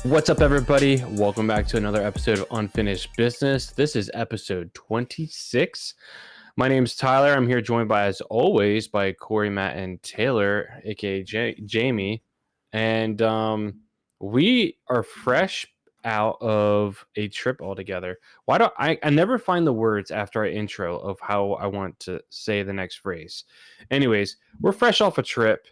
What's up, everybody? Welcome back to another episode of Unfinished Business. This is episode 26. My name's Tyler. I'm here joined by, as always, by Corey, Matt, and Taylor, aka Jamie. And we are fresh out of a trip altogether. Why do I never find the words after I intro of how I want to say the next phrase? Anyways, we're fresh off a trip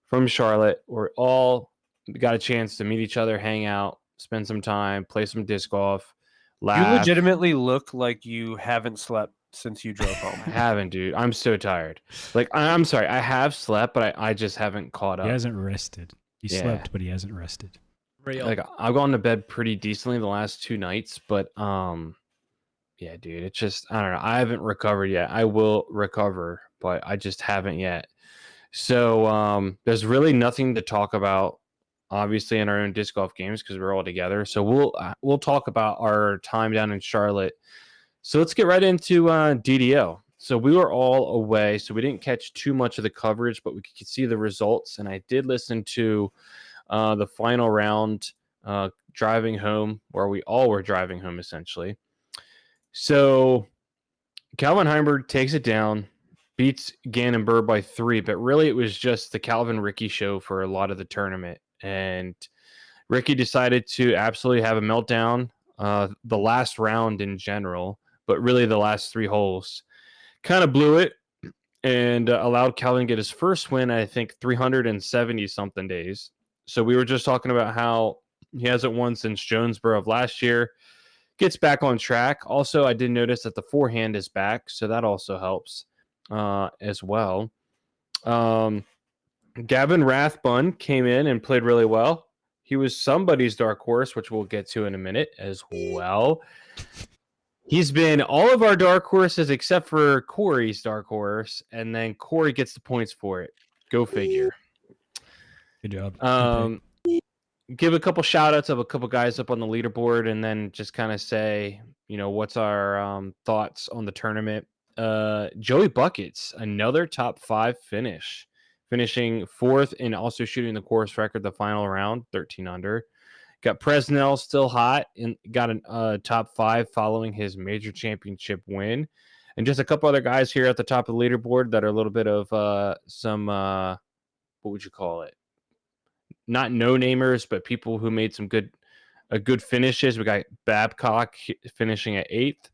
from Charlotte. We're all got a chance to meet each other, hang out, spend some time, play some disc golf, laugh. You legitimately look like you haven't slept since you drove home. I haven't, dude. I'm so tired. Like, I'm sorry. I have slept, but I just haven't caught up. He hasn't rested. He slept, but he hasn't rested. Real. Like, I've gone to bed pretty decently the last 2 nights, but yeah, dude. It's just, I don't know. I haven't recovered yet. I will recover, but I just haven't yet. So there's really nothing to talk about, obviously, in our own disc golf games because we're all together. So we'll talk about our time down in Charlotte. So let's get right into DDO. So we were all away, so we didn't catch too much of the coverage, but we could see the results. And I did listen to the final round driving home, where we all were driving home, essentially. So Calvin Heimberg takes it down, beats Gannon Burr by 3, but really it was just the Calvin Ricky show for a lot of the tournament. And Ricky decided to absolutely have a meltdown the last round in general, but really the last 3 holes. Kind of blew it and allowed Calvin to get his first win, I think, 370-something days. So we were just talking about how he hasn't won since Jonesboro of last year. Gets back on track. Also, I did notice that the forehand is back, so that also helps as well. Gavin Rathbun came in and played really well. He was somebody's dark horse, which we'll get to in a minute as well. He's been all of our dark horses except for Corey's dark horse, and then Corey gets the points for it. Go figure. Good job. Give a couple shout outs of a couple guys up on the leaderboard, and then just kind of say, what's our thoughts on the tournament. Joey Buckets, another top 5 finish, finishing 4th and also shooting the course record the final round, 13 under. Got Presnell still hot and got a top 5 following his major championship win. And just a couple other guys here at the top of the leaderboard that are a little bit of some, what would you call it? Not no-namers, but people who made some good finishes. We got Babcock finishing at 8th.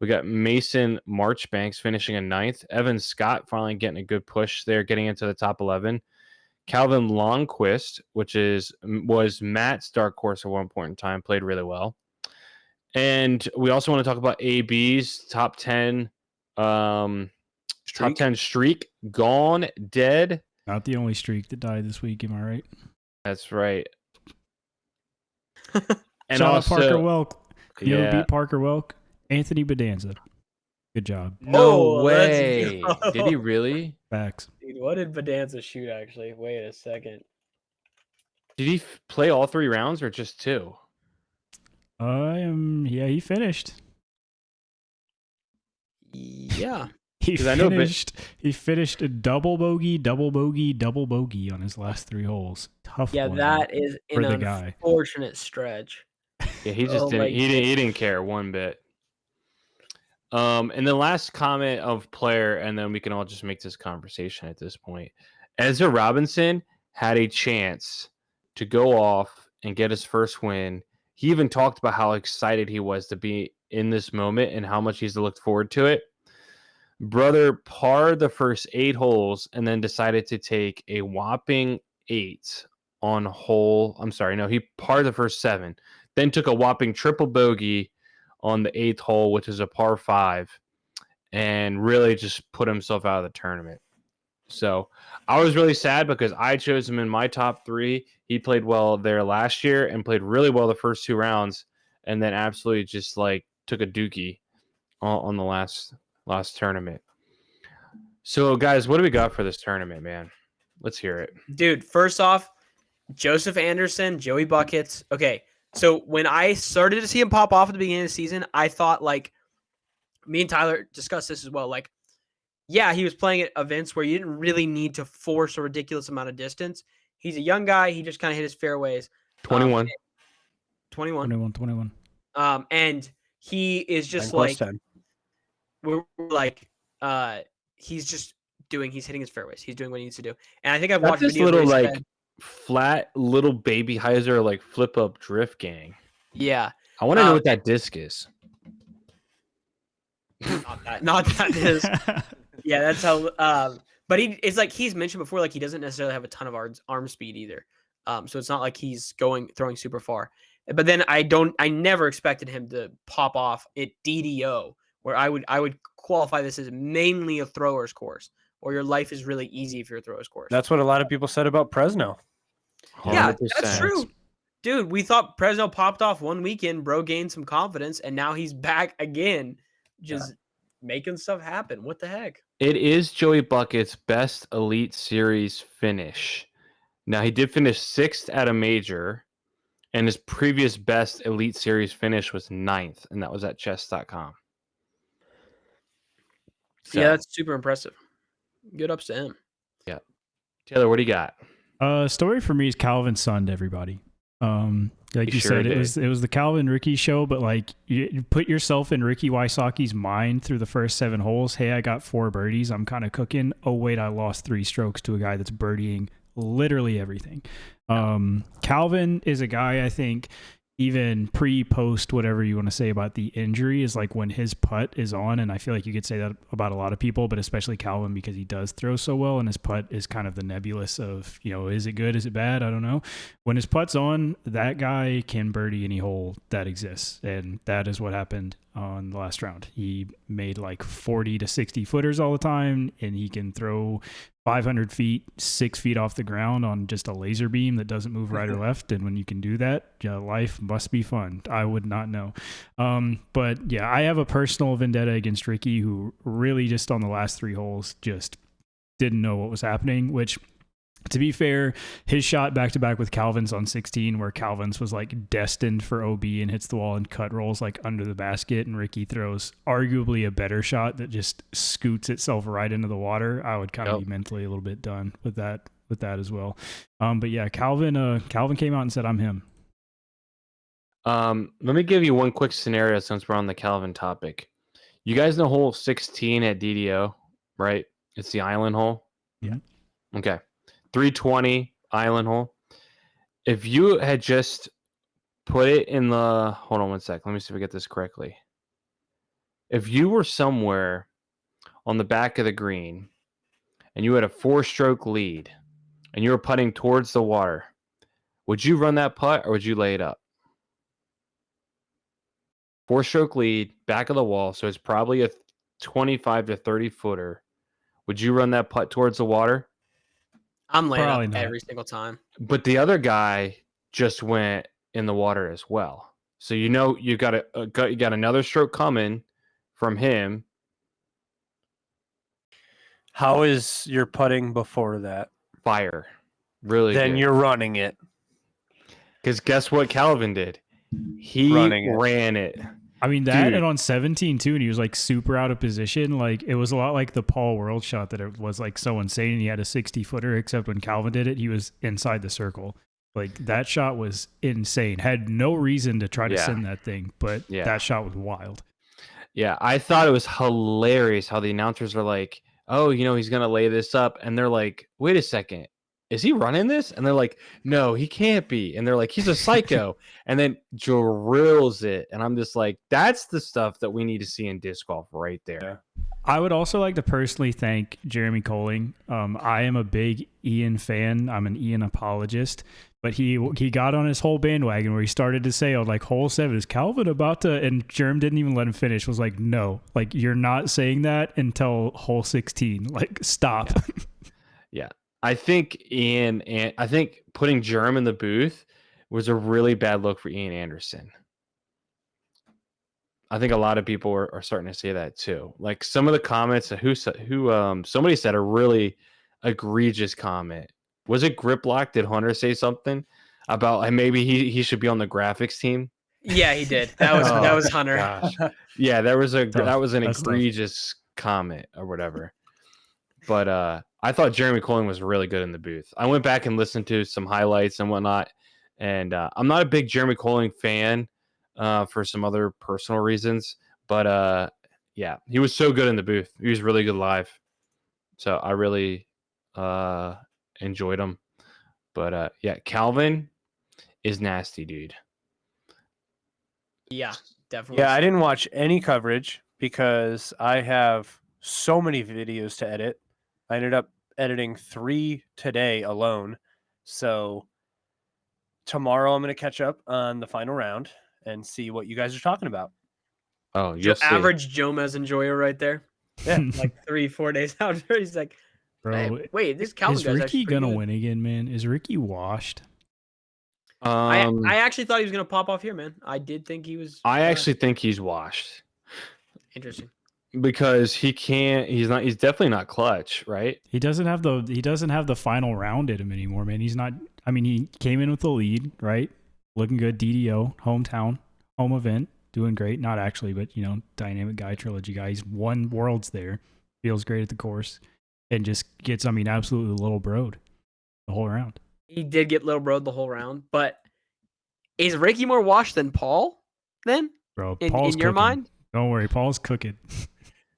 We got Mason Marchbanks finishing at 9th. Evan Scott finally getting a good push there, getting into the top 11. Calvin Longquist, which was Matt's dark horse at one point in time, played really well. And we also want to talk about AB's top 10 top 10 streak gone dead. Not the only streak that died this week, am I right? That's right. And Shout also out Parker Welk. Yeah. Beat Parker Welk. Anthony Bedanza. Good job. No way. Did he really? Facts. Dude, what did Bedanza shoot, actually? Wait a second. Did he play all 3 rounds or just 2? Yeah, he finished. Yeah. He finished a double bogey on his last 3 holes. Tough Yeah, one that is for an the guy. unfortunate stretch. Yeah, he just didn't. He didn't care one bit. And the last comment of player, and then we can all just make this conversation at this point. Ezra Robinson had a chance to go off and get his first win. He even talked about how excited he was to be in this moment and how much he's looked forward to it. Brother parred the first 8 holes and then decided to take a whopping 8 on hole. I'm sorry, no, he parred the first 7, then took a whopping triple bogey on the 8th hole, which is a par 5, and really just put himself out of the tournament. So I was really sad because I chose him in my top 3. He played well there last year and played really well the first 2 rounds, and then absolutely just took a dookie on the last tournament. So guys, what do we got for this tournament, man? Let's hear it. Dude, first off, Joseph Anderson, Joey Buckets. Okay, so when I started to see him pop off at the beginning of the season, I thought, me and Tyler discussed this as well. Yeah, he was playing at events where you didn't really need to force a ridiculous amount of distance. He's a young guy. He just kind of hit his fairways. 21. 21. 21. And he is 9 just plus like 10. we're like he's hitting his fairways. He's doing what he needs to do. And I think I've That's watched this videos where little he's like said, flat little baby hyzer like flip up drift gang. yeah, I want to know what that disc is. not that is. Yeah, that's how. But it's like he's mentioned before, like he doesn't necessarily have a ton of arm speed either. So it's not like he's throwing super far. But then I never expected him to pop off at DDO, where I would qualify this as mainly a thrower's course, or your life is really easy if you're a thrower's course. That's what a lot of people said about Fresno. Yeah, 100%. that's true. Dude, we thought Fresno popped off one weekend, bro gained some confidence, and now he's back again, just making stuff happen. What the heck? It is Joey Bucket's best Elite Series finish. Now, he did finish 6th at a major, and his previous best Elite Series finish was 9th, and that was at chess.com. So, Yeah, that's super impressive. Good ups to him. Yeah. Taylor, what do you got? Story for me is Calvin sunned everybody. Like He you sure said, did. it was the Calvin Ricky show, but like you put yourself in Ricky Wysocki's mind through the first 7 holes. Hey, I got 4 birdies. I'm kind of cooking. Oh wait, I lost 3 strokes to a guy that's birdieing literally everything. Calvin is a guy I think even pre-post whatever you want to say about the injury is like when his putt is on, and I feel like you could say that about a lot of people, but especially Calvin because he does throw so well, and his putt is kind of the nebulous of, is it good, is it bad, I don't know. When his putt's on, that guy can birdie any hole that exists, and that is what happened on the last round. He made like 40 to 60 footers all the time, and he can throw 500 feet, 6 feet off the ground on just a laser beam that doesn't move right or left. And when you can do that, life must be fun. I would not know. But yeah, I have a personal vendetta against Ricky, who really just on the last 3 holes just didn't know what was happening, which, to be fair, his shot back-to-back with Calvin's on 16, where Calvin's was like destined for OB and hits the wall and cut rolls like under the basket, and Ricky throws arguably a better shot that just scoots itself right into the water. I would kind of be mentally a little bit done with that as well. But yeah, Calvin came out and said, I'm him. Let me give you one quick scenario since we're on the Calvin topic. You guys know hole 16 at DDO, right? It's the island hole. Yeah. Okay. 320 island hole. If you had just put it in the, hold on one sec. Let me see if I get this correctly. If you were somewhere on the back of the green and you had a 4-stroke lead and you were putting towards the water, would you run that putt or would you lay it up? 4-stroke lead, back of the wall, so it's probably a 25 to 30 footer. Would you run that putt towards the water? I'm laying Probably up not. every single time. But the other guy just went in the water as well. So you got another stroke coming from him. How is your putting before that? Fire. Really Then good. you're running it. Because guess what Calvin did? He ran it. I mean, that Dude. and on 17 too, and he was like super out of position. Like it was a lot like the Paul World shot that it was like so insane. And he had a 60-footer, except when Calvin did it, he was inside the circle. Like that shot was insane. Had no reason to try to send that thing, but that shot was wild. Yeah, I thought it was hilarious how the announcers were like, oh, he's going to lay this up. And they're like, wait a second. Is he running this? And they're like, no, he can't be. And they're like, he's a psycho. And then drills it. And I'm just like, that's the stuff that we need to see in disc golf right there. Yeah. I would also like to personally thank Jeremy Colling. I am a big Ian fan. I'm an Ian apologist. But he got on his whole bandwagon where he started to say, like, hole 7, is Calvin about to... And Jerm didn't even let him finish. Was like, no. Like, you're not saying that until hole 16. Like, stop. Yeah. I think I think putting Jerm in the booth was a really bad look for Ian Anderson. I think a lot of people are starting to say that too. Like some of the comments, somebody said a really egregious comment. Was it Grip Lock? Did Hunter say something about like, maybe he should be on the graphics team? Yeah, he did. That was Hunter. Gosh. Yeah, that was an That's egregious comment or whatever. But I thought Jeremy Colling was really good in the booth. I went back and listened to some highlights and whatnot. And I'm not a big Jeremy Colling fan for some other personal reasons, but yeah, he was so good in the booth. He was really good live. So I really enjoyed him. But yeah, Calvin is nasty, dude. Yeah, definitely. Yeah, I didn't watch any coverage because I have so many videos to edit. I ended up editing 3 today alone. So tomorrow I'm going to catch up on the final round and see what you guys are talking about. Oh, you'll see. Average Jomez enjoyer right there. Yeah. Like 3-4 days after, he's like, Bro, "Hey, wait, this Calvin is guy's actually Ricky pretty gonna good." win again, man? Is Ricky washed? I actually thought he was gonna pop off here, man. I did think he was. I actually think he's washed Interesting. because he can't. He's not. He's definitely not clutch, right? He doesn't have the final round in him anymore, man. He's not. I mean, he came in with the lead, right? Looking good. DDO, hometown, home event, doing great. Not actually, but dynamic guy, trilogy guy. He's won worlds there. Feels great at the course, and just gets, absolutely little broed the whole round. He did get little bro the whole round, but is Ricky more washed than Paul? Then, Bro, in Paul's your cooking. mind? Don't worry, Paul's cooking.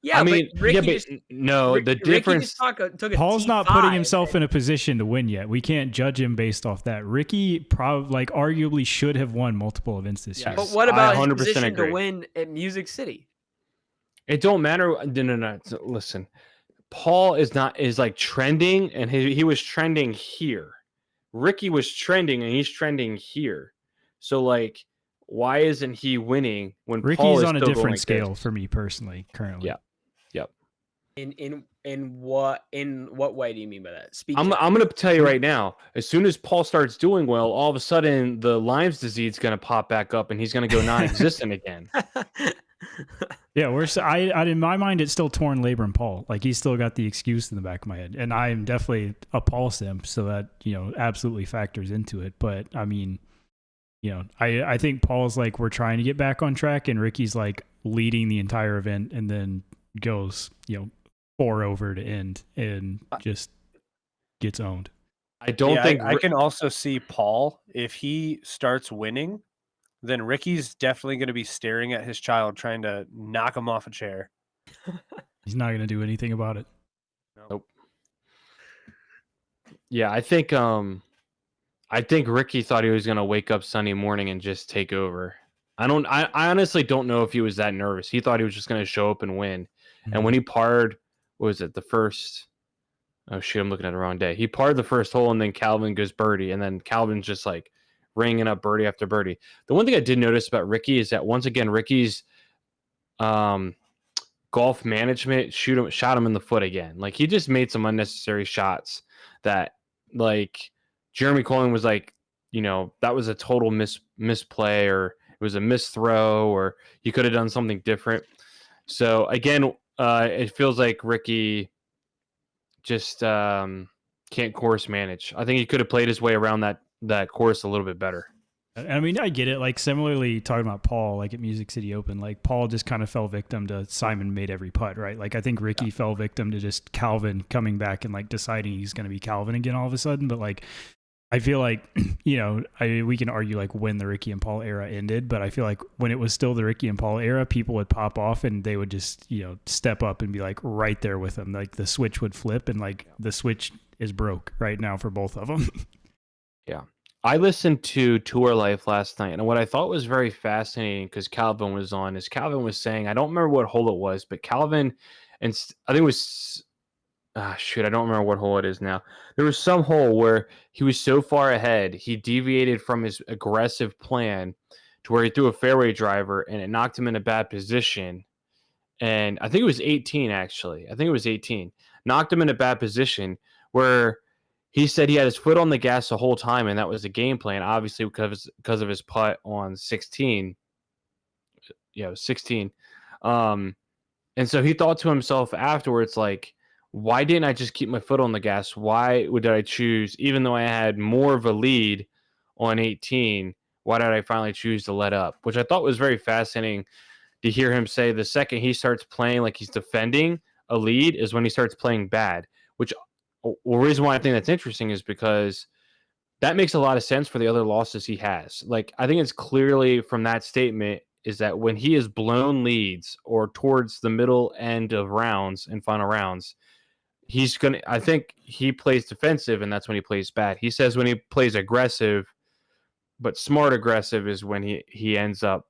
Yeah, I mean, but Ricky just, no. The Ricky difference. just took a Paul's not putting himself T5 in a position to win yet. We can't judge him based off that. Ricky arguably should have won multiple events this year. But what about I his 100% position agree. to win at Music City? It don't matter. No. Listen, Paul is like trending, and he was trending here. Ricky was trending, and he's trending here. So like, why isn't he winning when Paul Ricky's is on a still going different like scale this? for me personally currently. Yeah. Yep. In what way do you mean by that? Speak. I'm going to tell you right now. As soon as Paul starts doing well, all of a sudden the Lyme's disease is going to pop back up, and he's going to go non-existent again. Yeah, I in my mind it's still torn labrum Paul. Like he's still got the excuse in the back of my head, and I am definitely a Paul simp, so that absolutely factors into it. But I mean, I think Paul's like we're trying to get back on track, and Ricky's like leading the entire event, and then goes 4 over to end and just gets owned. I don't think I can also see Paul if he starts winning. Then Ricky's definitely going to be staring at his child, trying to knock him off a chair. He's not going to do anything about it. Nope. Yeah, I think Ricky thought he was gonna wake up Sunday morning and just take over. I honestly don't know if he was that nervous. He thought he was just gonna show up and win. Mm-hmm. And when he parred, what was it, the first? Oh shoot, I'm looking at the wrong day. He parred the first hole, and then Calvin goes birdie, and then Calvin's just like ringing up birdie after birdie. The one thing I did notice about Ricky is that once again Ricky's golf management shot him in the foot again. Like he just made some unnecessary shots that like Jeremy Colling was like, that was a total misplay, or it was a misthrow, or he could have done something different. So again, it feels like Ricky just can't course manage. I think he could have played his way around that course a little bit better. I mean, I get it. Like similarly talking about Paul, like at Music City Open, like Paul just kind of fell victim to Simon made every putt, right? Like I think Ricky fell victim to just Calvin coming back and like deciding he's going to be Calvin again all of a sudden. But like, I feel like, we can argue like when the Ricky and Paul era ended, but I feel like when it was still the Ricky and Paul era, people would pop off and they would just, step up and be like right there with them. Like the switch would flip, and like the switch is broke right now for both of them. Yeah. I listened to Tour Life last night, and what I thought was very fascinating, because Calvin was on, is Calvin was saying, I don't remember what hole it was, but Calvin, and I think it was, I don't remember what hole it is now. There was some hole where he was so far ahead, he deviated from his aggressive plan to where he threw a fairway driver, and it knocked him in a bad position. And I think it was 18, actually. I think it was 18. Knocked him in a bad position where he said he had his foot on the gas the whole time, and that was the game plan, obviously because of his putt on 16. Yeah, it was 16. And so he thought to himself afterwards, like, why didn't I just keep my foot on the gas? Why did I choose, even though I had more of a lead on 18, why did I finally choose to let up? Which I thought was very fascinating to hear him say the second he starts playing like he's defending a lead is when he starts playing bad, which the reason why I think that's interesting is because that makes a lot of sense for the other losses he has. Like, I think it's clearly from that statement is that when he has blown leads or towards the middle end of rounds and final rounds, I think he plays defensive, and that's when he plays bad. He says when he plays aggressive, but smart aggressive is when he ends up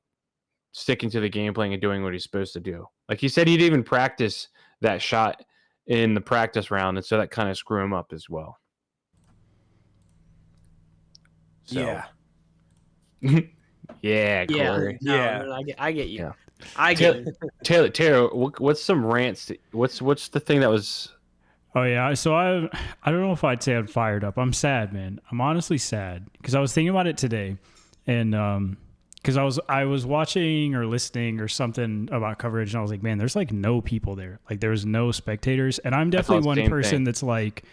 sticking to the game plan and doing what he's supposed to do. Like he said, he'd even practice that shot in the practice round, and so that kind of screw him up as well. So, yeah, Corey. No, I get you. Yeah. I get you. Taylor, what's some rants? What's the thing that was? Oh yeah, so I don't know if I'd say I'm fired up. I'm sad, man. I'm honestly sad because I was thinking about it today, and because I was watching or listening or something about coverage, and I was like, man, there's like no people there. Like there was no spectators, and I'm definitely one person that's like,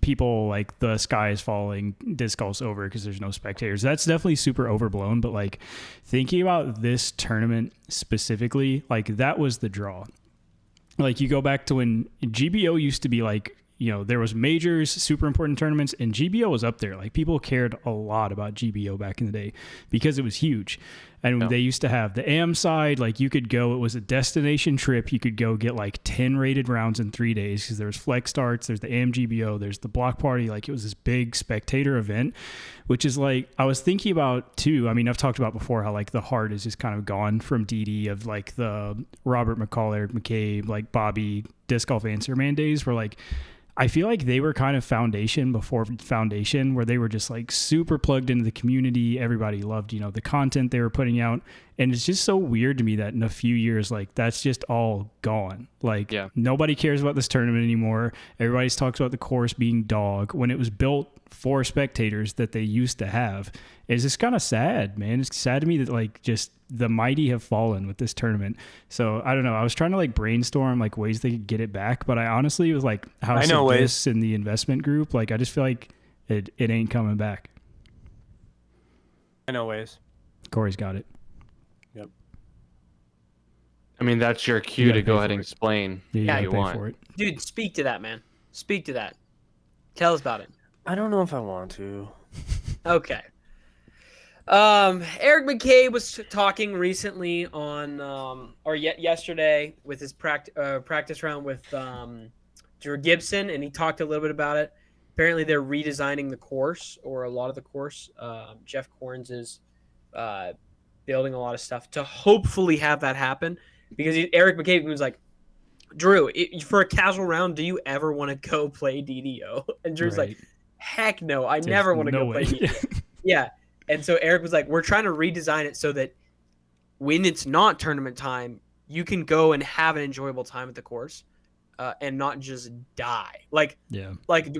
people like the sky is falling, disc golf's over because there's no spectators. That's definitely super overblown. But like thinking about this tournament specifically, like that was the draw. Like you go back to when GBO used to be like, you know, there was majors, super important tournaments, and GBO was up there. Like people cared a lot about GBO back in the day because it was huge. And they used to have the AM side, like you could go, it was a destination trip. You could go get like 10 rated rounds in 3 days because there was flex starts, there's the AM GBO, there's the block party. Like it was this big spectator event, which is like, I was thinking about too. I mean, I've talked about before how like the heart is just kind of gone from DD of like the Robert McCall, Eric McCabe, like Bobby disc golf answer man days where like, I feel like they were kind of foundation before foundation where they were just like super plugged into the community. Everybody loved, you know, the content they were putting out. And it's just so weird to me that in a few years, like that's just all gone. Like nobody cares about this tournament anymore. Everybody talks about the course being dog when it was built for spectators that they used to have. It's just kind of sad, man. It's sad to me that like just the mighty have fallen with this tournament. So I don't know. I was trying to like brainstorm like ways they could get it back, but I honestly was like House of This in the investment group. Like I just feel like it ain't coming back. I know ways. Corey's got it. Yep. I mean, that's your cue to go ahead and explain. Yeah, you want for it. Dude, speak to that, man. Speak to that. Tell us about it. I don't know if I want to. Okay. Eric McCabe was talking recently on, yesterday with his practice round with Drew Gibson, and he talked a little bit about it. Apparently, they're redesigning the course, or a lot of the course. Jeff Corns is building a lot of stuff to hopefully have that happen, because Eric McCabe was like, Drew, for a casual round, do you ever want to go play DDO? And Drew's like, heck no, I never want to go play DDO. Yeah. And so Eric was like, we're trying to redesign it so that when it's not tournament time, you can go and have an enjoyable time at the course and not just die. Like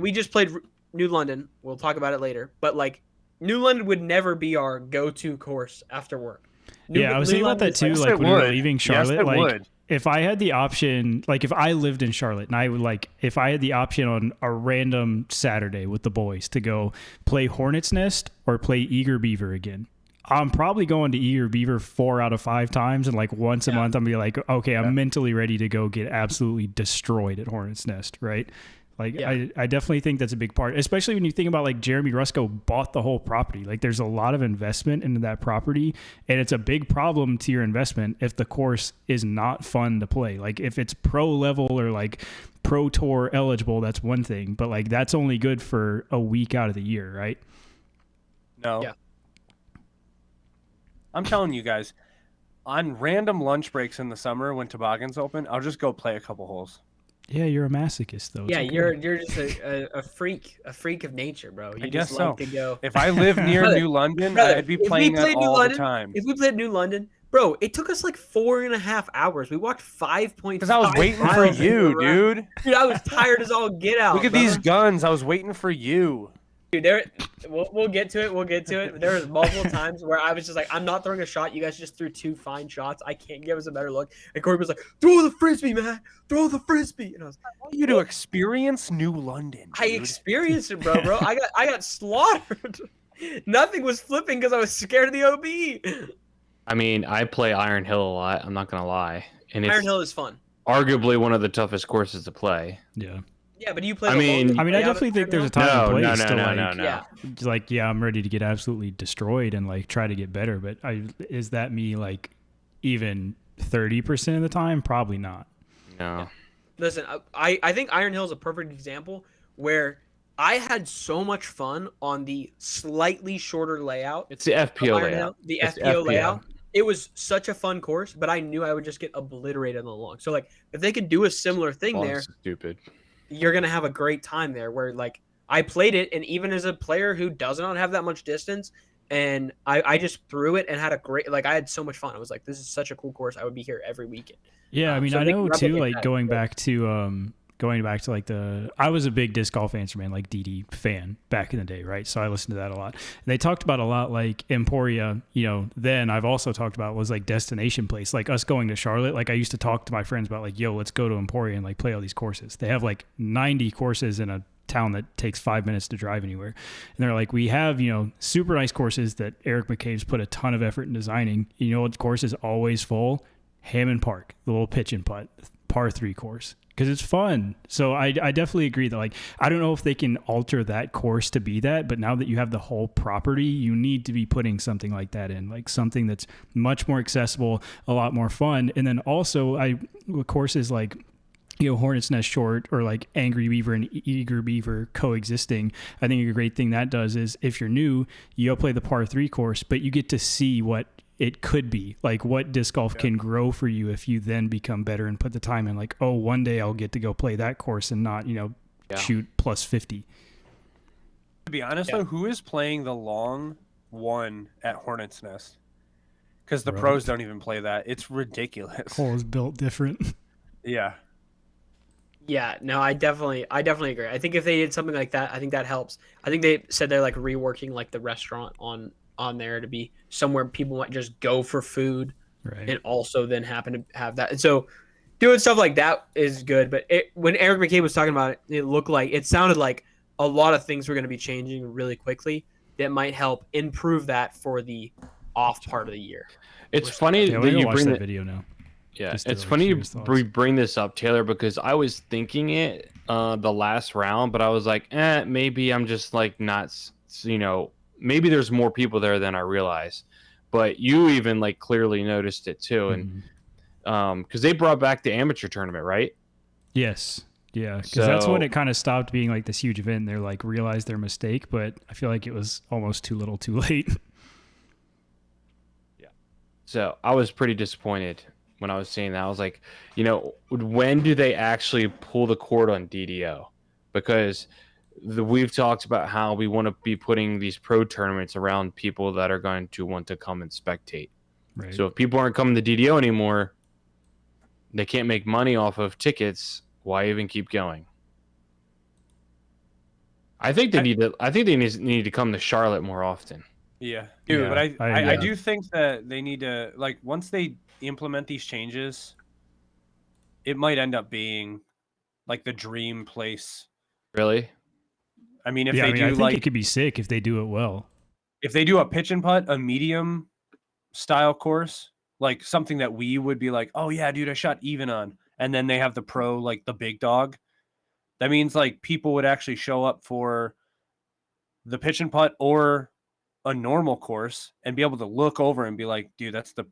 we just played New London. We'll talk about it later. But like New London would never be our go-to course after work. I was thinking about that too. Like when we were leaving Charlotte, if I had the option, like if I lived in Charlotte and I would like, if I had the option on a random Saturday with the boys to go play Hornet's Nest or play Eager Beaver again, I'm probably going to Eager Beaver 4 out of 5 times. And like once a month, I'm gonna be like, okay, I'm mentally ready to go get absolutely destroyed at Hornet's Nest. Right. Like I definitely think that's a big part, especially when you think about like Jeremy Rusko bought the whole property. Like there's a lot of investment into that property, and it's a big problem to your investment if the course is not fun to play. Like if it's pro level or like pro tour eligible, that's one thing, but like that's only good for a week out of the year, right? No. Yeah. I'm telling you guys, on random lunch breaks in the summer when toboggan's open, I'll just go play a couple holes. Yeah, you're a masochist, though. Yeah, you're just a freak of nature, bro. You just like to go. If I live near New London, I'd be playing that all the time. If we played New London, bro, it took us like 4.5 hours. We walked 5.5. Because I was waiting for you, dude. Dude, I was tired as all get out. Look at these guns. I was waiting for you. Dude, we'll get to it. We'll get to it. There was multiple times where I was just like, I'm not throwing a shot. You guys just threw 2 fine shots. I can't give us a better look. And Corey was like, throw the frisbee, man. Throw the frisbee. And I was like, I want you to experience New London. Dude. I experienced it, bro. I got slaughtered. Nothing was flipping because I was scared of the OB. I mean, I play Iron Hill a lot. I'm not gonna lie, and Iron Hill is fun. Arguably one of the toughest courses to play. Yeah. Yeah, but do you play? I the mean- long- do I you mean, play I out of definitely the think there's a tournament? time and No, place no, to no, like, no, no. Yeah. like, yeah, I'm ready to get absolutely destroyed and like try to get better. But is that me like even 30% of the time? Probably not. No. Listen, I think Iron Hill is a perfect example where I had so much fun on the slightly shorter layout It's the of FPO Iron layout. Hill, the It's FPO layout. It was such a fun course, but I knew I would just get obliterated on the long. So like, if they could do a similar thing Long there, stupid. you're gonna have a great time there. Where like I played it, and even as a player who does not have that much distance, and I just threw it and had a great like I had so much fun. I was like, this is such a cool course. I would be here every weekend. Yeah, I mean, So I they can know too. replicate Like that. going back to like I was a big disc golf answer man, like DD fan back in the day, right? So I listened to that a lot. And they talked about a lot like Emporia. Then I've also talked about was like destination place, like us going to Charlotte. Like I used to talk to my friends about like, yo, let's go to Emporia and like play all these courses. They have like 90 courses in a town that takes 5 minutes to drive anywhere. And they're like, we have, super nice courses that Eric McCabe's put a ton of effort in designing. You know what course is always full? Hammond Park, the little pitch and putt, par 3 course. Because it's fun. So I definitely agree that like I don't know if they can alter that course to be that, but now that you have the whole property, you need to be putting something like that in, like something that's much more accessible, a lot more fun. And then also courses like Hornet's Nest Short or like Angry Beaver and Eager Beaver coexisting. I think a great thing that does is if you're new, you go play the par 3 course, but you get to see what it could be, like what disc golf can grow for you if you then become better and put the time in. Like, oh, one day I'll get to go play that course and not, shoot plus 50. To be honest, though, who is playing the long one at Hornet's Nest? Because the pros don't even play that. It's ridiculous. Hole is built different. Yeah. Yeah, no, I definitely agree. I think if they did something like that, I think that helps. I think they said they're like reworking like the restaurant on there to be somewhere people might just go for food, Right. and also then happen to have that. And so doing stuff like that is good. But when Eric McCabe was talking about it, it sounded like a lot of things were going to be changing really quickly that might help improve that for the off part of the year. It's funny Yeah, that we're gonna you watch bring that that video now. Yeah, Just to, it's like, funny hear you his thoughts. bring this up, Taylor, because I was thinking it the last round, but I was like, maybe I'm just like not, maybe there's more people there than I realize. But you even like clearly noticed it too, and because they brought back the amateur tournament, right? Yes. Yeah, because that's when So- it kind of stopped being like this huge event. They're like realized their mistake, but I feel like it was almost too little, too late. So I was pretty disappointed when I was seeing that. I was like, when do they actually pull the cord on DDO? Because we've talked about how we want to be putting these pro tournaments around people that are going to want to come and spectate. Right. So if people aren't coming to DDO anymore, they can't make money off of tickets. Why even keep going? I think they need to come to Charlotte more often. Yeah. Dude, But I I do think that they need to, like, once they implement these changes, it might end up being like the dream place. Really? I mean, if I do think it could be sick if they do it well. if they do a pitch and putt, a medium style course, like something that we would be like, oh yeah, dude, I shot even on, and then they have the pro, like the big dog. That means like people would actually show up for the pitch and putt or a normal course and be able to look over and be like, dude, that's the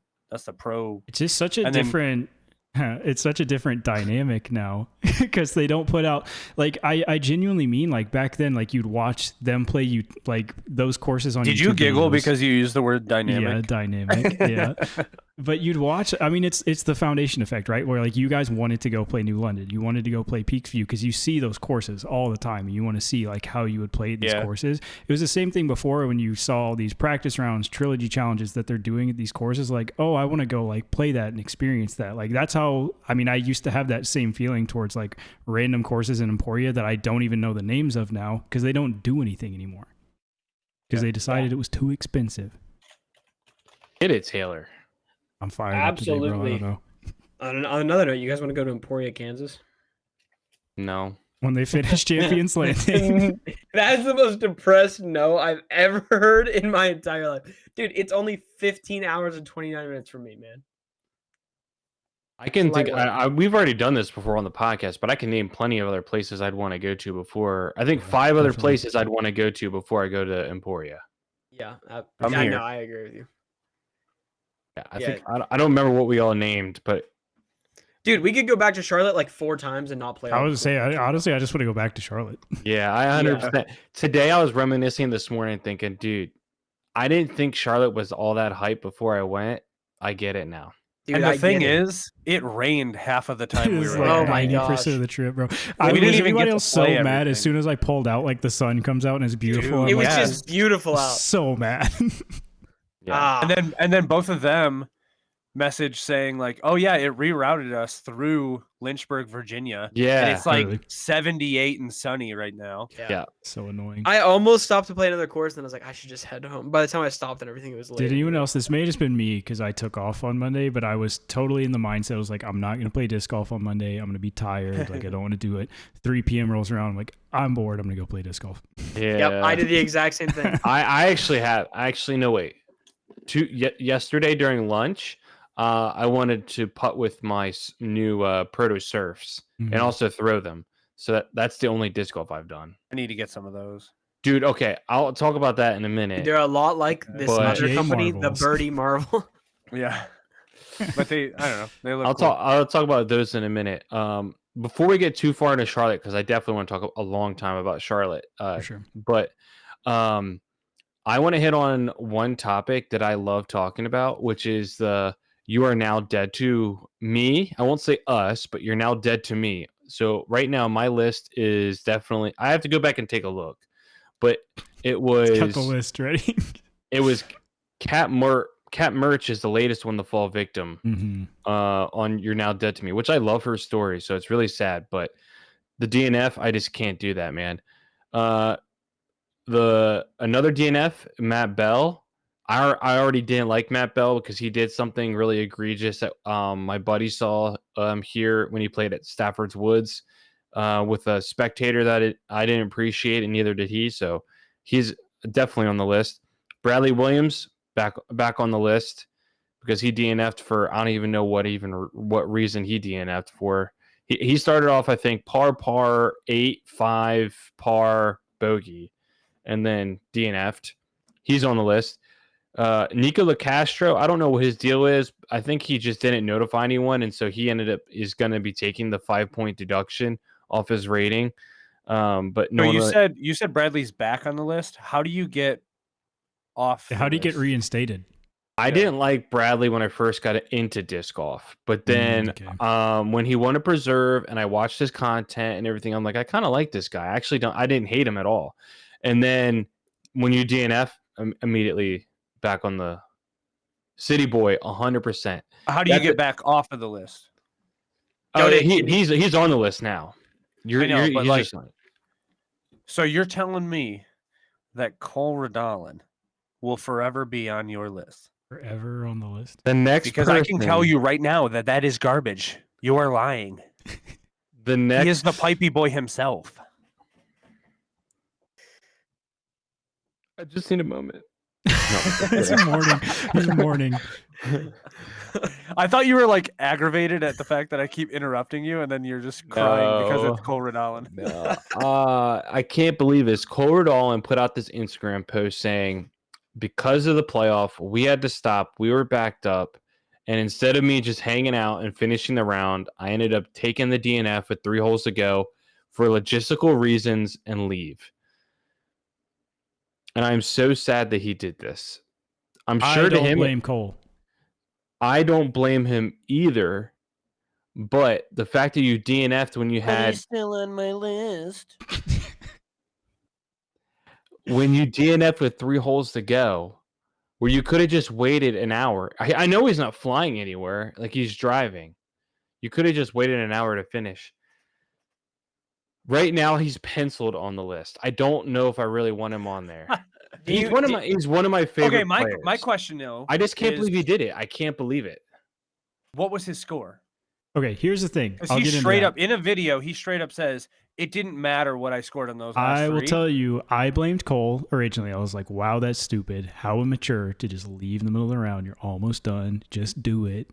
pro. It's just such a And then- different. It's such a different dynamic now because they don't put out like I genuinely mean like back then like you'd watch them play you like those courses on. Did YouTube you giggle videos. because you used the word dynamic? Yeah, dynamic. Yeah. But you'd watch, I mean, it's the foundation effect, right? Where like you guys wanted to go play New London. You wanted to go play Peaksview because you see those courses all the time. And you want to see like how you would play these courses. It was the same thing before when you saw these practice rounds, trilogy challenges that they're doing at these courses. Like, oh, I want to go like play that and experience that. Like that's how, I mean, I used to have that same feeling towards like random courses in Emporia that I don't even know the names of now because they don't do anything anymore. Because they decided it was too expensive. Hit it, Taylor. I'm fired. Absolutely. Up today, bro. I don't know. On another note, you guys want to go to Emporia, Kansas? No. When they finish Champions Landing. That's the most depressed no I've ever heard in my entire life. Dude, it's only 15 hours and 29 minutes for me, man. I can think. Lightweight. We've already done this before on the podcast, but I can name plenty of other places I'd want to go to before. I think Yeah, 5 other definitely. places I'd want to go to before I go to Emporia. Yeah, I'm yeah, here. no, I agree with you. Yeah, I Yeah. think I don't remember what we all named, but Dude, we could go back to Charlotte like 4 times and not play. I all would the say, cool honestly, I just want to go back to Charlotte. yeah, I 100%. Today I was reminiscing this morning, thinking, dude, I didn't think Charlotte was all that hype before I went. I get it now. Dude, And the I thing get it. is, it rained half of the It time we was were like there. Oh my 90% gosh. of the trip, bro. We I didn't was even everybody get to else so play mad everything. as soon as I pulled out, like the sun comes out and it's beautiful. Dude, It I'm was like, yeah. just beautiful out. so mad. Yeah. Ah, And then both of them message saying like, "Oh yeah, it rerouted us through Lynchburg, Virginia." And Yeah. it's like Totally. 78 and sunny right now. Yeah. So annoying. I almost stopped to play another course, and I was like, I should just head home. By the time I stopped and everything, it was late. Did anyone else? This may have just been me because I took off on Monday, but I was totally in the mindset. I was like, I'm not going to play disc golf on Monday. I'm going to be tired. Like, I don't want to do it. 3 p.m. rolls around. I'm like, I'm bored. I'm going to go play disc golf. Yeah. Yep, I did the exact same thing. I actually no wait. Yesterday during lunch, I wanted to putt with my new Proto Surfs and Mhm. also throw them. So that's the only disc golf I've done. I need to get some of those. Dude, okay, I'll talk about that in a minute. They're a lot like this But- other PGA company, Marvels. the Birdie Marvel. Yeah. But I don't know. They look I'll cool. talk about those in a minute. Before we get too far into Charlotte, because I definitely want to talk a long time about Charlotte. For sure. But I want to hit on one topic that I love talking about, which is you are now dead to me. I won't say us, but you're now dead to me. So right now my list is definitely, I have to go back and take a look, but it was Got the list ready. it was Cat Merch is the latest one to fall victim on You're Now Dead to Me, which I love her story, so it's really sad. But the DNF, I just can't do that, man. Another DNF, Matt Bell. I already didn't like Matt Bell because he did something really egregious that my buddy saw here when he played at Stafford's Woods with a spectator that I didn't appreciate, and neither did he. So he's definitely on the list. Bradley Williams back on the list because he DNF'd for I don't even know what reason he DNF'd for. He started off, I think, par 8, 5, par bogey, and then DNF'd. He's on the list. Nico LaCastro, I don't know what his deal is. I think he just didn't notify anyone, and so he is going to be taking the 5-point deduction off his rating. But no, you said Bradley's back on the list. How do you get off? How do you get list? reinstated? I didn't like Bradley when I first got into disc golf, but then when he won a preserve and I watched his content and everything, I'm like, I kind of like this guy. I didn't hate him at all. And then when you DNF, I'm immediately back on the City Boy 100%. How do you get back off of the list? Oh, he's on the list now. So you're telling me that Cole Redolin will forever be on your list? Forever on the list. The next because I can tell you right now that is garbage. You are lying. He is the pipey boy himself. I just need a moment. It's morning. I thought you were like aggravated at the fact that I keep interrupting you, and then you're just crying because it's Cole Redolin. No. I can't believe this. Cole Redolin put out this Instagram post saying, because of the playoff, we had to stop. We were backed up. And instead of me just hanging out and finishing the round, I ended up taking the DNF with 3 holes to go for logistical reasons and leave. And I'm so sad that he did this. I'm sure to him. I don't blame Cole. I don't blame him either. But the fact that you DNF'd when you had. He's still on my list. When you DNF with 3 holes to go, where you could have just waited an hour. I know he's not flying anywhere, like he's driving. You could have just waited an hour to finish. Right now, he's penciled on the list. I don't know if I really want him on there. He's one of my favorite. Okay, players. my question though. I just can't believe he did it. I can't believe it. What was his score? Okay, here's the thing. Because he straight up in a video, he straight up says it didn't matter what I scored on those last I will 3. tell you, I blamed Cole originally. I was like, wow, that's stupid. How immature to just leave in the middle of the round. You're almost done. Just do it.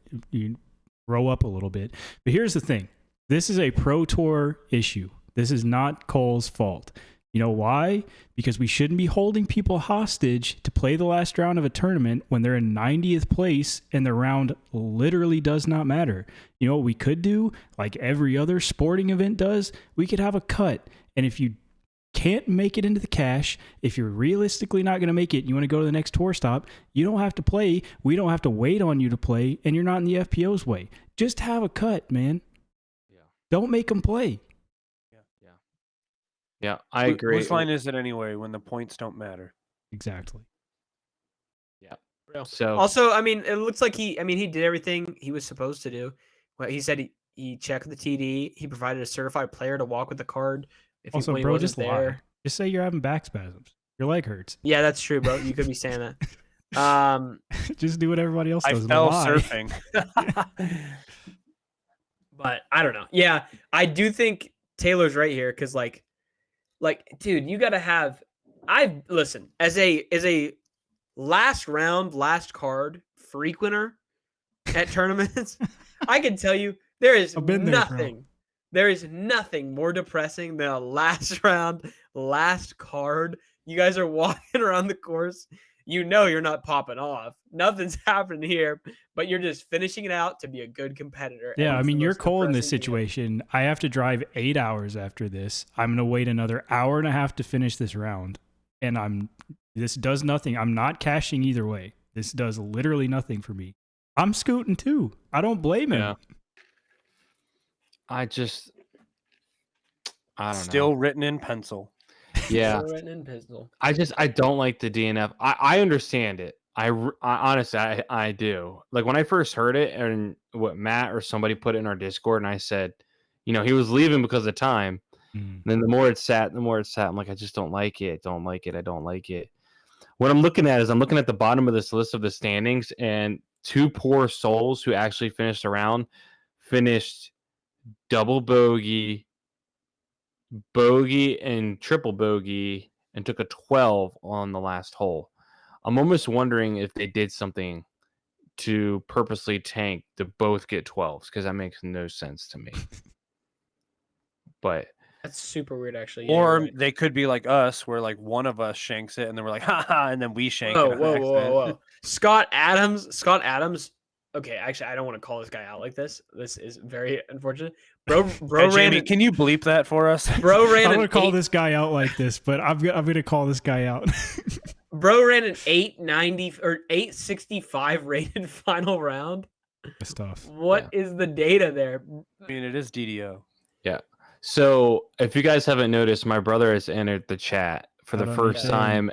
grow up a little bit. But here's the thing. This is a Pro Tour issue. This is not Cole's fault. You know why? Because we shouldn't be holding people hostage to play the last round of a tournament when they're in 90th place and the round literally does not matter. You know what we could do? Like every other sporting event does, we could have a cut. And if you can't make it into the cash, if you're realistically not going to make it, you want to go to the next tour stop, you don't have to play. We don't have to wait on you to play, and you're not in the FPO's way. Just have a cut, man. Yeah. Don't make them play. Yeah, I agree. Whose line is it anyway when the points don't matter? Exactly. Yeah. Real. So Also, I mean, it looks like he did everything he was supposed to do. Well, he said he checked the TD. He provided a certified player to walk with the card. If Also, when he bro, wasn't just lie. Just say you're having back spasms. Your leg hurts. Yeah, that's true, bro. You could be saying that. Just do what everybody else I does. fell lie. surfing. But I don't know. Yeah, I do think Taylor's right here because, like, dude, you got to have. Listen as a last round, last card frequenter at tournaments. I can tell you there is I've been there, bro. nothing. There is nothing more depressing than a last round, last card. You guys are walking around the course. You know you're not popping off. Nothing's happening here, but you're just finishing it out to be a good competitor. Yeah, And I it's the mean, you're most Cole in this depressing thing ever. situation. I have to drive 8 hours after this. I'm going to wait another hour and a half to finish this round. And this does nothing. I'm not cashing either way. This does literally nothing for me. I'm scooting too. I don't blame him. Yeah. I don't Still know. written in pencil. Yeah. Still written in pistol. I don't like the DNF. I understand it. I honestly I do. Like when I first heard it and what Matt or somebody put it in our Discord and I said, you know, he was leaving because of time. Mm. And then the more it sat, I'm like, I just don't like it. Don't like it. I don't like it. What I'm looking at is I'm looking at the bottom of this list of the standings and two poor souls who actually finished around finished double bogey, and triple bogey and took a 12 on the last hole. I'm almost wondering if they did something to purposely tank to both get 12s because that makes no sense to me. But That's super weird, actually. Yeah, Or you're right. they could be like us, where like one of us shanks it, and then we're like, ha, and then we shank Whoa, it. on whoa, whoa, accident. whoa. Scott Adams. Okay, actually, I don't want to call this guy out like this. This is very unfortunate. Bro Hey, ran. Jamie, can you bleep that for us? Bro ran. I'm an going to call eight- this guy out like this, but I'm going to call this guy out. Bro ran an 890 or 865 rated final round. That's tough. What is the data there? I mean, it is DDO. yeah. So if you guys haven't noticed, my brother has entered the chat for I the don't first understand. time.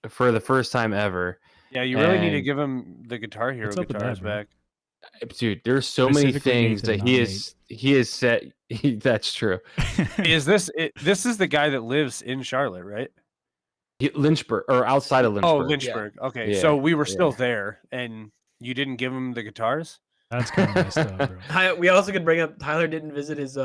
For the first time ever. Yeah, you really need to And- give him the Guitar Hero What's up with guitars that, bro? back. Dude, there's so many Specifically things Nathan, that not he has set. That's true. Is this this is the guy that lives in Charlotte, right? Lynchburg or outside of Lynchburg. Oh, Lynchburg. Okay, Yeah, so we were yeah. still there, and you didn't give him the guitars. That's kind of messed up, bro. We also could bring up Tyler didn't visit his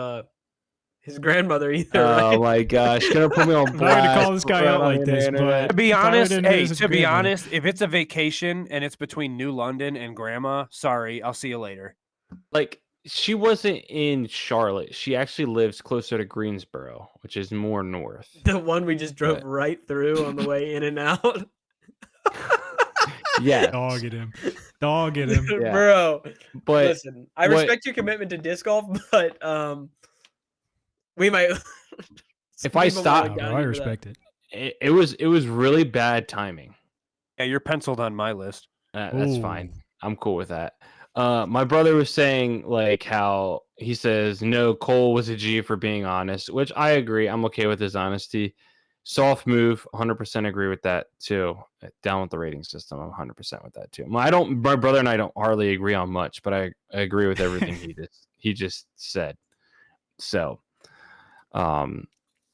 grandmother either. Oh Right? my gosh, gonna put me on I'm not going to blast call this guy right out on like the this, internet. but To be Tyler honest, didn't visit hey, his to be grandmother. honest, if it's a vacation and it's between New London and Grandma, sorry, I'll see you later. Like she wasn't in Charlotte. She actually lives closer to Greensboro, which is more north. The one we just drove But- right through on the way in and out. Yeah, Dog at him. Dog at him. Yeah. Bro, but listen, I what- respect your commitment to disc golf, but we might. If I people might stop- look Oh, down bro, on I you for that. respect it. it was really bad timing. Yeah, you're penciled on my list. That's fine. Ooh. I'm cool with that. My brother was saying like how he says no, Cole was a G for being honest, which I agree. I'm okay with his honesty. Soft move, 100% agree with that too. Down with the rating system, I'm 100% with that too. My brother and I don't hardly agree on much, but I agree with everything he just said. So,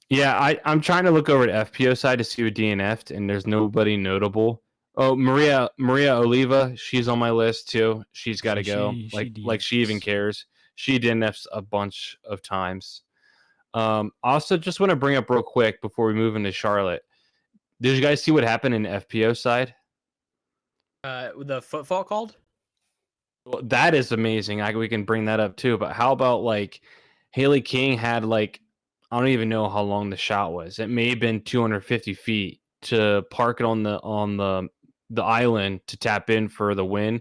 yeah, I'm trying to look over at FPO side to see who DNF'd, and there's nobody notable. Oh, Maria Oliva, she's on my list too. She's got to go. Like she even DNFs. cares. She DNFs a bunch of times. Also, just want to bring up real quick before we move into Charlotte. Did you guys see what happened in FPO side? The foot fault called? Well, that is amazing. We can bring that up too. But how about like Haley King had like I don't even know how long the shot was. It may have been 250 feet to park it on the island to tap in for the win,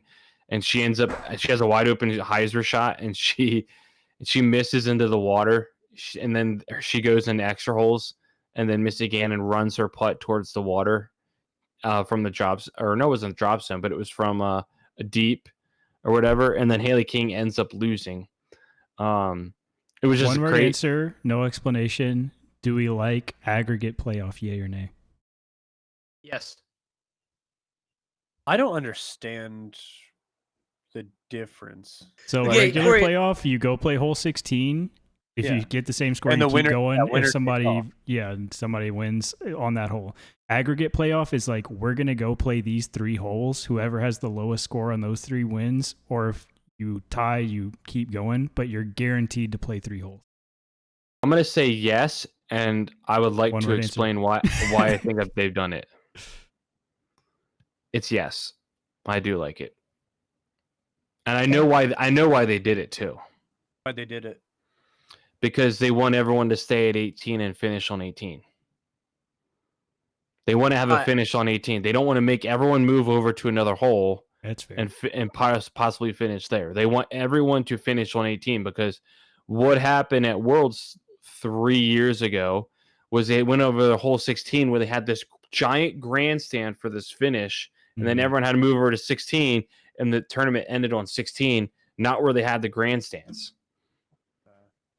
and she has a wide open hyzer shot, and she misses into the water, and then she goes into extra holes, and then misses again and runs her putt towards the water from the drops, or no, it wasn't drop zone, but it was from a deep or whatever, and then Haley King ends up losing. It was just One word great. answer, no explanation. Do we like aggregate playoff, yay or nay? Yes. I don't understand the difference. So Okay, regular Corey- playoff, you go play hole 16. If Yeah. you get the same score, And you the keep winner- going. yeah, winner If takes somebody, all. and somebody wins on that hole. Aggregate playoff is like, we're going to go play these 3 holes. Whoever has the lowest score on those 3 wins. Or if you tie, you keep going, but you're guaranteed to play 3 holes. I'm gonna say yes, and I would like One to word answer. explain why I think that they've done it. It's yes. I do like it, and I know why they did it too. Why they did it? Because they want everyone to stay at 18 and finish on 18. They want to have a finish on 18. They don't want to make everyone move over to another hole That's fair. and possibly finish there. They want everyone to finish on 18 because what happened at Worlds 3 years ago was they went over the hole 16 where they had this giant grandstand for this finish, and then everyone had to move over to 16, and the tournament ended on 16, not where they had the grandstands.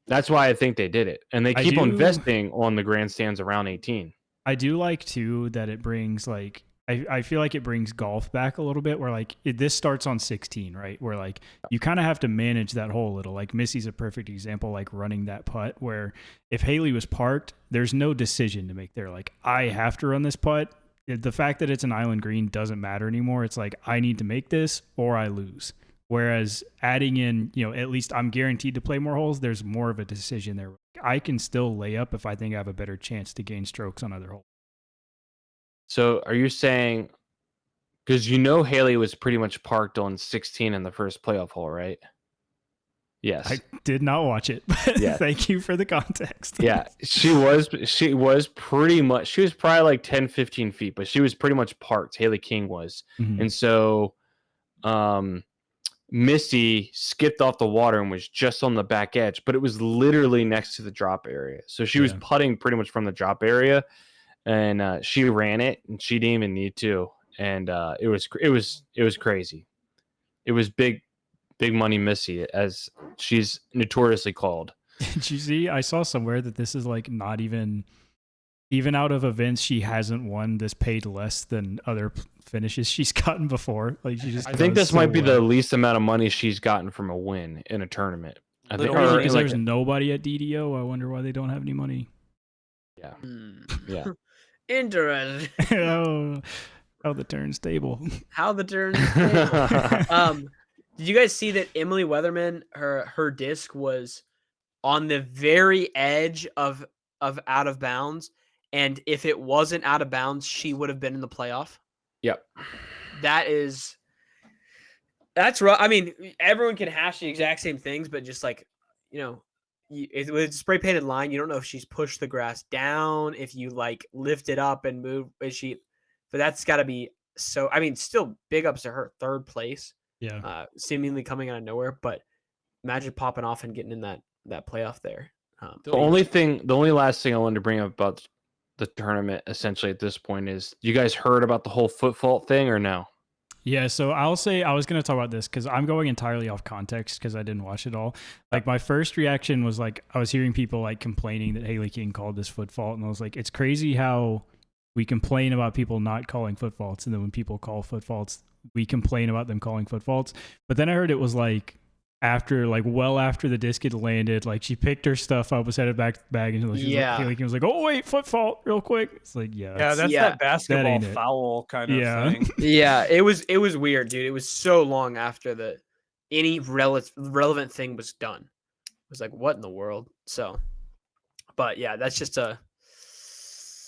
That's why I think they did it, and they keep on investing on the grandstands around 18. I do like too that it brings like I feel like it brings golf back a little bit where like this starts on 16, right? Where like you kind of have to manage that hole a little. Like Missy's a perfect example, like running that putt where if Haley was parked, there's no decision to make there. Like I have to run this putt. The fact that it's an island green doesn't matter anymore. It's like I need to make this or I lose. Whereas adding in, at least I'm guaranteed to play more holes. There's more of a decision there. I can still lay up if I think I have a better chance to gain strokes on other holes. So are you saying, because Haley was pretty much parked on 16 in the first playoff hole, right? Yes. I did not watch it, but Yeah. thank you for the context. Yeah, she was pretty much, she was probably like 10, 15 feet, but she was pretty much parked. Haley King was. Mhm. And so Missy skipped off the water and was just on the back edge, but it was literally next to the drop area. So she was putting pretty much from the drop area, and she ran it, and she didn't even need to. And it was crazy. It was big money Missy, as she's notoriously called. Did you see? I saw somewhere that this is like not even out of events she hasn't won. This paid less than other finishes she's gotten before. Like she just. I think this might be the least amount of money she's gotten from a win in a tournament. I think because there's nobody at DDO. I wonder why they don't have any money. Yeah. Yeah. Interesting. How the turnstable. How the turnstable. Did you guys see that Emily Weatherman, her disc was on the very edge of out of bounds, and if it wasn't out of bounds, she would have been in the playoff? Yep. That's rough. I mean, everyone can hash the exact same things, but just like, with spray painted line, you don't know if she's pushed the grass down, if you like lift it up and move. But that's got to be so. I mean, still big ups to her, 3rd place. Yeah. Seemingly coming out of nowhere, but imagine popping off and getting in that playoff there. The only last thing I wanted to bring up about the tournament essentially at this point is, you guys heard about the whole foot fault thing or no? Yeah, so I'll say I was going to talk about this because I'm going entirely off context because I didn't watch it all. Like my first reaction was like I was hearing people like complaining that Haley King called this foot fault, and I was like, it's crazy how we complain about people not calling foot faults, and then when people call foot faults, we complain about them calling foot faults. But then I heard it was like after the disc had landed, like she picked her stuff up, was headed back to the bag, and Haley King was like, "Oh wait, foot fault, real quick." It's like, that's that basketball foul kind of thing. Yeah, it was weird, dude. It was so long after any relevant thing was done. It was like, what in the world? So, but yeah, that's just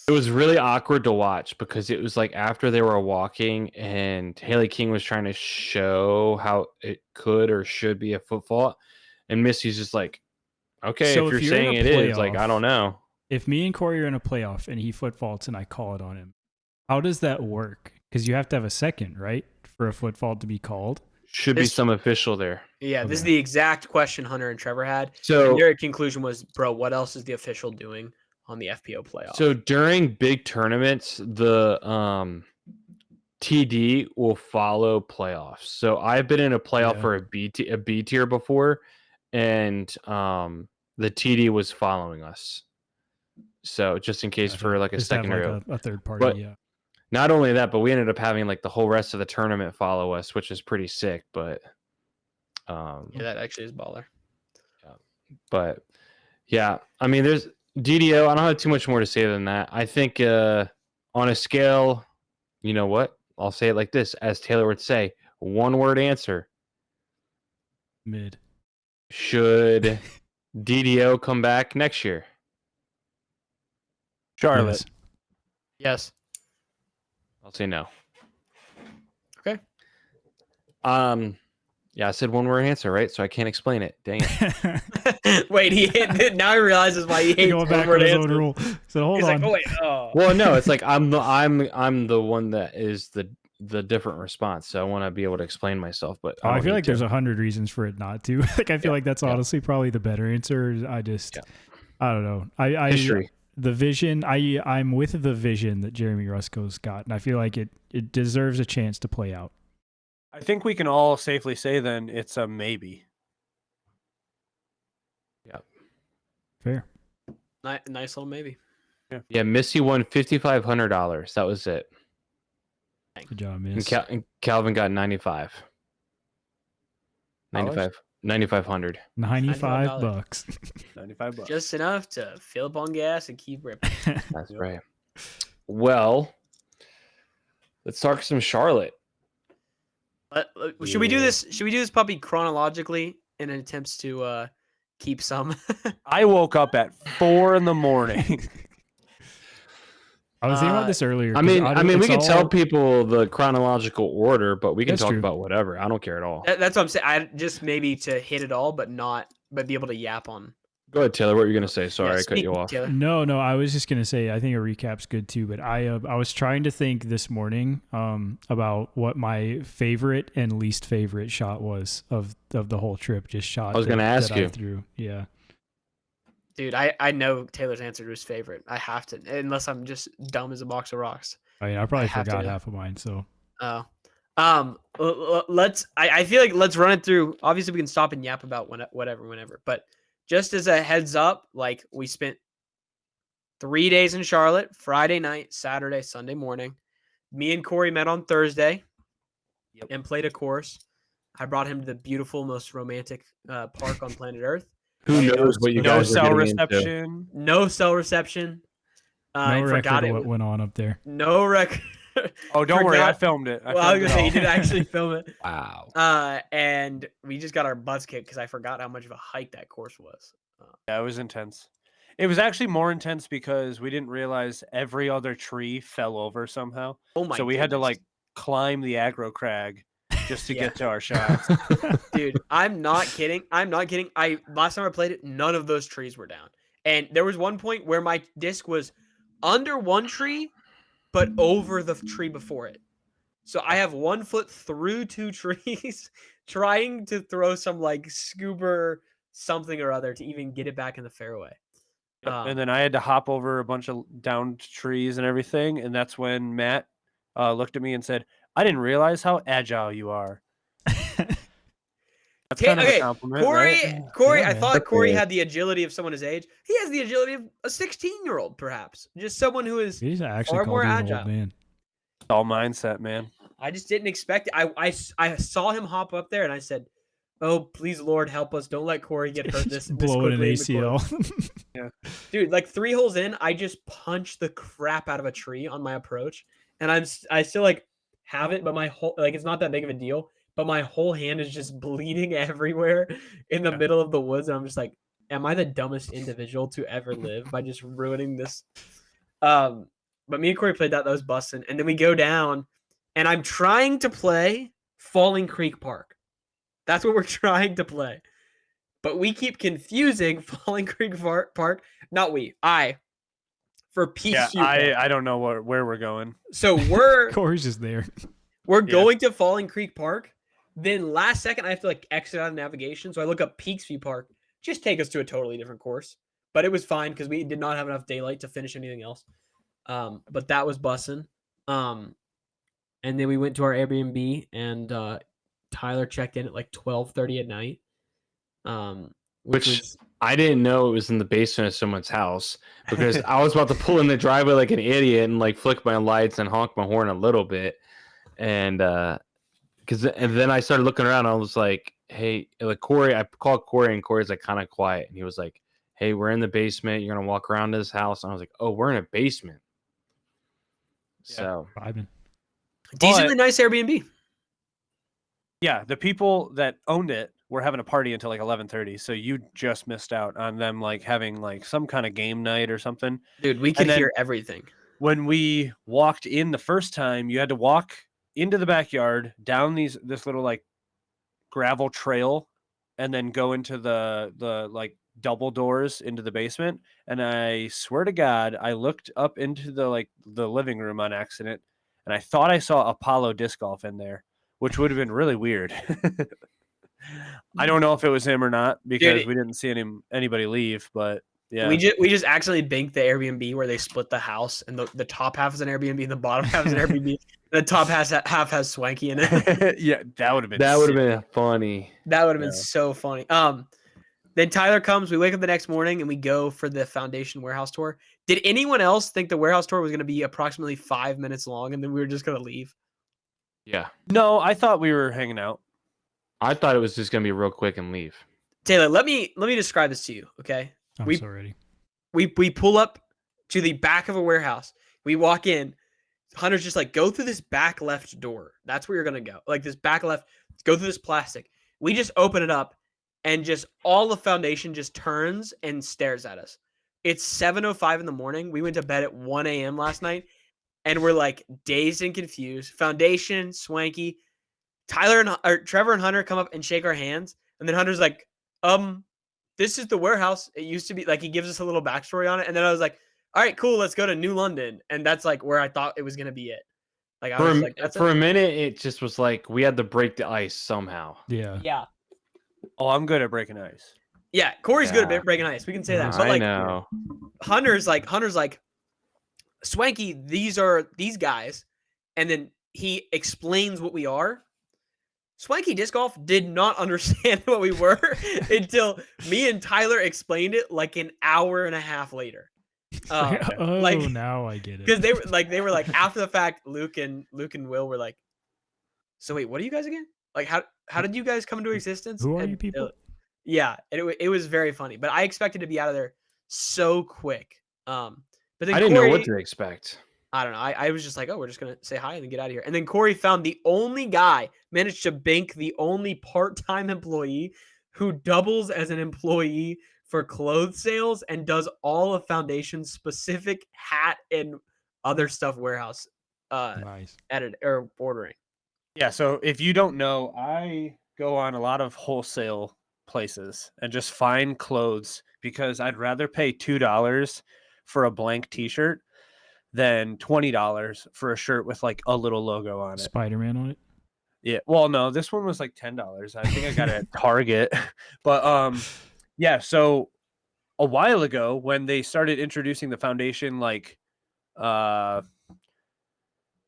It was really awkward to watch because it was like after they were walking and Haley King was trying to show how it could or should be a foot fault, and Missy's just like, okay, So if you're if you're in saying a it is, like, I playoff- don't know. If me and Corey are in a playoff and he foot faults and I call it on him, how does that work? Because you have to have a second, right, for a foot fault to be called. Should be This- some official there. Yeah, this is Okay. the exact question Hunter and Trevor had. So And their conclusion was, bro, what else is the official doing on the FPO playoff? So during big tournaments, the TD will follow playoffs. So I've been in a playoff Yeah. for a B tier before, and the TD was following us. So just in case Gotcha. for like a Just to have, secondary. like a third party. But- yeah. Not only that, but we ended up having like the whole rest of the tournament follow us, which is pretty sick. But yeah, that actually is baller. Yeah, I mean, there's DDO. I don't have too much more to say than that. I think on a scale, you know what? I'll say it like this, as Taylor would say, one word answer. Mid. Should DDO come back next year? Charlotte. Yes. Yes. I'll say no. Okay. Yeah, I said one word answer, right? So I can't explain it. Dang it. Wait, he hit, now he realizes why he hates Going back on one-word his own answers. rule. So hold He's on. like, oh wait, oh. Well, no, it's like I'm the one that is the different response. So I want to be able to explain myself, but I don't feel need like to. there's 100 reasons for it not to. Like I feel like that's honestly probably the better answer. I don't know. I History. the vision. I'm with the vision that Jeremy Rusko's got, and I feel like it deserves a chance to play out. I think we can all safely say then it's a maybe. Fair. Nice little maybe. Yeah, Missy won $5,500. That was it. Good job, And, Miss. and Calvin got 95. 9,500. $95. 95 bucks. Just enough to fill up on gas and keep ripping. That's right. Well, let's talk some Charlotte. Should we do this? Should we do this puppy chronologically in an attempt to keep some? I woke up at 4 a.m. I was thinking about this earlier. I 'cause mean, we it's can tell all- people the chronological order, but we can That's talk true. about whatever. I don't care at all. That's what I'm saying. I just maybe to hit it all, but be able to yap on. Go ahead, Taylor. What were you gonna say? Sorry, Yeah, I cut speak, you off. Taylor. No, I was just gonna say I think a recap's good too. But I was trying to think this morning about what my favorite and least favorite shot was of the whole trip. Just shot. I was gonna ask that I you. threw. Yeah. Dude, I know Taylor's answer to his favorite. I have to, unless I'm just dumb as a box of rocks. I mean, I probably have to forgot know. half of mine. So Oh, let's. I feel like let's run it through. Obviously, we can stop and yap about whenever. But just as a heads up, like we spent 3 days in Charlotte: Friday night, Saturday, Sunday morning. Me and Corey met on Thursday, and played a course. I brought him to the beautiful, most romantic park on planet Earth. Who knows what you No guys are cell getting into? reception. No cell reception. no and forgot record it. of what went on up there. No record. Oh, don't worry. I Forgot- filmed it. Well, I was filmed gonna say it you did all. actually film it. Wow. And we just got our butts kicked because I forgot how much of a hike that course was. Yeah, it was intense. It was actually more intense because we didn't realize every other tree fell over somehow. Oh my! So we had to goodness. like climb the aggro crag just to Yeah. get to our shots. Dude, I'm not kidding. Last time I played it, none of those trees were down, and there was one point where my disc was under one tree, but over the tree before it. So I have 1 foot through 2 trees, trying to throw some like scuba something or other to even get it back in the fairway. Yep, and then I had to hop over a bunch of downed trees and everything. And that's when Matt looked at me and said, "I didn't realize how agile you are." That's kind of a compliment, right? Corey, Yeah, I man. thought Corey Okay. had the agility of someone his age. He has the agility of a 16-year-old, perhaps. Just someone who is. He's actually Far called more you an agile. old man. It's all mindset, man. I just didn't expect it. I saw him hop up there, and I said, "Oh, please, Lord, help us! Don't let Corey get hurt this Blowing an quickly in the course." ACL. Dude, like 3 holes in, I just punched the crap out of a tree on my approach, and I still like have it, but my whole like it's not that big of a deal. But my whole hand is just bleeding everywhere in the Yeah. middle of the woods. And I'm just like, am I the dumbest individual to ever live by just ruining this? But me and Corey played that. That was busting. And then we go down, and I'm trying to play Falling Creek Park. That's what we're trying to play. But we keep confusing Falling Creek Park. Not we. For Peachview Park. I don't know where we're going. So we're Corey's just there. we're going to Falling Creek Park. Then last second, I have to like exit out of navigation. So I look up Peachview Park. Just take us to a totally different course. But it was fine because we did not have enough daylight to finish anything else. But that was bussin'. And then we went to our Airbnb, and Tyler checked in at like 12:30 at night. Which was, I didn't know it was in the basement of someone's house because I was about to pull in the driveway like an idiot and like flick my lights and honk my horn a little bit. And then I started looking around. I was like, hey, like Corey, I called Corey, and Corey's like kind of quiet. And he was like, hey, we're in the basement. You're going to walk around this house. And I was like, oh, we're in a basement. Yeah. So Vibing. decently nice Airbnb. Yeah, the people that owned it were having a party until like 11:30, so you just missed out on them like having like some kind of game night or something. Dude, we could then- hear everything. When we walked in the first time, you had to walk into the backyard, down this little like gravel trail, and then go into the like double doors into the basement. And I swear to God, I looked up into the living room on accident, and I thought I saw Apollo disc golf in there, which would have been really weird. I don't know if it was him or not because we didn't see anybody leave, but yeah. We just accidentally banked the Airbnb where they split the house, and the top half is an Airbnb and the bottom half is an Airbnb. The top half has Swanky in it. Yeah, that would have been funny. That would have been so funny. Then Tyler comes, we wake up the next morning and we go for the foundation warehouse tour. Did anyone else think the warehouse tour was going to be approximately 5 minutes long and then we were just going to leave? Yeah. No, I thought we were hanging out. I thought it was just going to be real quick and leave. Taylor, let me describe this to you, okay? I'm so ready. We pull up to the back of a warehouse. We walk in. Hunter's just like, go through this back left door. That's where you're going to go. Like this back left, go through this plastic. We just open it up and just all the foundation just turns and stares at us. It's 7:05 in the morning. We went to bed at 1 a.m. last night and we're like dazed and confused. Foundation, Swanky, Trevor and Hunter come up and shake our hands. And then Hunter's like, this is the warehouse. It used to be like, he gives us a little backstory on it. And then I was like, all right, cool. Let's go to New London. And that's like where I thought it was going to be it. Like I was like, that's for a minute, it just was like, we had to break the ice somehow. Yeah. Yeah. Oh, I'm good at breaking ice. Yeah. Corey's good at breaking ice. We can say that. But I like, know. Hunter's like, Swanky, these are these guys. And then he explains what we are. Swanky Disc Golf did not understand what we were until me and Tyler explained it like an hour and a half later. Now I get it. Because they were like after the fact, Luke and Will were like, so wait, what are you guys again? Like how did you guys come into existence? Who are you people? Yeah, it was very funny, but I expected to be out of there so quick. But then I didn't know what to expect. I don't know. I was just like, oh, we're just going to say hi and then get out of here. And then Corey found managed to bank the only part-time employee who doubles as an employee for clothes sales and does all of Foundation's specific hat and other stuff warehouse Nice. edit or ordering. Yeah, so if you don't know, I go on a lot of wholesale places and just find clothes because I'd rather pay $2 for a blank t-shirt than $20 for a shirt with like a little logo on it. Spider-Man on it. Yeah. Well, no, this one was like $10. I think I got it at Target. But yeah, so a while ago when they started introducing the Foundation like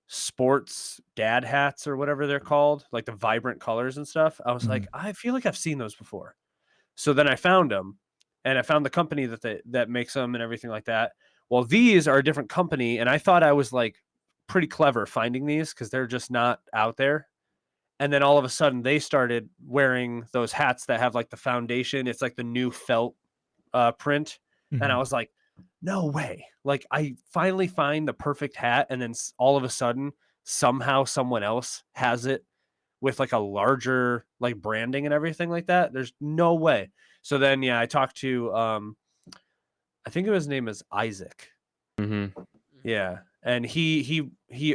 sports dad hats or whatever they're called, like the vibrant colors and stuff, I was like, I feel like I've seen those before. So then I found them and I found the company that makes them and everything like that. Well, these are a different company, and I thought I was like pretty clever finding these because they're just not out there. And then all of a sudden, they started wearing those hats that have like the Foundation. It's like the new felt print, and I was like, "No way!" Like I finally find the perfect hat, and then all of a sudden, somehow someone else has it with like a larger like branding and everything like that. There's no way. So then, yeah, I talked to I think his name is Isaac. Mm-hmm. Yeah. And he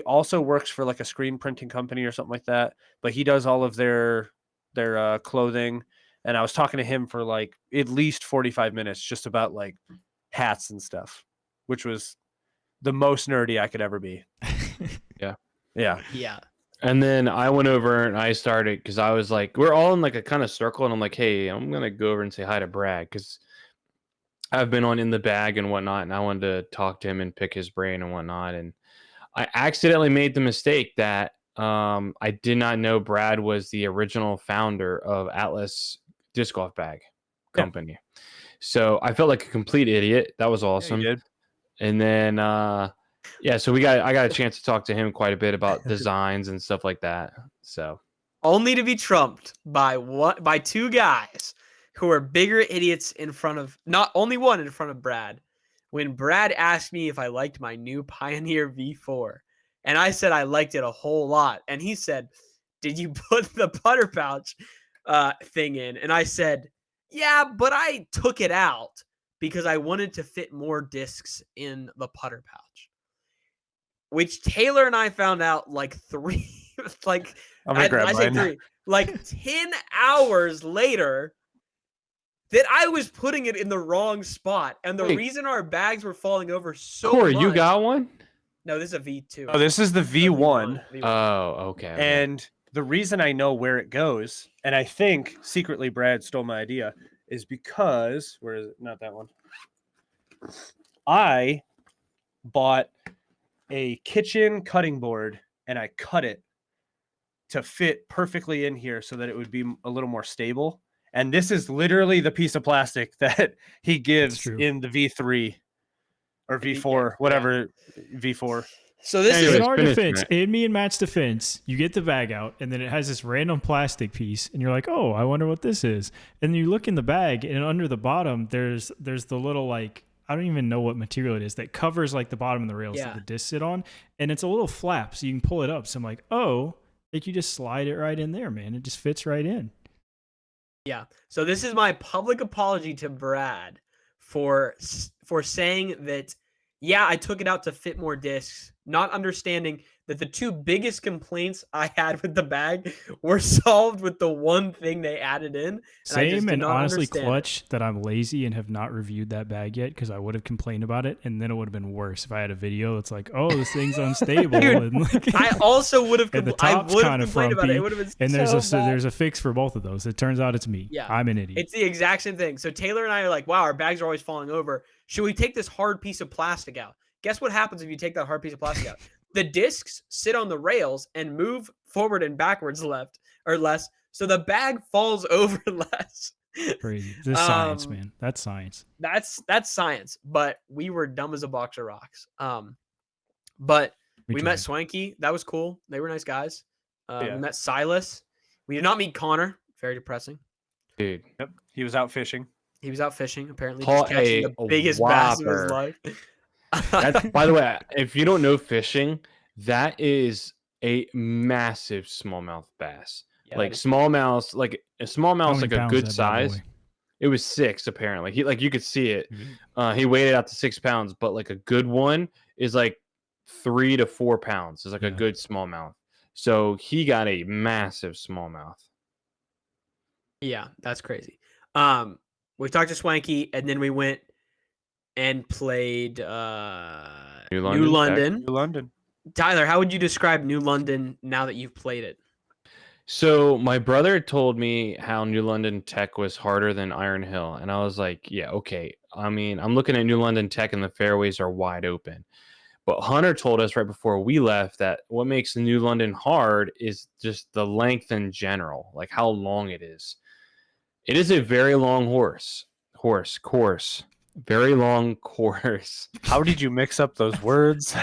also works for like a screen printing company or something like that, but he does all of their clothing. And I was talking to him for like at least 45 minutes just about like hats and stuff, which was the most nerdy I could ever be. Yeah. Yeah. Yeah. And then I went over and I started because I was like, we're all in like a kind of circle, and I'm like, hey, I'm gonna go over and say hi to Brad because I've been on In the Bag and whatnot, and I wanted to talk to him and pick his brain and whatnot. And I accidentally made the mistake that I did not know Brad was the original founder of Atlas Disc Golf Bag Yeah. Company. So I felt like a complete idiot. That was Yeah, awesome. you did. And then yeah, so I got a chance to talk to him quite a bit about designs and stuff like that. So Only to be trumped by two guys who are bigger idiots in front of not only one in front of Brad. When Brad asked me if I liked my new Pioneer V4, and I said I liked it a whole lot, and he said, "Did you put the putter pouch thing in?" And I said, "Yeah, but I took it out because I wanted to fit more discs in the putter pouch." Which Taylor and I found out like like I'm gonna grab I say mine. like 10 hours later that I was putting it in the wrong spot. And the Wait. reason our bags were falling over so Corey, much. you got one? No, this is a V2. Oh, this is the V1. V1. Oh, okay. And the reason I know where it goes, and I think secretly Brad stole my idea, is because where is it? Not that one. I bought a kitchen cutting board and I cut it to fit perfectly in here so that it would be a little more stable. And this is literally the piece of plastic that he gives true. in the V3 or V- V4, yeah. whatever V4. So this Anyways, In is our finish, defense, Matt. in me and Matt's defense, you get the bag out, and then it has this random plastic piece, and you're like, "Oh, I wonder what this is." And you look in the bag, and under the bottom, there's the little like I don't even know what material it is that covers like the bottom of the rails Yeah. that the discs sit on, and it's a little flap, so you can pull it up. So I'm like, "Oh, like you just slide it right in there, man. It just fits right in." Yeah. So this is my public apology to Brad for saying that, yeah, I took it out to fit more discs, not understanding that the two biggest complaints I had with the bag were solved with the one thing they added in. And I just Same, did and not honestly, understand it. clutch that I'm lazy and have not reviewed that bag yet because I would have complained about it, and then it would have been worse if I had a video. It's like, oh, this thing's unstable, Dude, and like, I also would have and the I top's would have kind of complained about it. It frumpy, would have been and so bad. there's a fix for both of those. It turns out it's me. Yeah. I'm an idiot. It's the exact same thing. So Taylor and I are like, wow, our bags are always falling over. Should we take this hard piece of plastic out? Guess what happens if you take that hard piece of plastic out? The discs sit on the rails and move forward and backwards left or less. So the bag falls over less. Crazy. This is science, man. That's science. That's science. But we were dumb as a box of rocks. But we met tried. Swanky. That was cool. They were nice guys. Yeah. We met Silas. We did not meet Connor. Very depressing. dude, Yep. He was out fishing. He was out fishing, apparently, Caught just catching a the biggest bass of his whopper. life. that's by the way, if you don't know fishing, that is a massive smallmouth bass. Yeah, Like that is- smallmouth, like a smallmouth, How like many a pounds good is that bad size. boy? It was 6 apparently. He like you could see it. Mhm. He weighed it out to 6 pounds, but like a good one is like 3 to 4 pounds. It's like a Yeah. good smallmouth. So he got a massive smallmouth. Yeah, that's crazy. We talked to Swanky, and then we went and played New London. New London. Tyler, how would you describe New London now that you've played it? So my brother told me how New London Tech was harder than Iron Hill, and I was like, yeah, okay. I mean, I'm looking at New London Tech and the fairways are wide open. But Hunter told us right before we left that what makes the New London hard is just the length in general, like how long it is. It is a very long course. Very long course. How did you mix up those words?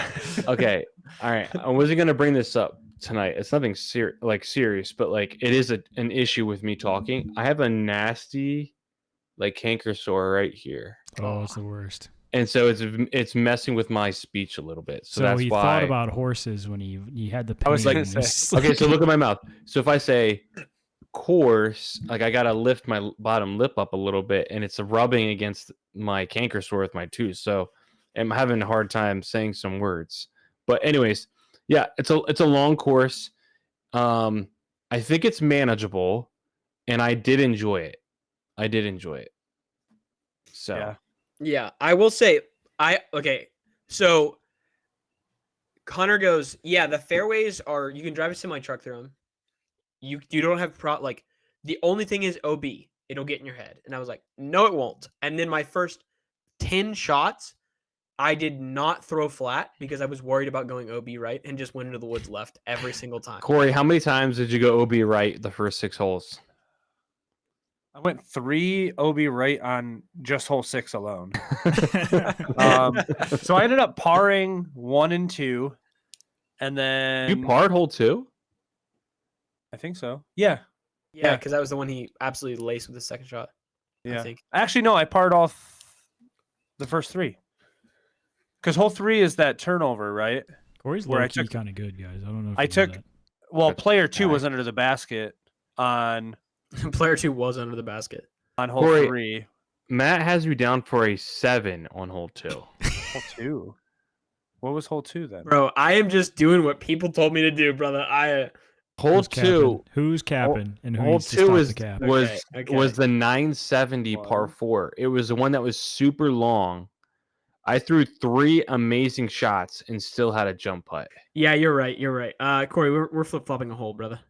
Okay. All right. I wasn't going to bring this up tonight. It's nothing serious, but like it is an issue with me talking. I have a nasty like canker sore right here. Oh, it's the worst. And so it's messing with my speech a little bit. So that's he why thought about horses when he had the pain. I was like, and it's okay, so look at my mouth. So if I say course, like I gotta lift my bottom lip up a little bit, and it's rubbing against my canker sore with my tooth. So am having a hard time saying some words. But anyways, yeah, it's a long course. I think it's manageable, and I did enjoy it. So Yeah. Yeah, I will say So Connor goes, yeah, the fairways are you can drive a semi truck through them. You don't have like the only thing is OB. It'll get in your head. And I was like, no, it won't. And then my first 10 shots, I did not throw flat because I was worried about going OB right and just went into the woods left every single time. Corey, how many times did you go OB right the first 6 holes? I went 3 OB right on just hole 6 alone. So I ended up parring 1 and 2, and then You parred hole 2? I think so. Yeah. Yeah, because that was the one he absolutely laced with his second shot. Yeah. I think. Actually, no, I parred off the first 3. Because hole 3 is that turnover, right? Corey's Where I low-key took- kind of good, guys. I don't know if I you know took that. Well, That's player 2 guy. was under the basket on Player 2 was under the basket. hole Corey- 3. Matt has you down for a 7 on hole 2. Hole 2. What was hole 2 then? Bro, I am just doing what people told me to do, brother. Hole Who's 2. Who's capping? And who Hole needs to 2 stop was the cap? was Okay. was the 970 par One. 4. It was the one that was super long. I threw 3 amazing shots and still had a jump putt. Yeah, you're right. Corey, we're flip flopping a hole, brother.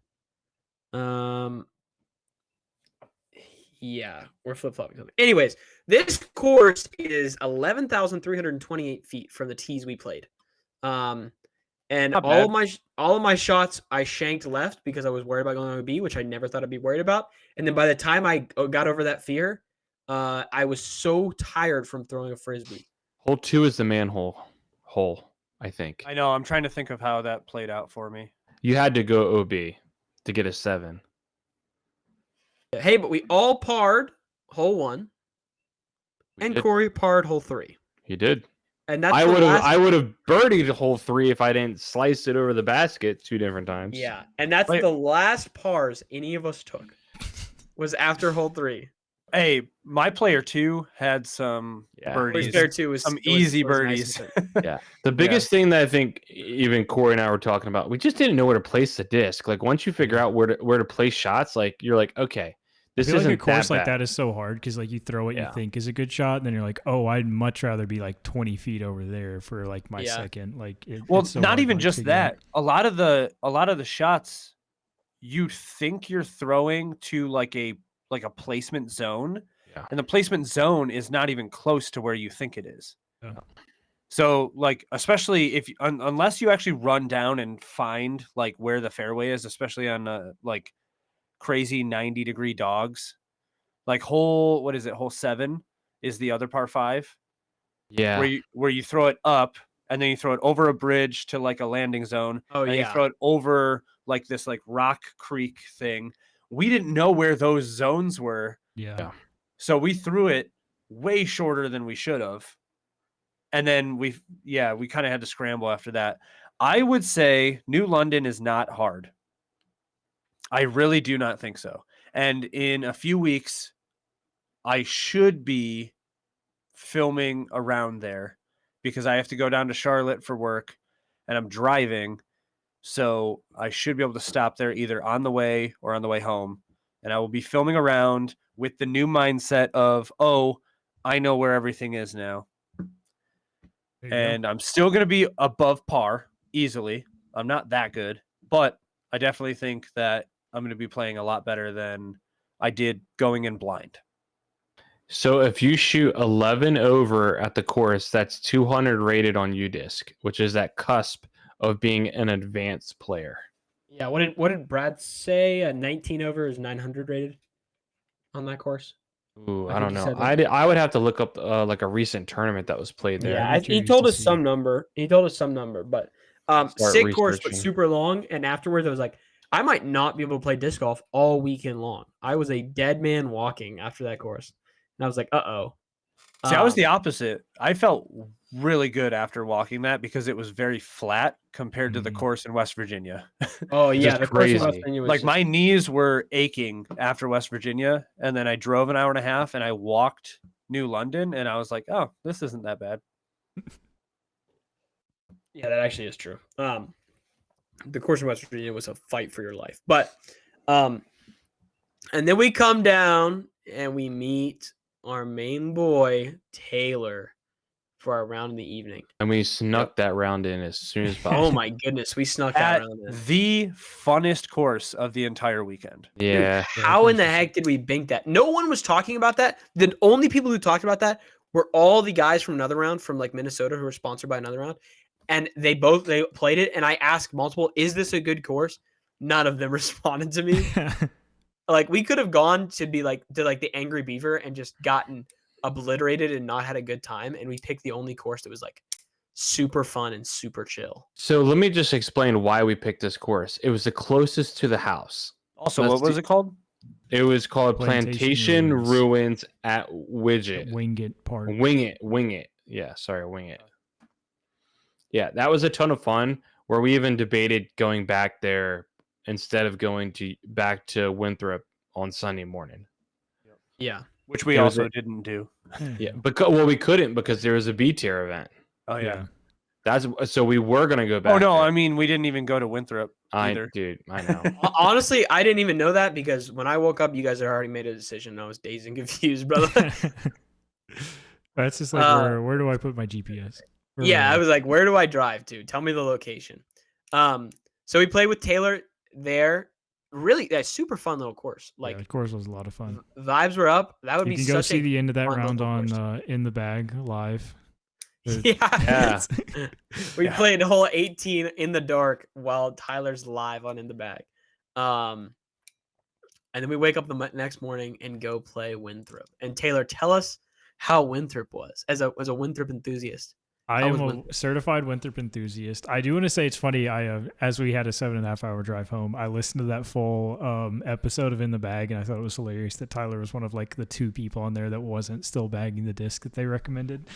Yeah, we're flip flopping something. Anyways, this course is 11,328 feet from the tees we played. And Not all bad. of my shots I shanked left because I was worried about going on a B, which I never thought I'd be worried about. And then by the time I got over that fear, I was so tired from throwing a frisbee. Hole 2 is the manhole hole, I think. I know. I'm trying to think of how that played out for me. You had to go OB to get a 7. Hey, but we all parred hole 1, We and did. Corey parred hole 3. He did. And that's I the would have last- I would have birdied hole 3 if I didn't slice it over the basket 2 different times. Yeah, and that's Wait. the last pars any of us took. Was after hole 3. Hey, my player 2 had some Yeah. birdies. Corey's player 2 was Some was- easy was nice birdies. and quick. Yeah. The biggest thing that I think even Corey and I were talking about, we just didn't know where to place the disc. Like once you figure out where to place shots, like you're like, okay, I this feel isn't like a course that like bad. that is so hard because like you throw what Yeah. you think is a good shot, and then you're like, oh, I'd much rather be like 20 feet over there for like my Yeah. second. Like, Well, it's so not hard to, even like, just figure out. that. A lot of the shots you think you're throwing to like a placement zone, Yeah. and the placement zone is not even close to where you think it is. Yeah. So like, especially if unless you actually run down and find like where the fairway is, especially on like crazy 90-degree dogs, like hole 7 is the other par 5 Yeah. where you throw it up and then you throw it over a bridge to like a landing zone. Oh and you yeah. throw it over like this like rock creek thing. We didn't know where those zones were, Yeah. so we threw it way shorter than we should have. And then we kind of had to scramble after that. I would say New London is not hard. I really do not think so. And in a few weeks, I should be filming around there because I have to go down to Charlotte for work and I'm driving. So I should be able to stop there either on the way or on the way home. And I will be filming around with the new mindset of, oh, I know where everything is now. There you go. And I'm still going to be above par easily. I'm not that good, but I definitely think that I'm going to be playing a lot better than I did going in blind. So if you shoot 11 over at the course, that's 200 rated on UDisc, which is that cusp of being an advanced player. Yeah, what did Brad say? 19 over is 900 rated on that course. Ooh, I I think don't he know. said that. I would have to look up like a recent tournament that was played there. Yeah, Yeah, I'm he curious told to us see. some number. But Start sick course, but researching. super long. And afterwards, I was like, I might not be able to play disc golf all weekend long. I was a dead man walking after that course, and I was like, uh-oh. See, I was the opposite. I felt really good after walking that because it was very flat compared to the Mhm. course in West Virginia. Oh yeah, Just the course in West crazy. Virginia was Like just- my knees were aching after West Virginia, and then I drove an hour and a half and I walked New London, and I was like, oh, this isn't that bad. Yeah, that actually is true. The course in West Virginia was a fight for your life. But and then we come down and we meet our main boy, Taylor, for our round in the evening. And we snuck that round in as soon as possible. Oh my goodness, we snuck that At round in. the funnest course of the entire weekend. Yeah. How in the heck did we bink that? No one was talking about that. The only people who talked about that were all the guys from Another Round from like Minnesota who were sponsored by Another Round. And they played it. And I asked multiple, is this a good course? None of them responded to me. Like we could have gone to the Angry Beaver and just gotten obliterated and not had a good time. And we picked the only course that was like super fun and super chill. So let me just explain why we picked this course. It was the closest to the house. Also, Let's what was see. it called? It was called Plantation Plantation Ruins. Ruins at Widget. Wingate Park. Wing it. Yeah, sorry, Wing it. Yeah, that was a ton of fun where we even debated going back there instead of going back to Winthrop on Sunday morning. Yeah. Which we It was also didn't do. Yeah, we couldn't because there was a B tier event. Oh, yeah. So we were gonna go back. Oh, no. there. I mean, we didn't even go to Winthrop either. Dude, I know. Honestly, I didn't even know that because when I woke up, you guys had already made a decision. And I was dazed and confused, brother. That's just like where do I put my GPS? Yeah, I was like, where do I drive to? Tell me the location. So we played with Taylor there. Really, that's super fun little course. Like, the course was a lot of fun. Vibes were up. That would You be can go such see a the end of that fun round little on course. In the Bag live. Yeah. Yeah. We played hole 18 in the dark while Tyler's live on In the Bag. And then we wake up the next morning and go play Winthrop. And Taylor, tell us how Winthrop was as a Winthrop enthusiast. I How am was a Winthrop? certified Winthrop enthusiast. I do want to say it's funny. As we had a 7.5 hour drive home, I listened to that full episode of In the Bag, and I thought it was hilarious that Tyler was one of like the 2 people on there that wasn't still bagging the disc that they recommended.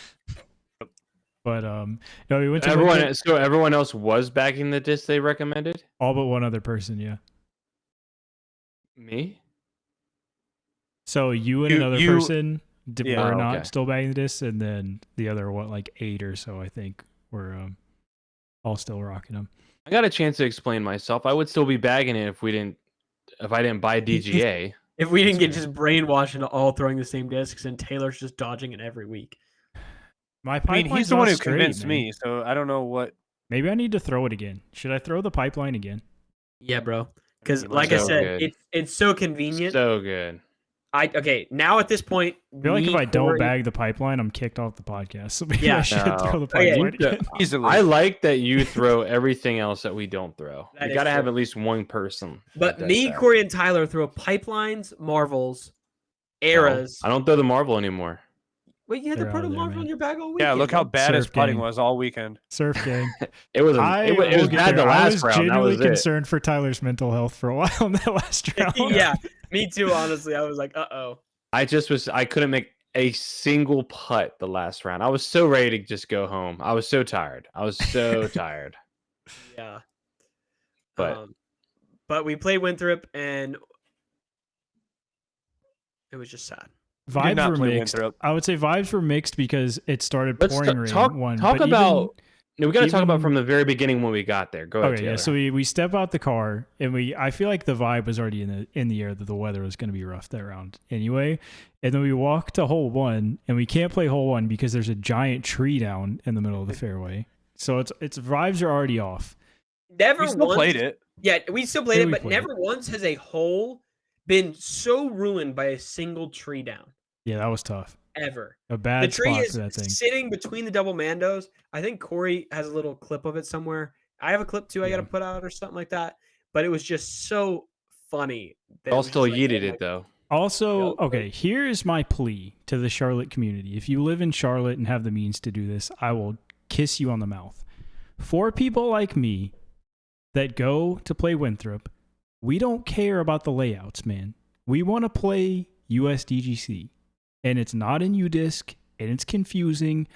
But no, we went to Winthrop, So everyone else was backing the disc they recommended? all but one other person. Yeah. Me? So you and You- another you- person Yeah. were Oh, not okay. still bagging the discs, and then the other 8 or so I think were all still rocking them. I got a chance to explain myself. I would still be bagging it if I didn't buy DGA. If we didn't get That's just brainwashed into all throwing the same discs and Taylor's just dodging it every week. My I pipeline's mean, he's the one not who straight, convinced man. me, so I don't know what. Maybe I need to throw it again. Should I throw the pipeline again? Yeah, bro. Because You like might I so said, good. it's so convenient. So good. Now at this point, I feel like if I don't Corey- bag the pipeline, I'm kicked off the podcast. So maybe Yeah. I should No. throw the Oh, yeah, pipeline again. Easily. I like that you throw everything else that we don't throw. That We is got to have true. at least one person. But that does me, that. Corey, and Tyler throw pipelines, Marvels, eras. I don't throw the Marvel anymore. Wait, you had to They're put out a there, Marvel man. in your bag all week. Yeah, look how bad his Surf putting gang. was all weekend. Surf gang. It was I it was will get bad the there. I last was round. That genuinely was it. concerned for Tyler's mental health for a while in that last round. Yeah, me too. Honestly, I was like, uh-oh. I couldn't make a single putt the last round. I was so ready to just go home. I was so tired. Tired. Yeah. But But we played Winthrop and it was just sad. did Vibes not were play mixed. Winthrop. I would say vibes were mixed because it started Let's pouring rain. talk but about. No, we got to talk about even- from the very beginning when we got there. Go ahead. Okay, yeah. Taylor. So we step out the car and I feel like the vibe was already in the air that the weather was going to be rough that round anyway. And then we walk to hole 1 and we can't play hole 1 because there's a giant tree down in the middle of the fairway. So it's vibes are already off. Never We still once, played it. Yeah, we still played Yeah, it, we but played never once has a hole been so ruined by a single tree down. Yeah, that was tough. Ever. A The bad tree spot is for that thing. sitting between the double mandos. I think Corey has a little clip of it somewhere. I have a clip too. I got to Yeah. put out or something like that. But it was just so funny. That it I'll was still just like, yeeted oh my it though. Also, Yep. okay, here's my plea to the Charlotte community. If you live in Charlotte and have the means to do this, I will kiss you on the mouth. For people like me that go to play Winthrop, we don't care about the layouts, man. We want to play USDGC. And it's not in UDisc, and it's confusing.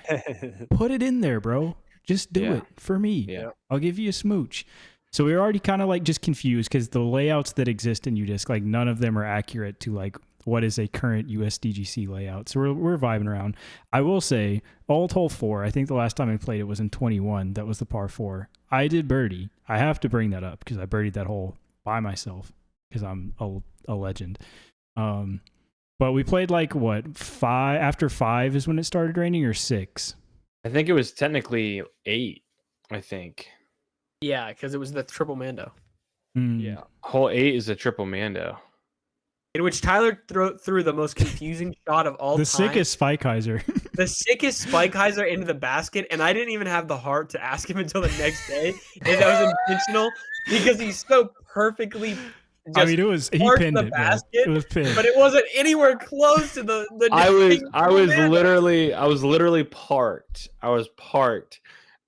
Put it in there, bro. Just do Yeah. it for me. Yeah. I'll give you a smooch. So we're already kind of like just confused because the layouts that exist in UDisc, like none of them are accurate to like what is a current USDGC layout. So we're vibing around. I will say, old hole 4, I think the last time I played it was in 21. That was the par 4. I did birdie. I have to bring that up because I birdied that hole by myself because I'm a legend. But we played like what, 5 after 5 is when it started raining, or 6? I think it was technically 8. I think. Yeah, because it was the triple Mando, Yeah, hole 8 is a triple Mando. in which Tyler threw the most confusing shot of all The time. sickest Spikeheiser. The sickest Spikeheiser into the basket, and I didn't even have the heart to ask him until the next day if that was intentional, because he's so perfectly. I mean, he parked pinned the it, bro. basket, It was pinned. but it wasn't anywhere close to the. I was Mando. literally parked. I was parked.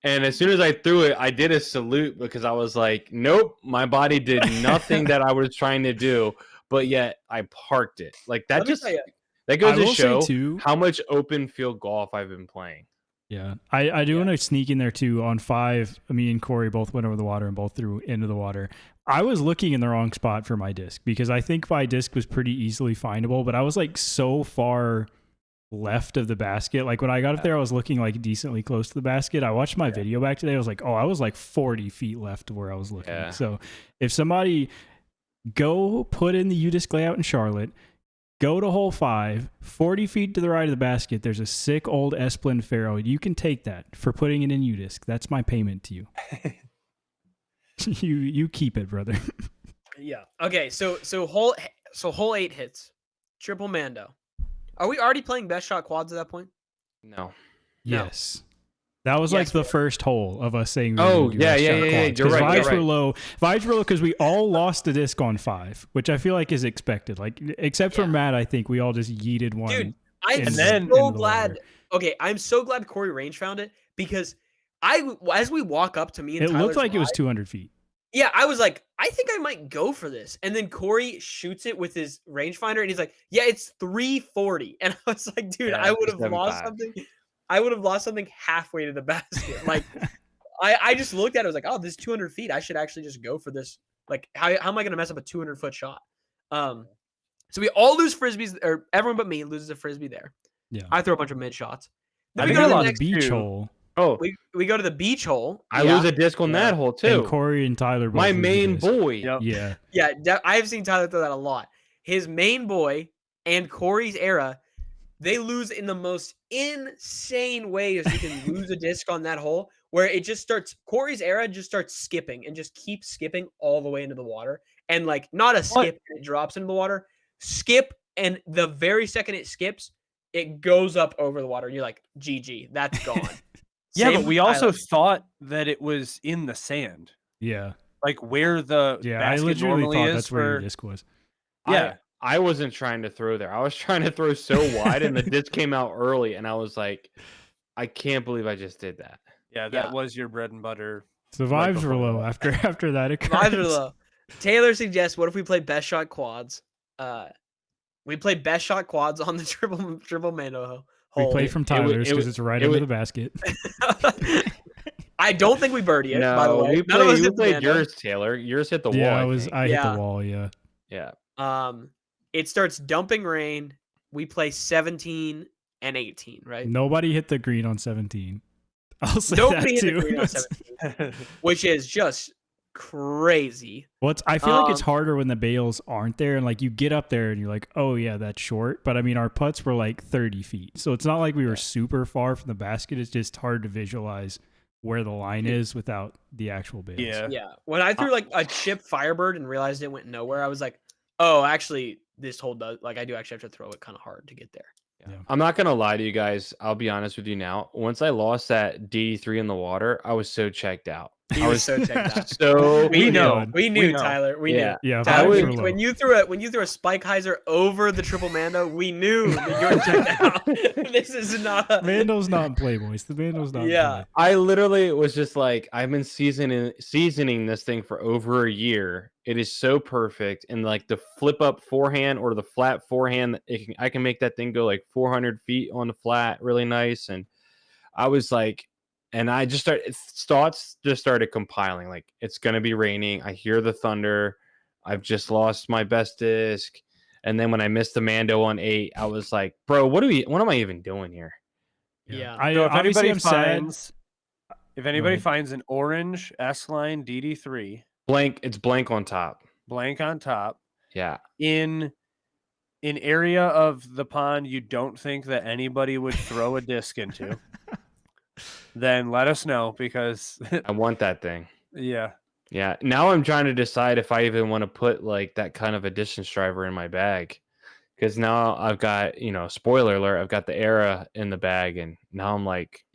And as soon as I threw it, I did a salute because I was like, nope, my body did nothing that I was trying to do, but yet I parked it. Like that that goes to show too, how much open field golf I've been playing. Yeah, I do want to sneak in there too. On 5, me and Corey both went over the water and both threw into the water. I was looking in the wrong spot for my disc because I think my disc was pretty easily findable, but I was like so far left of the basket. Like when I got up there, I was looking like decently close to the basket. I watched my video back today. I was like, oh, I was like 40 feet left of where I was looking. Yeah. So if somebody go put in the UDisc layout in Charlotte, go to hole 5, 40 feet to the right of the basket, there's a sick old Esplin Pharaoh. You can take that for putting it in UDisc. That's my payment to you. You keep it, brother. Yeah. Okay. So hole 8 hits, triple Mando. Are we already playing best shot quads at that point? No. Yes. That was like the first hole of us saying. Oh, yeah. You're right. Vibes were low. Vibes were low because we all lost a disc on 5, which I feel like is expected. Like, except for Matt, I think we all just yeeted one. Dude, I'm so glad. Okay, I'm so glad Corey Range found it, because as we walk up to me and it Tyler's looked like live, it was 200 feet. Yeah, I was like, I think I might go for this. And then Corey shoots it with his rangefinder, and he's like, yeah, it's 340. And I was like, dude, I would have lost something. I would have lost something halfway to the basket. Like, I just looked at it. I was like, oh, this is 200 feet. I should actually just go for this. Like, how am I going to mess up a 200-foot shot? So we all lose frisbees, or everyone but me loses a frisbee there. Yeah. I throw a bunch of mid shots. Then we we go to got the the next beach hole. Oh, we go to the beach hole. I lose a disc on that hole too. And Corey and Tyler both my lose a main disc. boy. Yep. Yeah. I've seen Tyler throw that a lot. His main boy and Corey's era, they lose in the most insane ways. You can lose a disc on that hole, where it just starts. Corey's era just starts skipping and just keeps skipping all the way into the water, and like not a skip, and it drops into the water. Skip, and the very second it skips, it goes up over the water, and you're like, GG, that's gone. Yeah, but we also thought that it was in the sand. Yeah. Like where the I legitimately normally thought is that's where your disc was. Yeah. I wasn't trying to throw there. I was trying to throw so wide, and the disc came out early, and I was like, I can't believe I just did that. Yeah, that was your bread and butter. So vibes were low after that occurrence. Vibes were low. Taylor suggests, what if we play best shot quads? We play best shot quads on the triple Mando hole. We play from Tyler's because it's right into the basket. I don't think we birdie it, by the way. We played yours, Taylor. Yours hit the wall. I hit the wall, yeah. It starts dumping rain. We play 17 and 18, right? Nobody hit the green on 17. I'll say Nobody that hit too. the green on 17, which is just crazy. I feel like it's harder when the bails aren't there, and like you get up there and you're like, oh yeah, that's short. But I mean, our putts were like 30 feet, so it's not like we were super far from the basket. It's just hard to visualize where the line is without the actual bails. Yeah. When I threw like a chip Firebird and realized it went nowhere, I was like, oh, actually, this hole does, like, I do actually have to throw it kind of hard to get there. Yeah. I'm not gonna lie to you guys. I'll be honest with you now. Once I lost that DD3 in the water, I was so checked out. I was so checked out. So we knew Tyler. We knew. Yeah. Tyler, when you threw a Spikeheiser over the triple Mando, we knew that you were checked out. This is not. Mando's not in play, boys. The Mando's not. Yeah. In play. I literally was just like, I've been seasoning this thing for over a year. It is so perfect, and like the flip up forehand or the flat forehand, I can make that thing go like 400 feet on the flat, really nice. And I was like, and I just thoughts just started compiling. Like, it's gonna be raining. I hear the thunder. I've just lost my best disc. And then when I missed the Mando on 8, I was like, bro, what am I even doing here? Yeah. I So if obviously anybody I'm sad. finds, if anybody ahead. finds an orange S-line DD3 It's blank on top. blank on top Yeah. in an area of the pond you don't think that anybody would throw a disc into, then let us know because I want that thing. yeah. Yeah. Now I'm trying to decide if I even want to put like that kind of a distance driver in my bag. Because now I've got, spoiler alert, I've got the Era in the bag, and now I'm like,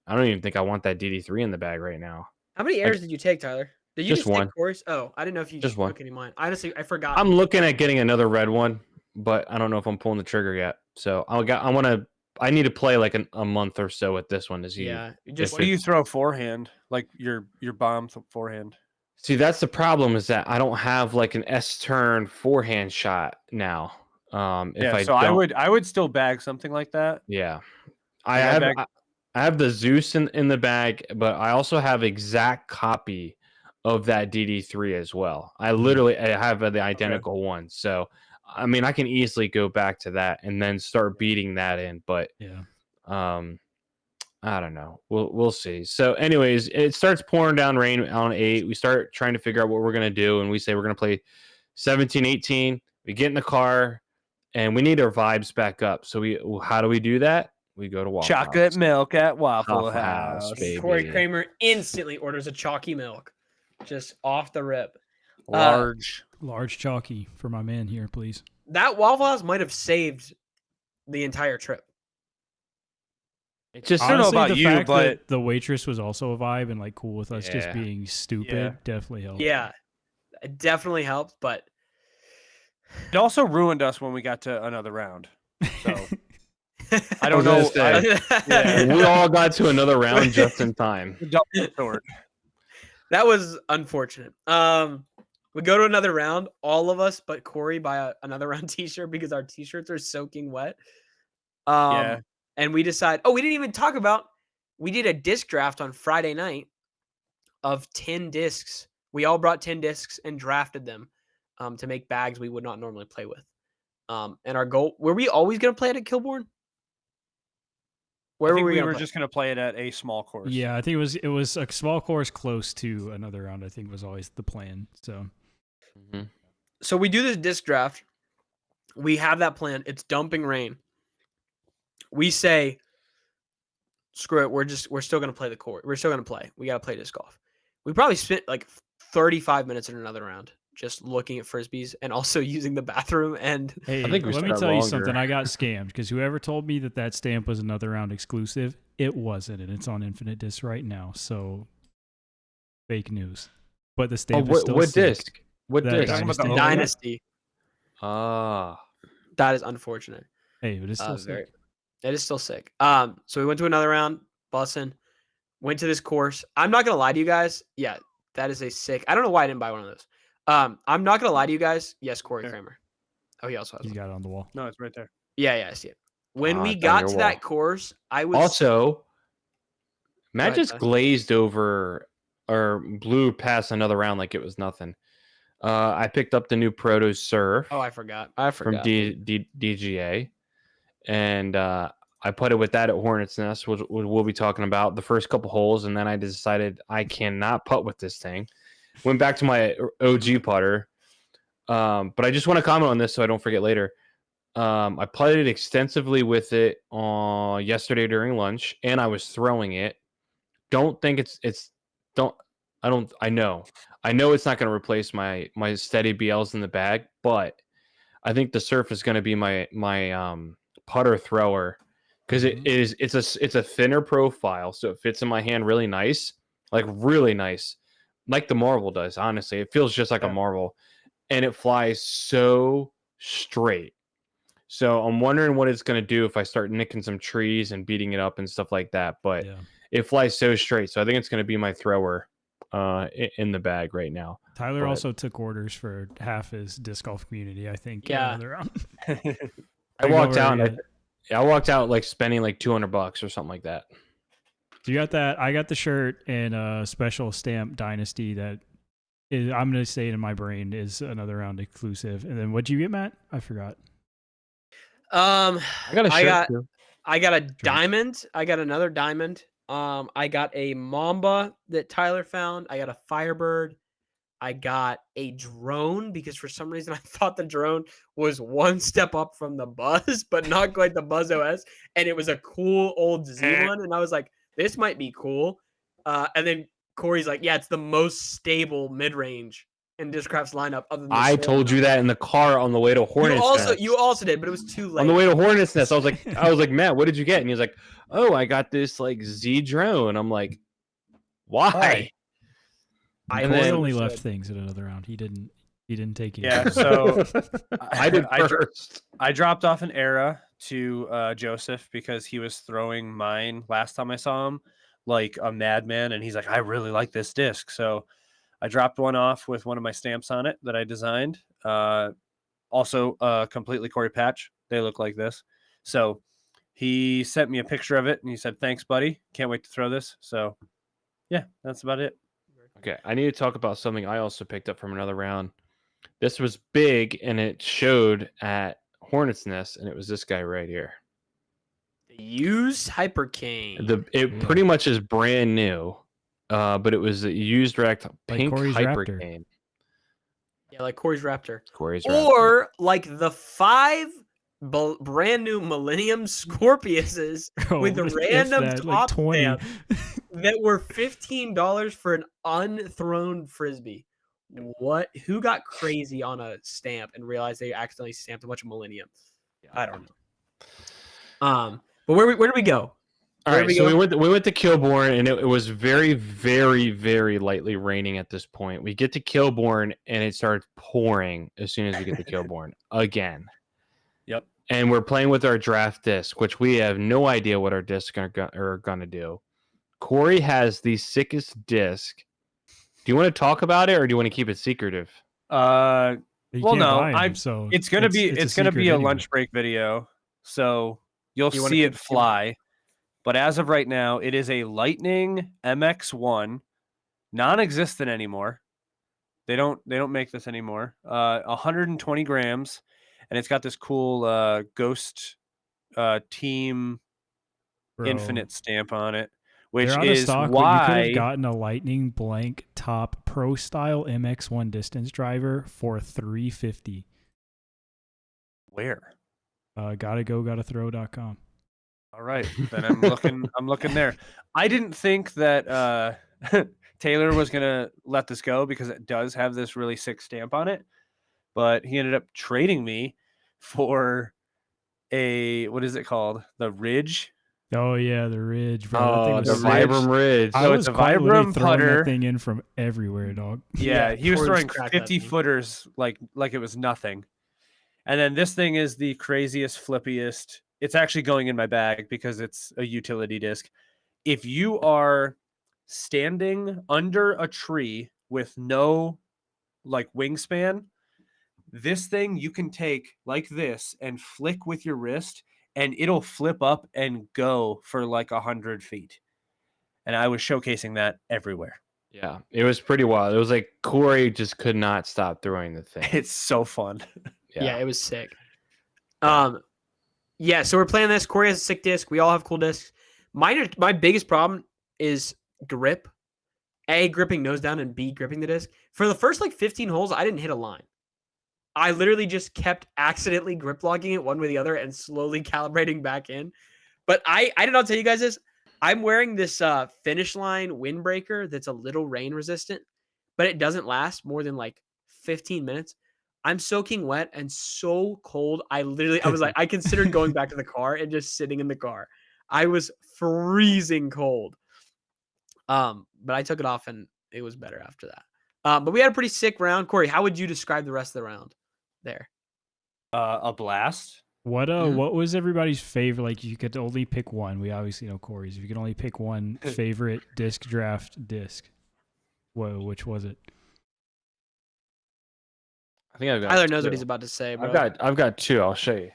I don't even think I want that DD3 in the bag right now. How many errors did you take, Tyler? Did you Just just take one. Corey's? Oh, I didn't know if you Just one. took any of mine. Honestly, I forgot. I'm looking at getting another red one, but I don't know if I'm pulling the trigger yet. So I need to play like a month or so with this one to see. Yeah, What do you throw forehand? Like your bomb forehand? See, that's the problem is that I don't have like an S turn forehand shot now. I would still bag something like that. Yeah. Like, I have the Zeus in the bag, but I also have exact copy of that DD3 as well. I have the identical one. So, I mean, I can easily go back to that and then start beating that in, but I don't know. We'll see. So, anyways, it starts pouring down rain on 8. We start trying to figure out what we're going to do, and we say we're going to play 17, 18. We get in the car, and we need our vibes back up. So, how do we do that? We go to Waffle Chocolate House. milk at Waffle Waffle House. House, baby. Corey Kramer instantly orders a chalky milk, just off the rip. Large chalky for my man here, please. That Waffle House might have saved the entire trip. It just I don't know Honestly, about the you, fact but that the waitress was also a vibe and like cool with us just being stupid definitely helped. Yeah, it definitely helped, but it also ruined us when we got to another round. So I don't know. We all got to another round just in time. That was unfortunate. We go to another round, all of us but Corey buy another round t-shirt because our t-shirts are soaking wet. And we decide, we didn't even talk about, we did a disc draft on Friday night of 10 discs. We all brought 10 discs and drafted them to make bags we would not normally play with. And our goal, were we always going to play it at Kilbourne? I think we were just going to play it at a small course. Yeah, I think it was a small course close to another round. I think was always the plan. So we do this disc draft. We have that plan. It's dumping rain. We say, screw it. We're still going to play the court. We're still going to play. We got to play disc golf. We probably spent like 35 minutes in another round just looking at frisbees and also using the bathroom. And hey, let me tell you something. I got scammed because whoever told me that stamp was another round exclusive, it wasn't, and it's on Infinite Disc right now. So fake news. But the stamp is still what sick. disc? What disc? Dynasty. Ah, that is unfortunate. Hey, but it's still sick. It is still sick. So we went to another round, bussin', went to this course. I'm not gonna lie to you guys. Yeah, that is a sick. I don't know why I didn't buy one of those. I'm not gonna lie to you guys. Yes, Corey Kramer. Oh, he also has. He's got it on the wall. No, it's right there. Yeah, I see it. When we got to that course, I was also Matt just glazed over or blew past another round like it was nothing. I picked up the new Proto Surf. Oh, I forgot. From DGA. And I put it with that at Hornets Nest, which we'll be talking about the first couple holes, and then I decided I cannot putt with this thing. Went back to my OG putter, but I just want to comment on this so I don't forget later. I putted extensively with it yesterday during lunch, and I was throwing it. Don't think I know it's not going to replace my steady BLs in the bag, but I think the Surf is going to be my putter thrower because it's a thinner profile, so it fits in my hand really nice, like the Marvel does. Honestly, it feels just like a Marvel, and it flies so straight. So I'm wondering what it's going to do if I start nicking some trees and beating it up and stuff like that. But it flies so straight, so I think it's going to be my thrower in the bag right now. Tyler also took orders for half his disc golf community, I think. Yeah. I walked out like spending like $200 or something like that. So you got that. I got the shirt and a special stamp Dynasty that I'm gonna say it in my brain is another round exclusive. And then what'd you get, Matt? I forgot. I got a shirt too. I got a diamond. I got another diamond. I got a Mamba that Tyler found. I got a Firebird. I got a drone because for some reason I thought the drone was one step up from the Buzz, but not quite the Buzz OS. And it was a cool old Z one. And I was like, this might be cool. And then Corey's like, yeah, it's the most stable mid range in Discraft's lineup. Other than the I told you that in the car on the way to Hornets Nest. You also did, but it was too late. On the way to Hornets Nest, I was like, Matt, what did you get? And he was like, oh, I got this like Z drone. I'm like, why? Corey only left things in another round. He didn't take it. Yeah, so I did first. I dropped off an Era to Joseph because he was throwing mine last time I saw him like a madman, and he's like, I really like this disc. So I dropped one off with one of my stamps on it that I designed. Also, completely Corey patch. They look like this. So he sent me a picture of it, and he said, thanks, buddy. Can't wait to throw this. So, yeah, that's about it. Okay, I need to talk about something I also picked up from another round. This was big, and it showed at Hornets Nest, and it was this guy right here. The used Hyper King. It pretty much is brand new, but it was a used direct pink Corey's Hyper Raptor. King. Yeah, like Corey's Raptor. Or like the 5 brand new Millennium Scorpiuses with the random that, top like 20 stamp that were $15 for an unthrown Frisbee. What? Who got crazy on a stamp and realized they accidentally stamped a bunch of Millennium? I don't know. But where did we go? All right, so we went to Kilbourne, and it was very, very, very lightly raining at this point. We get to Kilbourne, and it starts pouring as soon as we get to Kilbourne again. Yep. And we're playing with our draft disc, which we have no idea what our discs are going to do. Corey has the sickest disc. Do you want to talk about it, or do you want to keep it secretive? so it's gonna be a lunch break video, so you'll see it fly. But as of right now, it is a Lightning MX1, non-existent anymore. They don't make this anymore. 120 grams, and it's got this cool Ghost Team Infinite stamp on it, which is stock, why you could have gotten a Lightning blank top Pro Style MX1 distance driver for $350. Where? Gotta All right, then I'm looking there. I didn't think that Taylor was gonna let this go because it does have this really sick stamp on it, but he ended up trading me for what is it called? The Ridge. Oh yeah, the Ridge, bro. Oh, the Vibram Ridge. I was a quite Vibram throwing putter. that thing in from everywhere, dog. Yeah, he was throwing 50 footers like it was nothing. And then this thing is the craziest, flippiest. It's actually going in my bag because it's a utility disc. If you are standing under a tree with no like wingspan, this thing you can take like this and flick with your wrist, and it'll flip up and go for like 100 feet. And I was showcasing that everywhere. Yeah, it was pretty wild. It was like Corey just could not stop throwing the thing. It's so fun. Yeah, it was sick. Yeah, so we're playing this. Corey has a sick disc. We all have cool discs. My biggest problem is grip. A, gripping nose down, and B, gripping the disc. For the first like 15 holes, I didn't hit a line. I literally just kept accidentally grip locking it one way or the other and slowly calibrating back in. But I did not tell you guys this. I'm wearing this finish line windbreaker that's a little rain resistant, but it doesn't last more than like 15 minutes. I'm soaking wet and so cold. I was like, I considered going back to the car and just sitting in the car. I was freezing cold. But I took it off and it was better after that. But we had a pretty sick round. Corey, how would you describe the rest of the round there? A blast. What was everybody's favorite? Like, you could only pick one. We obviously know Corey's. If you could only pick one favorite disc draft disc, which was it? I think I've got Tyler knows what he's about to say, bro. I've got two. I'll show you.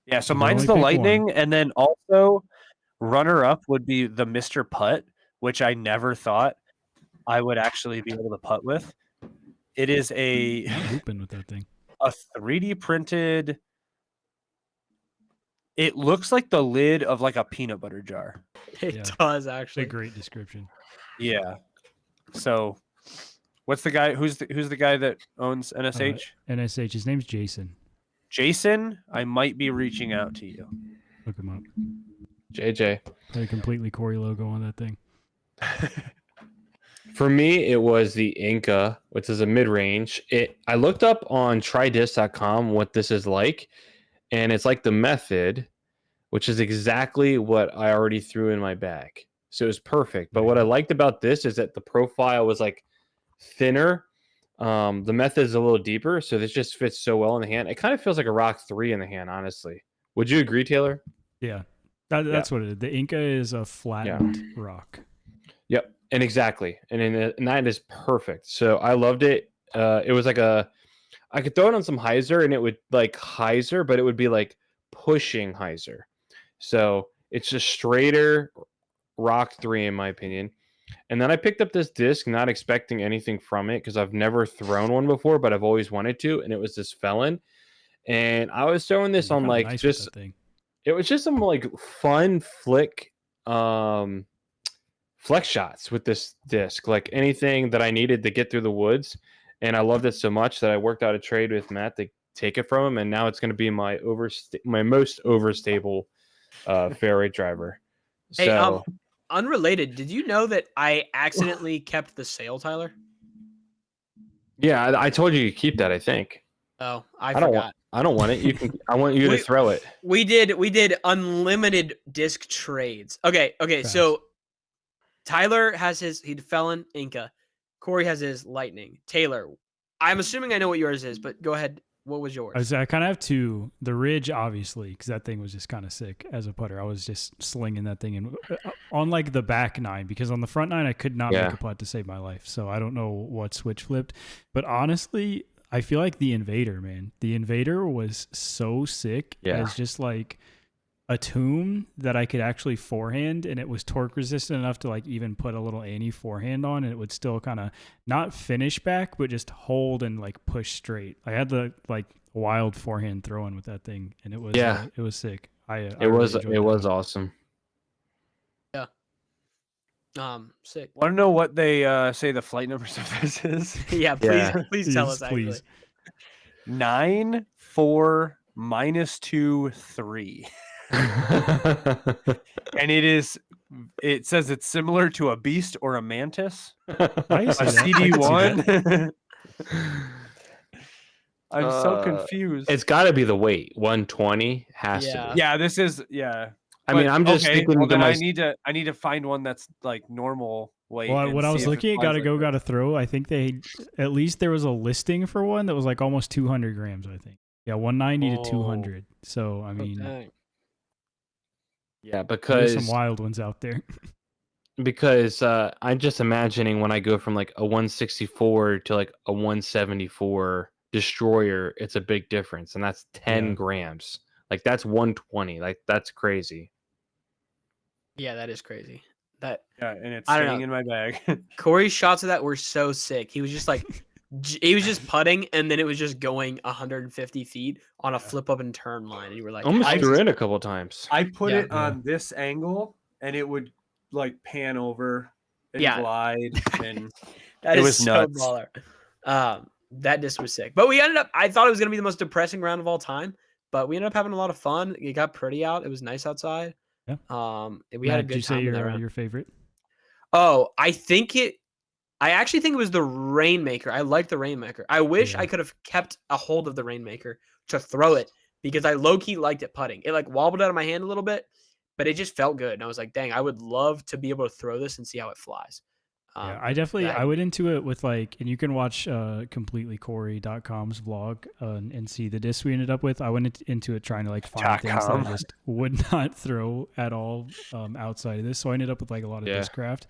Yeah, so mine's the Lightning, and then also runner up would be the Mr. Putt, which I never thought I would actually be able to putt with. It is a I'm hooping with that thing. 3D printed. It looks like the lid of like a peanut butter jar. It Yeah. does It's a actually. great description. Yeah. So, what's the guy? Who's the guy that owns NSH? NSH. His name's Jason. Jason. I might be reaching out to you. Look him up. JJ. Put a completely Corey logo on that thing. For me, it was the Inca, which is a mid-range. I looked up on trydisc.com what this is like, and it's like the Method, which is exactly what I already threw in my bag. So it was perfect. But what I liked about this is that the profile was like thinner. The Method is a little deeper, so this just fits so well in the hand. It kind of feels like a Rock 3 in the hand, honestly. Would you agree, Taylor? Yeah. That's what it is. The Inca is a flattened rock. Yep, and exactly, and that is perfect. So I loved it. It was like I could throw it on some hyzer, and it would like hyzer, but it would be like pushing hyzer. So it's just straighter Rock 3 in my opinion. And then I picked up this disc, not expecting anything from it because I've never thrown one before, but I've always wanted to. And it was this Felon, and I was throwing this on like nice just thing. it was just some like fun flex shots with this disc, like anything that I needed to get through the woods. And I loved it so much that I worked out a trade with Matt to take it from him, and now it's going to be my most overstable fairway driver. Hey, So unrelated, did you know that I accidentally kept the sail, Tyler? yeah, I told you to keep that. I think. Oh, I forgot. I don't want it. You can. I want you to throw it. We did unlimited disc trades. Okay. Fast. So Tyler has he Felon Inca. Corey has his Lightning. Taylor, I'm assuming I know what yours is, but go ahead. What was yours? I kind of have two. The Ridge, obviously, because that thing was just kind of sick as a putter. I was just slinging that thing in on like the back nine, because on the front nine I could not make a putt to save my life. So I don't know what switch flipped, but honestly, I feel like the Invader, man. The Invader was so sick as just like a tomb that I could actually forehand, and it was torque resistant enough to like even put a little anti forehand on, and it would still kind of not finish back, but just hold and like push straight. I had the like wild forehand throwing with that thing, and it was sick. It was awesome. Yeah. Sick. Want to know what they say the flight numbers of this is? Yeah, please tell us. Please. 9, 4, -2, 3. And it says it's similar to a beast or a mantis. I A CD1. I'm so confused. It's got to be the weight. 120 has to be. Yeah, this is I mean, I'm just thinking. Well, then I need to find one that's like normal weight. Well, when I was looking at Gotta Throw, I think at least there was a listing for one that was like almost 200 grams, I think. Yeah, 190 to 200. So, I mean, yeah, because there's some wild ones out there. Because I'm just imagining when I go from like a 164 to like a 174 Destroyer, it's a big difference, and that's 10 grams. Like that's 120. Like that's crazy. Yeah, that is crazy. And it's staying in my bag. Corey's shots of that were so sick. He was just like, he was just putting, and then it was just going 150 feet on a flip up and turn line, and you were like, almost threw in a couple times. I put it on this angle, and it would like pan over and glide, and that was so nuts. Baller. That disc was sick, but I thought it was gonna be the most depressing round of all time, but we ended up having a lot of fun. It got pretty out. It was nice outside. Yeah. We had a good time. Did you say your favorite? Oh, I actually think it was the Rainmaker. I like the Rainmaker. I wish I could have kept a hold of the Rainmaker to throw it, because I low-key liked it putting. It like wobbled out of my hand a little bit, but it just felt good. And I was like, dang, I would love to be able to throw this and see how it flies. I went into it with like, and you can watch completelycorey.com's vlog and see the disc we ended up with. I went into it trying to like find things that I just would not throw at all outside of this. So I ended up with like a lot of discraft.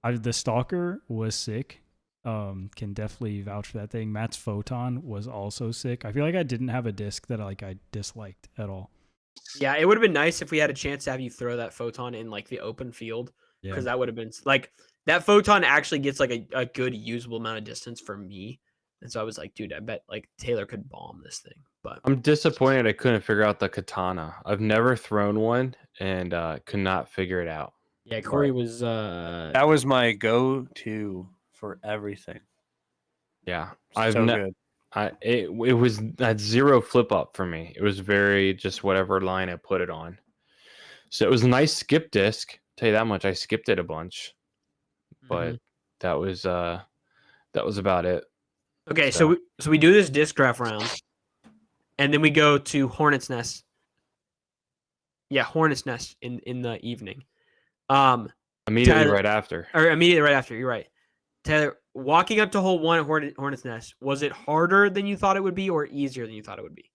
The Stalker was sick. Can definitely vouch for that thing. Matt's Photon was also sick. I feel like I didn't have a disc that like I disliked at all. Yeah, it would have been nice if we had a chance to have you throw that Photon in like the open field, because that would have been like, that Photon actually gets like a good usable amount of distance for me. And so I was like, dude, I bet like Taylor could bomb this thing. But I'm disappointed I couldn't figure out the katana. I've never thrown one and could not figure it out. yeah, Corey was That was my go-to for everything. Yeah, So good. It was at 0 flip up for me. It was very just whatever line I put it on. So it was a nice skip disc. Tell you that much. I skipped it a bunch, but that was about it. okay. So we do this disc draft round, and then we go to Hornet's Nest. Yeah, Hornet's Nest in the evening. Immediately Tyler- right after. Or immediately right after. You're right, Taylor. Walking up to hole 1 at Hornet's Nest, was it harder than you thought it would be, or easier than you thought it would be?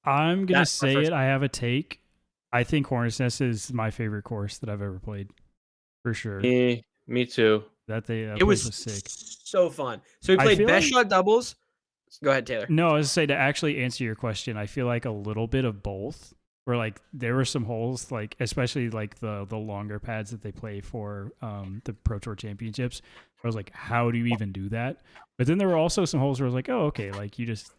I'm gonna That's my say first it. I have a take. I think Hornet's Nest is my favorite course that I've ever played, for sure. Me too. That It place was sick. so fun. So we I played feel best like- shot doubles. Go ahead, Taylor. No, I was say to actually answer your question, I feel like a little bit of both. Where like there were some holes, like especially like the longer pads that they play for the Pro Tour Championships. I was like, how do you even do that? But then there were also some holes where I was like, oh, okay, like you just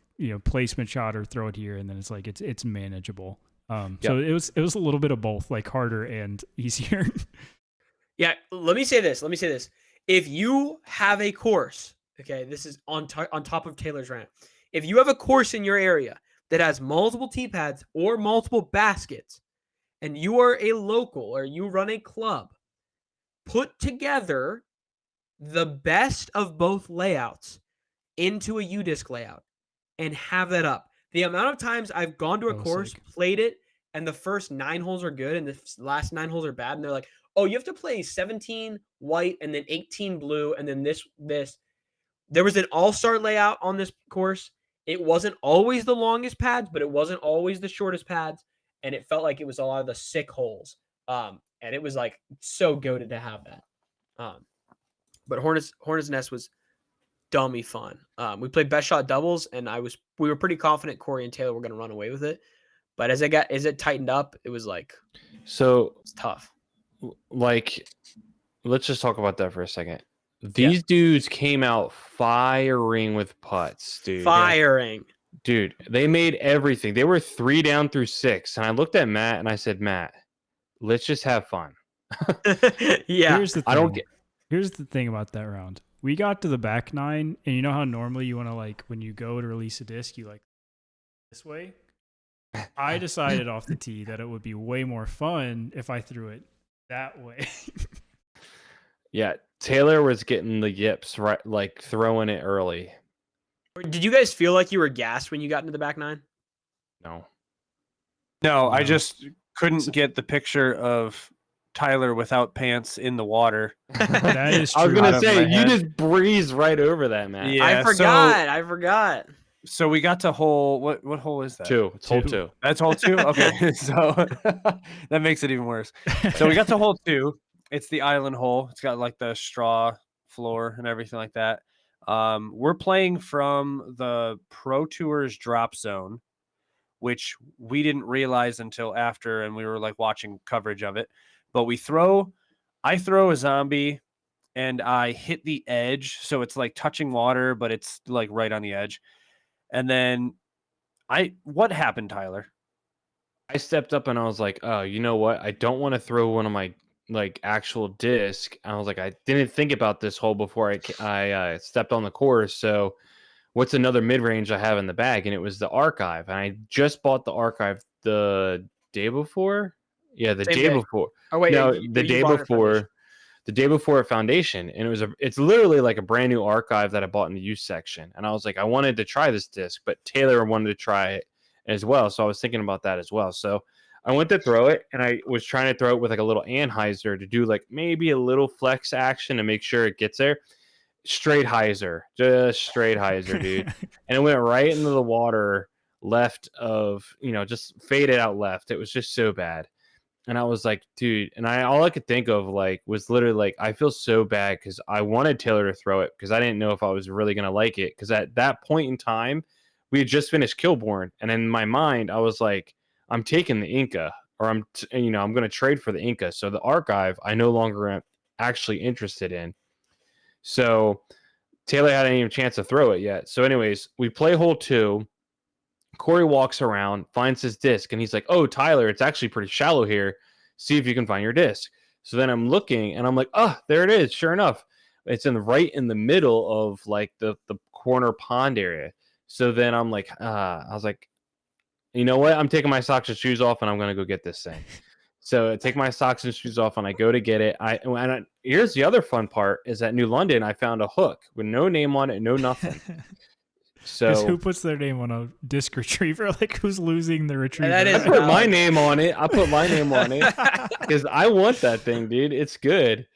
placement shot or throw it here, and then it's like it's manageable. So it was a little bit of both, like harder and easier. Yeah, let me say this. If you have a course, okay, this is on top of Taylor's rant. If you have a course in your area that has multiple tee pads or multiple baskets, and you are a local or you run a club, put together the best of both layouts into a U-disc layout and have that up. The amount of times I've gone to a course, sick. played it, and the first 9 holes are good and the last 9 holes are bad, and they're like, oh, you have to play 17 white and then 18 blue and then this. There was an all-star layout on this course. It wasn't always the longest pads, but it wasn't always the shortest pads, and it felt like it was a lot of the sick holes. And it was like so goated to have that. But Hornet's Nest was dummy fun. We played best shot doubles, and we were pretty confident Corey and Taylor were going to run away with it. But as it tightened up, it was like it's tough. Like, let's just talk about that for a second. These dudes came out firing with putts, dude. Dude, they made everything. They were 3 down through 6, and I looked at Matt and I said, Matt, let's just have fun. Yeah. Here's the thing. Here's the thing about that round. We got to the back 9, and you know how normally you want to, like, when you go to release a disc, you like this way. I decided off the tee that it would be way more fun if I threw it that way. Yeah, Taylor was getting the yips, right, like throwing it early. Did you guys feel like you were gassed when you got into the back 9? No, I just couldn't get the picture of Tyler without pants in the water. That is true. I was gonna Out of say my you head. just breezed right over that, man. Yeah, I forgot. So we got to hole. What hole is that? 2. It's hole 2. That's hole 2. Okay, so that makes it even worse. So we got to hole 2. It's the island hole. It's got like the straw floor and everything like that. We're playing from the Pro Tour's drop zone, which we didn't realize until after, and we were like watching coverage of it. But I throw a zombie, and I hit the edge, so it's like touching water, but it's like right on the edge. And then what happened, Tyler? I stepped up and I was like, oh, you know what? I don't want to throw one of my like actual disc. I was like, I didn't think about this hole before I stepped on the course. So what's another mid-range I have in the bag? And it was the Archive. And I just bought the Archive the day before. Yeah, the day before. Oh wait, no, you the day bought it at Foundation. before. The day before at Foundation, and it's literally like a brand new Archive that I bought in the youth section. And I was like, I wanted to try this disc, but Taylor wanted to try it as well. So I was thinking about that as well. So I went to throw it, and I was trying to throw it with like a little Anheuser to do like maybe a little flex action to make sure it gets there. Straight hyzer, just straight hyzer, dude. And it went right into the water left of, just faded out left. It was just so bad. And I was like, dude, and all I could think of like was literally like, I feel so bad because I wanted Taylor to throw it because I didn't know if I was really going to like it. Because at that point in time, we had just finished Kilbourne. And in my mind, I was like, I'm taking the Inca, or I'm going to trade for the Inca. So the Archive, I no longer am actually interested in. So Taylor hadn't even a chance to throw it yet. So, anyways, we play hole 2. Corey walks around, finds his disc, and he's like, "Oh, Tyler, it's actually pretty shallow here. See if you can find your disc." So then I'm looking, and I'm like, "Oh, there it is. Sure enough, it's right in the middle of like the corner pond area." So then I'm like, I was like, you know what? I'm taking my socks and shoes off, and I'm gonna go get this thing. So I take my socks and shoes off, and I go to get it. Here's the other fun part: is at New London, I found a hook with no name on it, no nothing. Because So who puts their name on a disc retriever? Like, who's losing the retriever? that is I put my valid. name on it. I put my name on it because I want that thing, dude. It's good.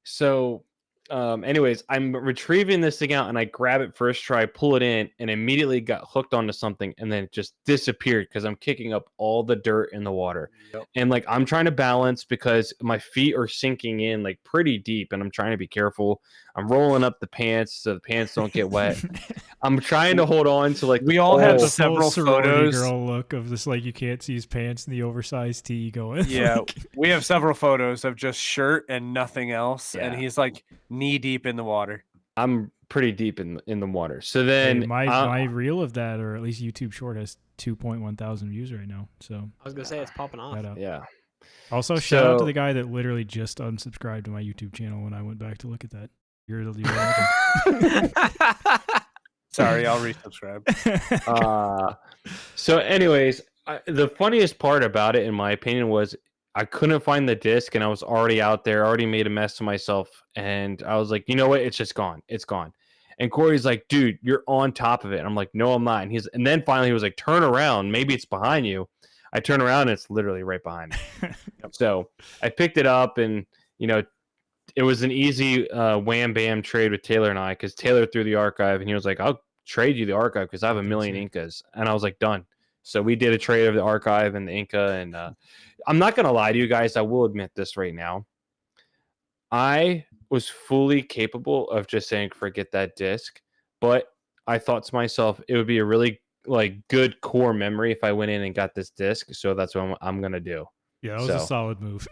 So, anyways, I'm retrieving this thing out, and I grab it first try, pull it in, and immediately got hooked onto something, and then it just disappeared because I'm kicking up all the dirt in the water. Yep. And like I'm trying to balance because my feet are sinking in like pretty deep, and I'm trying to be careful. I'm rolling up the pants so the pants don't get wet. I'm trying to hold on to like We all have The oh, full several sorority photos. girl look of this, like, you can't see his pants and the oversized tee going. Yeah, like, we have several photos of just shirt and nothing else, and Yeah. he's like knee deep in the water. I'm pretty deep in the water. So hey, then my reel of that, or at least YouTube short, has 2.1 thousand views right now. So I was gonna say it's popping off. shout out. yeah. Also, shout out to So- the guy that literally just unsubscribed to my YouTube channel when I went back to look at that. You're welcome. Sorry, I'll resubscribe. So anyways, the funniest part about it, in my opinion, was I couldn't find the disc, and I was already out there, already made a mess of myself, and I was like, you know what? It's just gone. It's gone. And Corey's like, dude, you're on top of it. And I'm like, no, I'm not. And then finally he was like, turn around. Maybe it's behind you. I turn around, and it's literally right behind me. So I picked it up, and it was an easy wham bam trade with Taylor and I, because Taylor threw the archive, and he was like, I'll trade you the archive because I have a million Incas. And I was like, done. So we did a trade of the archive and the Inca. And I'm not going to lie to you guys. I will admit this right now. I was fully capable of just saying, forget that disc. But I thought to myself, it would be a really good core memory if I went in and got this disc. So that's what I'm going to do. Yeah, that was a So- solid move.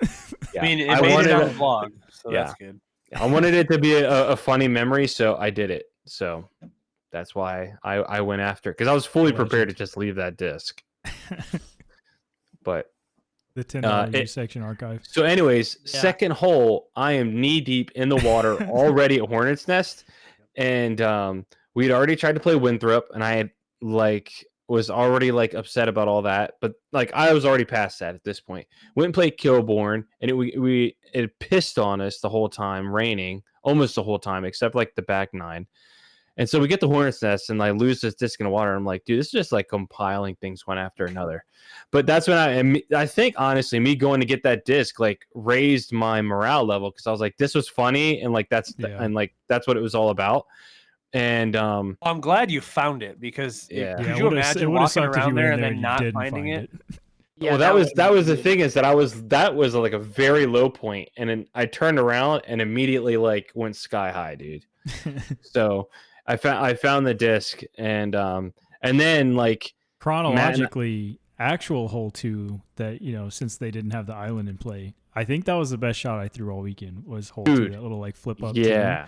Yeah. I mean, it I made wanted it on a- the vlog, so Yeah. that's good. I wanted it to be a funny memory, so I did it. So that's why I went after it, because I was fully prepared to Legend. just leave that disc. But The $10 it- section archive. so, anyways, Yeah. second hole, I am knee deep in the water already at Hornet's Nest, and we'd already tried to play Winthrop, and I had was already upset about all that, but I was already past that at this point. Went and played Kilbourne, and it pissed on us the whole time, raining almost the whole time except the back 9. And so we get the Hornet's Nest, and I lose this disc in the water. I'm like, dude, this is just compiling things one after another. But that's when I think honestly, me going to get that disc raised my morale level, because I was like, this was funny, and that's what it was all about. And I'm glad you found it, because Yeah. could Yeah, you imagine walking around there and then not finding it? Yeah, well, that was the thing, is that that was a very low point, and then I turned around and immediately went sky high, dude. So I found the disc, and then Chronologically, actual hole 2 that, since they didn't have the island in play, I think that was the best shot I threw all weekend, was hole 2, Dude, that little flip up. yeah.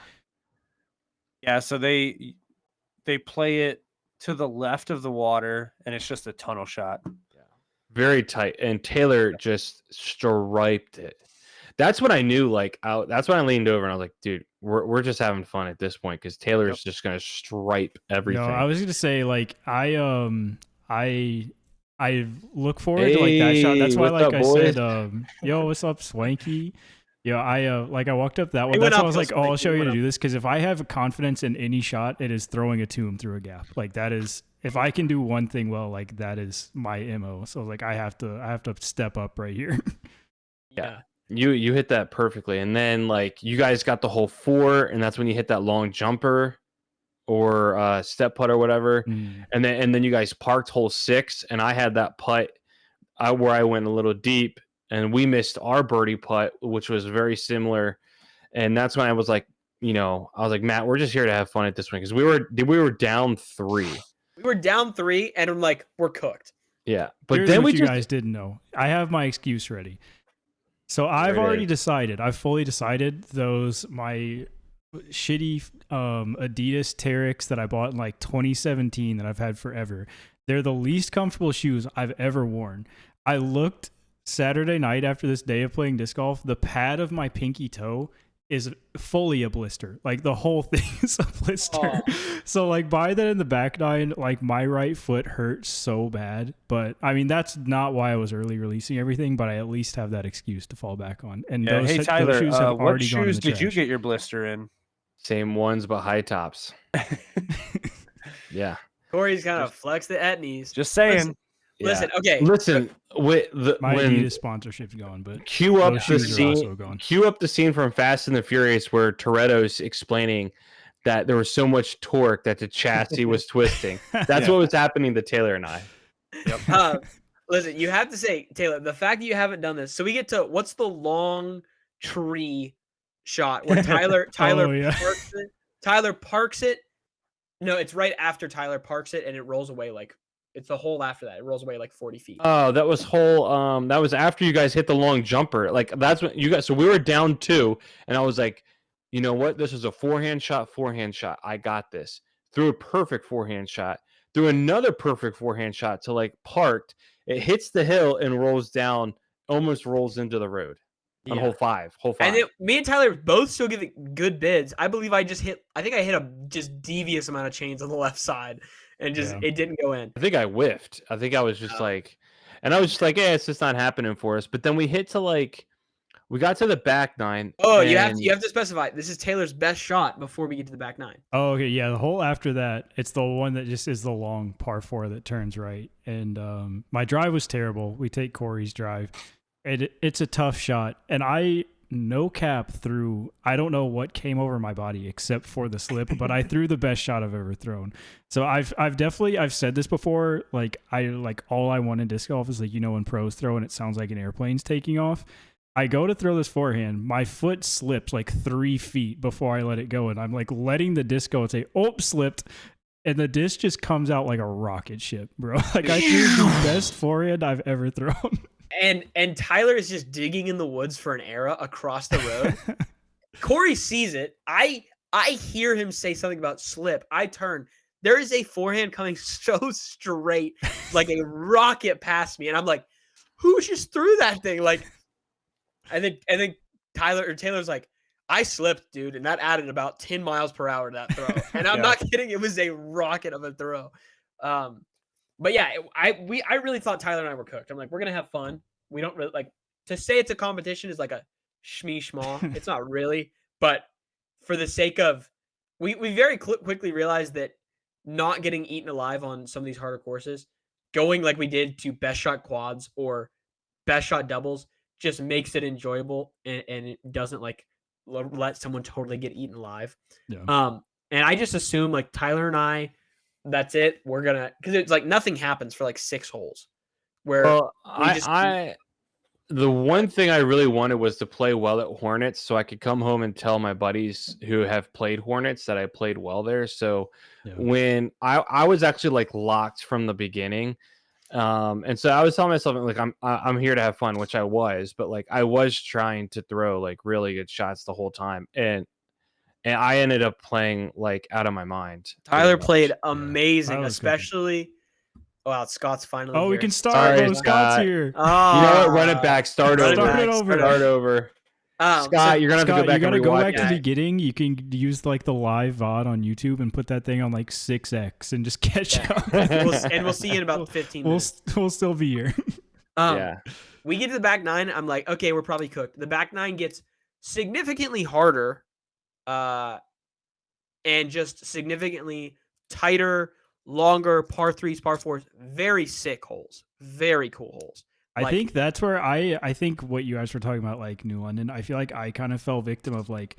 Yeah, so they play it to the left of the water, and it's just a tunnel shot. Very tight, and Taylor just striped it. That's when I knew that's when I leaned over and I was like, dude, we're just having fun at this point, because Taylor's just gonna stripe everything. No, I was gonna say I look forward to that shot. That's why Hey, what's up, I boys? said, yo, what's up, Swanky? Yeah, I walked up that one. Hey, what That's why I up, was like, Yo, oh, I'll Swanky? show you What to up? do this, because if I have confidence in any shot, it is throwing a tomb through a gap. That is, if I can do one thing well, that is my MO. So I have to step up right here. Yeah. You hit that perfectly, and then you guys got the hole 4, and that's when you hit that long jumper or step putt or whatever, and then you guys parked hole 6, and I had that putt where I went a little deep, and we missed our birdie putt, which was very similar, and that's when I was like, Matt, we're just here to have fun at this one, because we were down 3. We were down 3, and I'm like, we're cooked. Yeah, but Here's then what we you guys didn't know. I have my excuse ready. So I've There it already is. decided. I've fully decided my shitty Adidas Terex that I bought in like 2017 that I've had forever. They're the least comfortable shoes I've ever worn. I looked Saturday night after this day of playing disc golf. The pad of my pinky toe is fully a blister. Like the whole thing is a blister. Oh. So like by then in the back nine, like my right foot hurt so bad. But I mean that's not why I was early releasing everything. But I at least have that excuse to fall back on. And Yeah. those, Hey those Tyler, shoes have what already gone in shoes the did you trash. get your blister in? Same ones, but high tops. Yeah. Corey's kind of flexed it at knees. Just saying. Listen, Yeah. okay. Listen, when Adidas sponsorship's gone, but cue up those the shoes are also scene, gone. cue up the scene from Fast and the Furious where Toretto's explaining that there was so much torque that the chassis was twisting. That's what was happening to Taylor and I. Yep. Listen, you have to say, Taylor, the fact that you haven't done this. So we get to what's the long tree shot where Tyler Oh, yeah. parks it. Tyler parks it. No, it's right after Tyler parks it, and it rolls away it's the hole after that. It rolls away like 40 feet. Oh, that was that was after you guys hit the long jumper. Like that's when you guys, so we were down 2 and I was like, you know what? This is a forehand shot. I got this. Threw a perfect forehand shot. Threw another perfect forehand shot to like parked. It hits the hill and rolls down, almost rolls into the road on hole 5. And then me and Tyler both still give it good bids. I believe I think I hit a just devious amount of chains on the left side and just it didn't go in. I think I whiffed. I think I was just like, and I was just like, yeah, it's just not happening for us. But then we hit to like, we got to the back 9. Oh, you have to specify. This is Taylor's best shot before we get to the back 9. Oh, okay, yeah. The hole after that, it's the one that just is the long par 4 that turns right. And my drive was terrible. We take Corey's drive. It's a tough shot, and I no cap threw. I don't know what came over my body except for the slip, but I threw the best shot I've ever thrown. So I've said this before. Like all I want in disc golf is like when pros throw and it sounds like an airplane's taking off. I go to throw this forehand. My foot slips like 3 feet before I let it go, and I'm like letting the disc go and say, "Oh, slipped." And the disc just comes out like a rocket ship, bro. Like I threw the best forehand I've ever thrown. And Tyler is just digging in the woods for an arrow across the road. Corey sees it. I hear him say something about slip. I turn. There is a forehand coming so straight, like a rocket past me, and I'm like, "Who just threw that thing?" Like, I think Taylor's like, "I slipped, dude," and that added about 10 miles per hour to that throw. And I'm not kidding. It was a rocket of a throw. But yeah, I really thought Tyler and I were cooked. I'm like, we're gonna have fun. We don't really like to say it's a competition is like a shmee schmaw. It's not really, but for the sake of, we very quickly realized that not getting eaten alive on some of these harder courses, going like we did to best shot quads or best shot doubles just makes it enjoyable and it doesn't like let someone totally get eaten alive. Yeah. And I just assume like Tyler and I, that's it. We're gonna, because it's like nothing happens for like 6 holes. Where the one thing I really wanted was to play well at Hornets, so I could come home and tell my buddies who have played Hornets that I played well there. So when I was actually like locked from the beginning, and so I was telling myself like I'm here to have fun, which I was, but like I was trying to throw like really good shots the whole time, and I ended up playing like out of my mind. Tyler played amazing, Tyler especially. Wow, Scott's finally. Oh, here. we can start. Sorry, Scott's here. Oh, you know what? Run it back. Start over. Start over. Scott, you're gonna have to go back. You gotta go back to the beginning. You can use like the live VOD on YouTube and put that thing on like 6x and just catch up. And we'll see you in about 15 minutes. We'll still be here. We get to the back 9. I'm like, okay, we're probably cooked. The back 9 gets significantly harder, and just significantly tighter, longer par 3s, par 4s, very sick holes, very cool holes. I think that's where I think what you guys were talking about, like New London, I feel like I kind of fell victim of like,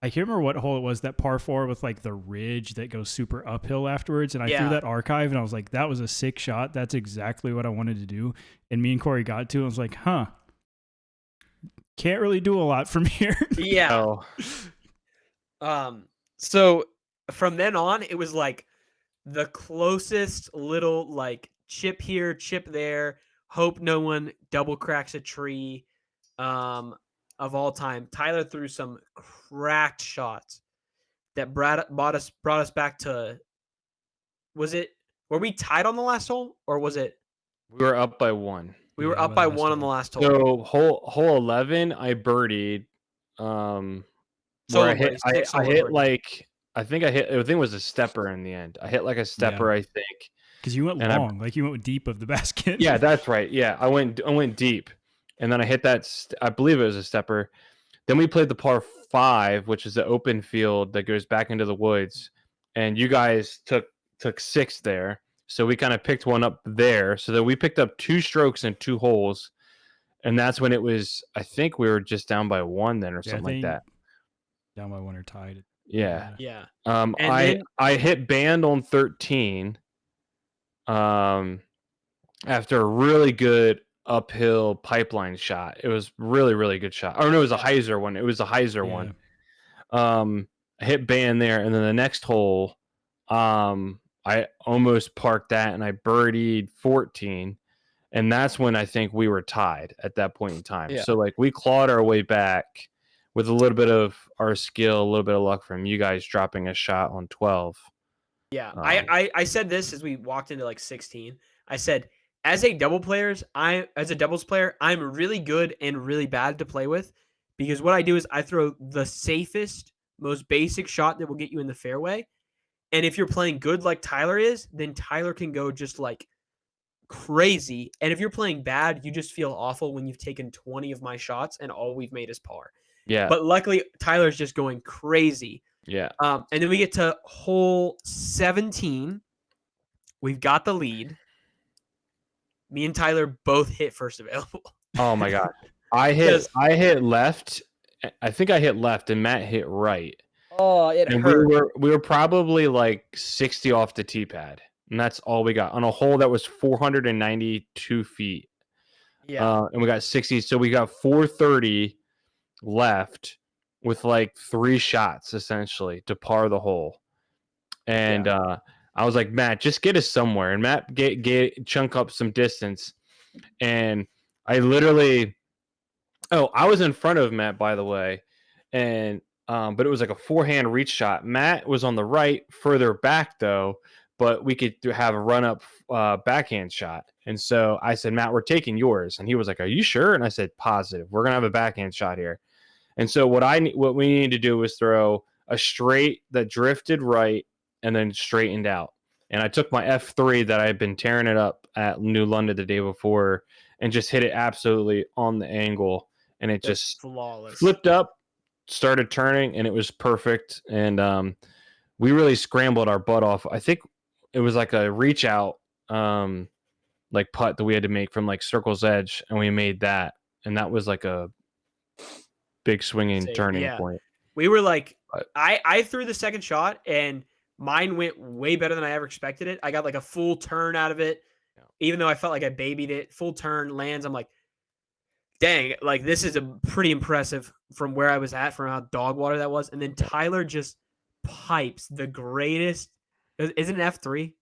I can't remember what hole it was, that par 4 with like the ridge that goes super uphill afterwards. And I threw that archive and I was like, that was a sick shot. That's exactly what I wanted to do. And me and Corey got to, and I was like, can't really do a lot from here. Yeah. So from then on, it was like the closest little like chip here, chip there, hope no one double cracks a tree of all time. Tyler threw some cracked shots. that brought us back to. Were we tied on the last hole, or was it We were up by 1. we were Yeah, up by by the last 1 on the hole. last hole? So hole 11, I birdied. Where Solo birdie, I solo hit birdie. like I think it was a stepper in the end. I hit like a stepper, I think. Because you went And long, like you went deep of the basket. Yeah, that's right. Yeah, I went deep, and then I hit that. I believe it was a stepper. Then we played the par 5, which is the open field that goes back into the woods, and you guys took 6 there. So we kind of picked one up there. So that we picked up 2 strokes and 2 holes, and that's when it was. I think we were just down by 1 then, or Yeah, I something like think that. down by 1 or tied. Yeah. Yeah. And I then I hit band on 13. After a really good uphill pipeline shot. It was really, really good shot. Oh no, it was a hyzer one. It was a hyzer Yeah. one. I hit band there, and then the next hole, I almost parked that, and I birdied 14, and that's when I think we were tied at that point in time. Yeah. So like we clawed our way back with a little bit of our skill, a little bit of luck from you guys dropping a shot on 12. Yeah, Um, I said this as we walked into like 16. I said, as a doubles player, I'm really good and really bad to play with, because what I do is I throw the safest, most basic shot that will get you in the fairway. And if you're playing good like Tyler is, then Tyler can go just like crazy. And if you're playing bad, you just feel awful when you've taken 20 of my shots and all we've made is par. yeah, But luckily, Tyler's just going crazy. yeah. And then we get to hole 17. We've got the lead. Me and Tyler both hit first available. Oh my god. I hit left. I think I hit left and Matt hit right. Oh, it And hurt. we were probably like 60 off the tee pad. And that's all we got on a hole that was 492 feet. Yeah. And we got 60. So we got 430 left with like 3 shots essentially to par the hole. And I was like, Matt, just get us somewhere. And Matt get chunk up some distance. And I literally, I was in front of Matt, by the way. And but it was like a forehand reach shot. Matt was on the right, further back though, but we could have a run up backhand shot. And so I said, Matt, we're taking yours. And he was like, are you sure? And I said, positive. We're gonna have a backhand shot here. And so what we needed to do was throw a straight that drifted right and then straightened out. And I took my F3 that I had been tearing it up at New London the day before and just hit it absolutely on the angle. And it That's just flawless. flipped up, started turning, and it was perfect. And we really scrambled our butt off. I think it was like a reach out like putt that we had to make from like circle's edge, and we made that. And that was like a big swinging turning point. We were like, But I threw the second shot and mine went way better than I ever expected it. I got like a full turn out of it, even though I felt like I babied it. Full turn lands. I'm like, dang, like this is a pretty impressive from where I was at, from how dog water that was. And then Tyler just pipes the greatest. Is it an F3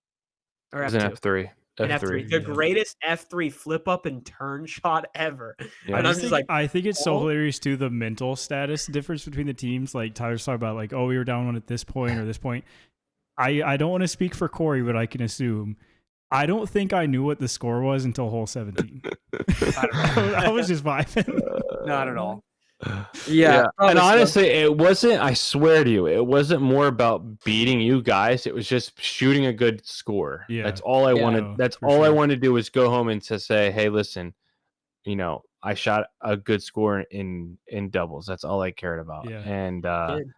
or it was an F2? F3. An F3, the greatest F3 flip up and turn shot ever. Yeah. And I'm just like, I think it's so oh. hilarious too, the mental status difference between the teams. Like Tyler's talking about, like, oh, we were down one at this point or this point. I don't want to speak for Corey, but I can assume. I don't think I knew what the score was until hole 17. I was just vibing. Not at all. Yeah. And honestly, it wasn't, I swear to you, it wasn't more about beating you guys. It was just shooting a good score. Yeah. That's all I wanted. no, That's for all I sure. wanted to do was go home and to say, hey, listen, I shot a good score in doubles. That's all I cared about. Yeah. And Good.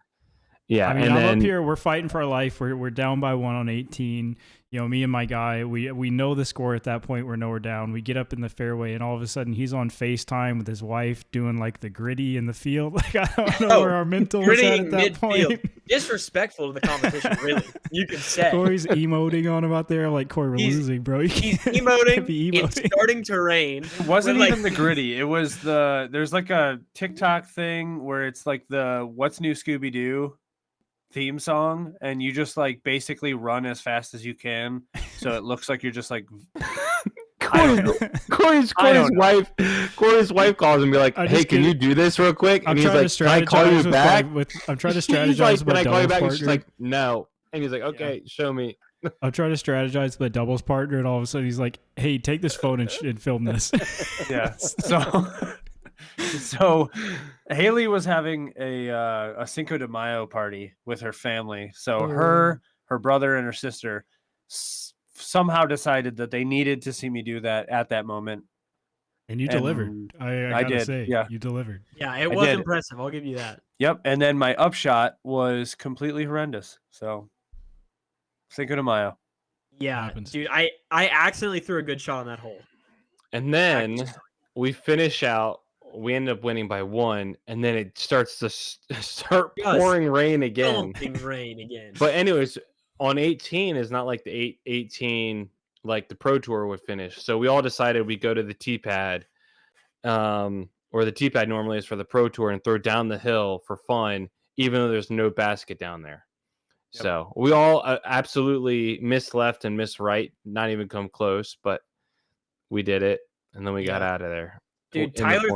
yeah. I mean, and I'm then, up here. We're fighting for our life. We're down by 1 on 18. Me and my guy, we know the score at that point. We're nowhere down. We get up in the fairway, and all of a sudden, he's on FaceTime with his wife doing like the gritty in the field. Like, I don't know where our mental was at that point. Disrespectful to the competition, really. You could say. Corey's emoting on him out there. Like, Corey, we're losing, bro. He's emoting. It's starting to rain. It wasn't We're even the gritty. It was there's like a TikTok thing where it's like the What's New Scooby-Doo theme song, and you just like basically run as fast as you can, so it looks like you're just like Corey's wife calls and be like, I'm "Hey, just can you kidding. do this real quick?" I'm And he's trying like, to "Can I call you strategize with back?" I'm trying to He's strategize like, with "Can my I call you doubles back?" And she's partner. like, "No." And he's like, "Okay, show me." I'm trying to strategize with a doubles partner, and all of a sudden he's like, "Hey, take this phone and film this." Yeah. So Haley was having a Cinco de Mayo party with her family. So her brother and her sister somehow decided that they needed to see me do that at that moment. And you delivered. I gotta did, say, yeah. you delivered. Yeah, it was impressive. I'll give you that. Yep. And then my upshot was completely horrendous. So Cinco de Mayo. Yeah, Happens. dude, I accidentally threw a good shot on that hole. And then we finish out. We end up winning by 1, and then it starts to start pouring rain again. Rain again. But anyways, on 18 is not like the 18 like the Pro Tour would finish. So we all decided we go to the tee pad, or the tee pad normally is for the Pro Tour, and throw down the hill for fun, even though there's no basket down there. Yep. So we all absolutely missed left and missed right, not even come close, but we did it, and then we got out of there. Dude, Tyler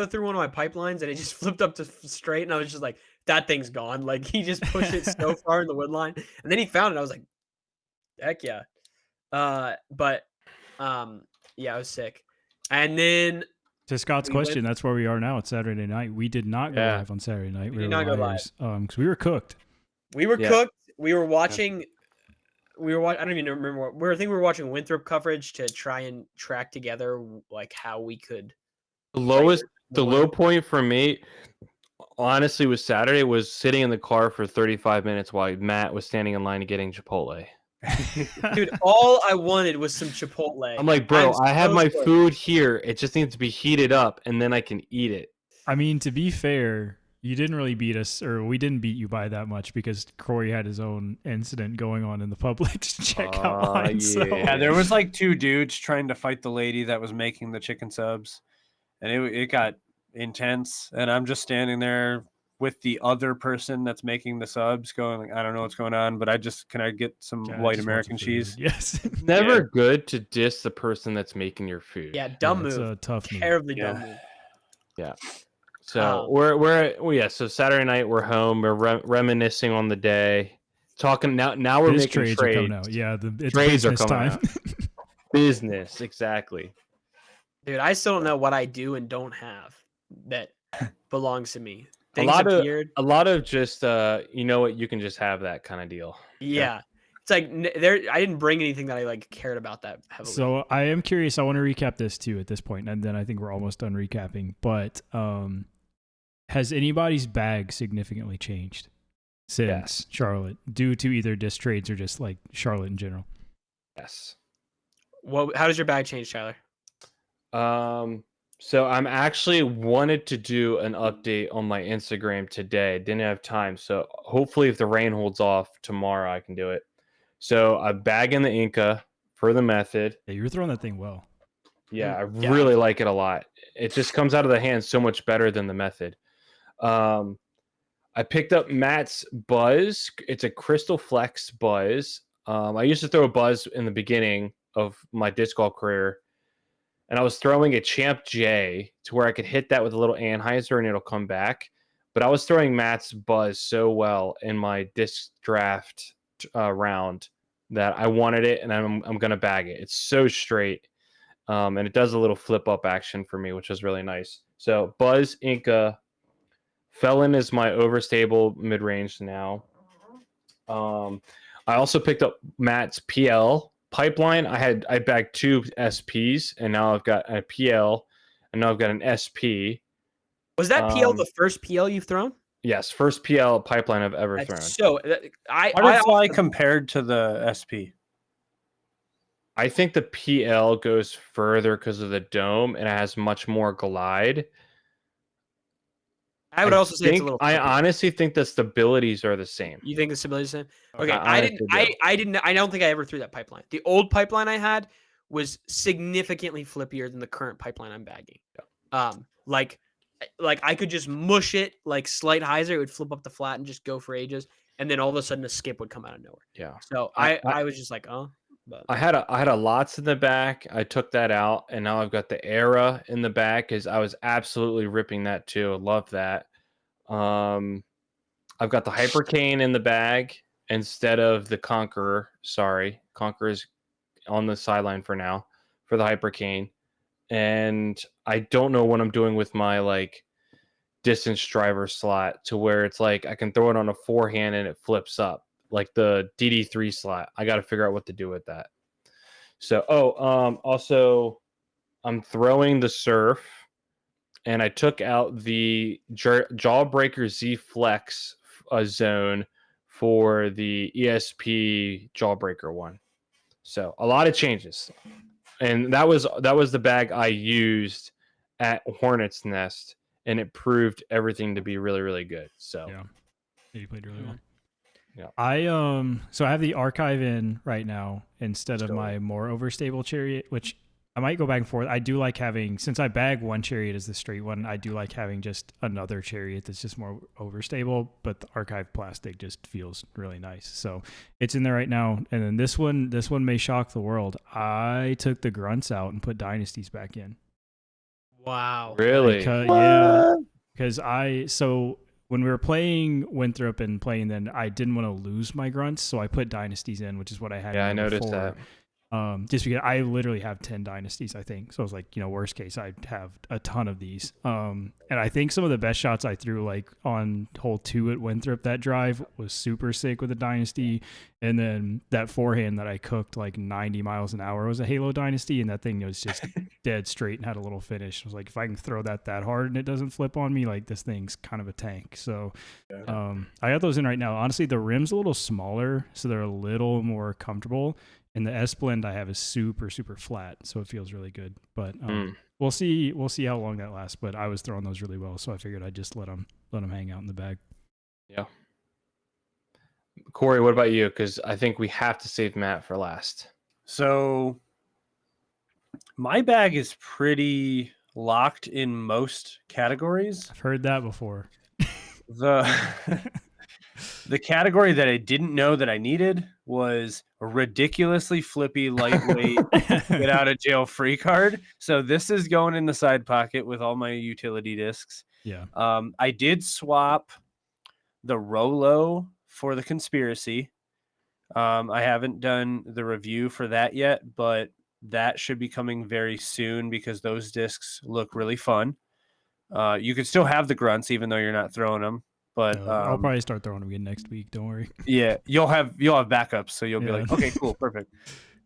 threw one of my pipelines, and it just flipped up to straight, and I was just like, that thing's gone. Like, he just pushed it so far in the wood line, and then he found it. I was like, heck yeah. But yeah, I was sick. And then to Scott's question, that's where we are now. It's Saturday night. We did not go live on Saturday night. We did not go live. Because we were cooked. We were cooked. We were watching. I don't even remember what. I think we were watching Winthrop coverage to try and track together like how we could. The low point for me, honestly, was Saturday. Was sitting in the car for 35 minutes while Matt was standing in line to getting Chipotle. Dude, all I wanted was some Chipotle. I'm like, bro, I have my food here. It just needs to be heated up, and then I can eat it. I mean, to be fair, you didn't really beat us, or we didn't beat you by that much because Corey had his own incident going on in the Publix checkout line. Yeah. So. Yeah, there was like 2 dudes trying to fight the lady that was making the chicken subs, and it got intense. And I'm just standing there with the other person that's making the subs going, like, I don't know what's going on, but can I get some white American cheese? Yes. It's never good to diss the person that's making your food. Yeah, dumb move. It's a tough move. Terribly dumb move. Yeah. So so Saturday night we're home. We're reminiscing on the day, talking now we're making trades. Are coming out. Yeah, it's trades are coming time. out. Business, exactly. Dude, I still don't know what I do and don't have that belongs to me. A lot of just you know what, you can just have that kind of deal. Yeah. It's like I didn't bring anything that I like cared about that heavily. So I am curious. I want to recap this too at this point, and then I think we're almost done recapping. But has anybody's bag significantly changed since Charlotte, due to either disc trades or just like Charlotte in general? Yes. Well, how does your bag change, Tyler? So I'm actually wanted to do an update on my Instagram today. Didn't have time. So hopefully if the rain holds off tomorrow, I can do it. So I'm bagging the Inca for the method. Yeah, you were throwing that thing well. Yeah, I really like it a lot. It just comes out of the hand so much better than the method. I picked up Matt's Buzz. It's a Crystal Flex Buzz. I used to throw a Buzz in the beginning of my disc golf career, and I was throwing a Champ J to where I could hit that with a little Anheuser and it'll come back. But I was throwing Matt's Buzz so well in my disc draft round that I wanted it, and I'm going to bag it. It's so straight, and it does a little flip up action for me, which is really nice. So Buzz Inca Felon is my overstable mid range now. I also picked up Matt's PL Pipeline. I bagged 2 SPs, and now I've got a PL, and now I've got an SP. Was that PL the first PL you've thrown? Yes, first PL Pipeline I've ever thrown. So how does fly compared to the SP? I think the PL goes further because of the dome, and it has much more glide. I would also say it's a little. I honestly think the stabilities are the same. You think the stabilities are the same? Okay, I don't think I ever threw that pipeline. The old pipeline I had was significantly flippier than the current pipeline I'm bagging. Yeah. Like I could just mush it like slight hyzer, it would flip up the flat and just go for ages, and then all of a sudden a skip would come out of nowhere. Yeah. So I was just like, oh. But I had a Lots in the back. I took that out, and now I've got the Era in the back because I was absolutely ripping that too. I love that. I've got the Hypercane in the bag instead of the Conqueror. Sorry, Conqueror's on the sideline for now for the Hypercane. And I don't know what I'm doing with my like distance driver slot to where it's like I can throw it on a forehand and it flips up like the DD3 slot. I got to figure out what to do with that. So, also I'm throwing the Surf, and I took out the Jawbreaker Z Flex zone for the ESP Jawbreaker one. So a lot of changes, and that was the bag I used at Hornet's Nest, and it proved everything to be really, really good. So Yeah. You played really well. Yeah. So I have the archive in right now instead of So- my more overstable chariot, which I might go back and forth. I do like having, since I bag one chariot as the straight one, I do like having just another chariot that's just more overstable, but the archive plastic just feels really nice. So it's in there right now. And then this one may shock the world. I took the grunts out and put dynasties back in. wow. Really? Yeah, because when we were playing Winthrop and playing, then I didn't want to lose my grunts, so I put dynasties in, which is what I had. Yeah, I in there noticed before. that. Just because I literally have 10 dynasties, I think. So I was like, worst case, I'd have a ton of these. And I think some of the best shots I threw, like on hole 2 at Winthrop, that drive was super sick with a dynasty. And then that forehand that I cooked like 90 miles an hour was a Halo dynasty, and that thing was just dead straight and had a little finish. I was like, if I can throw that hard and it doesn't flip on me, like this thing's kind of a tank. So I got those in right now. Honestly, the rim's a little smaller, so they're a little more comfortable. And the S blend I have is super, super flat, so it feels really good. But we'll see how long that lasts. But I was throwing those really well, so I figured I'd just let them hang out in the bag. Yeah. Corey, what about you? Because I think we have to save Matt for last. So my bag is pretty locked in most categories. I've heard that before. The category that I didn't know that I needed was a ridiculously flippy, lightweight, get out of jail free card. So this is going in the side pocket with all my utility discs. Yeah. I did swap the Rolo for the Conspiracy. I haven't done the review for that yet, but that should be coming very soon because those discs look really fun. You can still have the grunts even though you're not throwing them. But I'll probably start throwing them again next week. Don't worry. Yeah, you'll have backups, so you'll be like, okay, cool, perfect.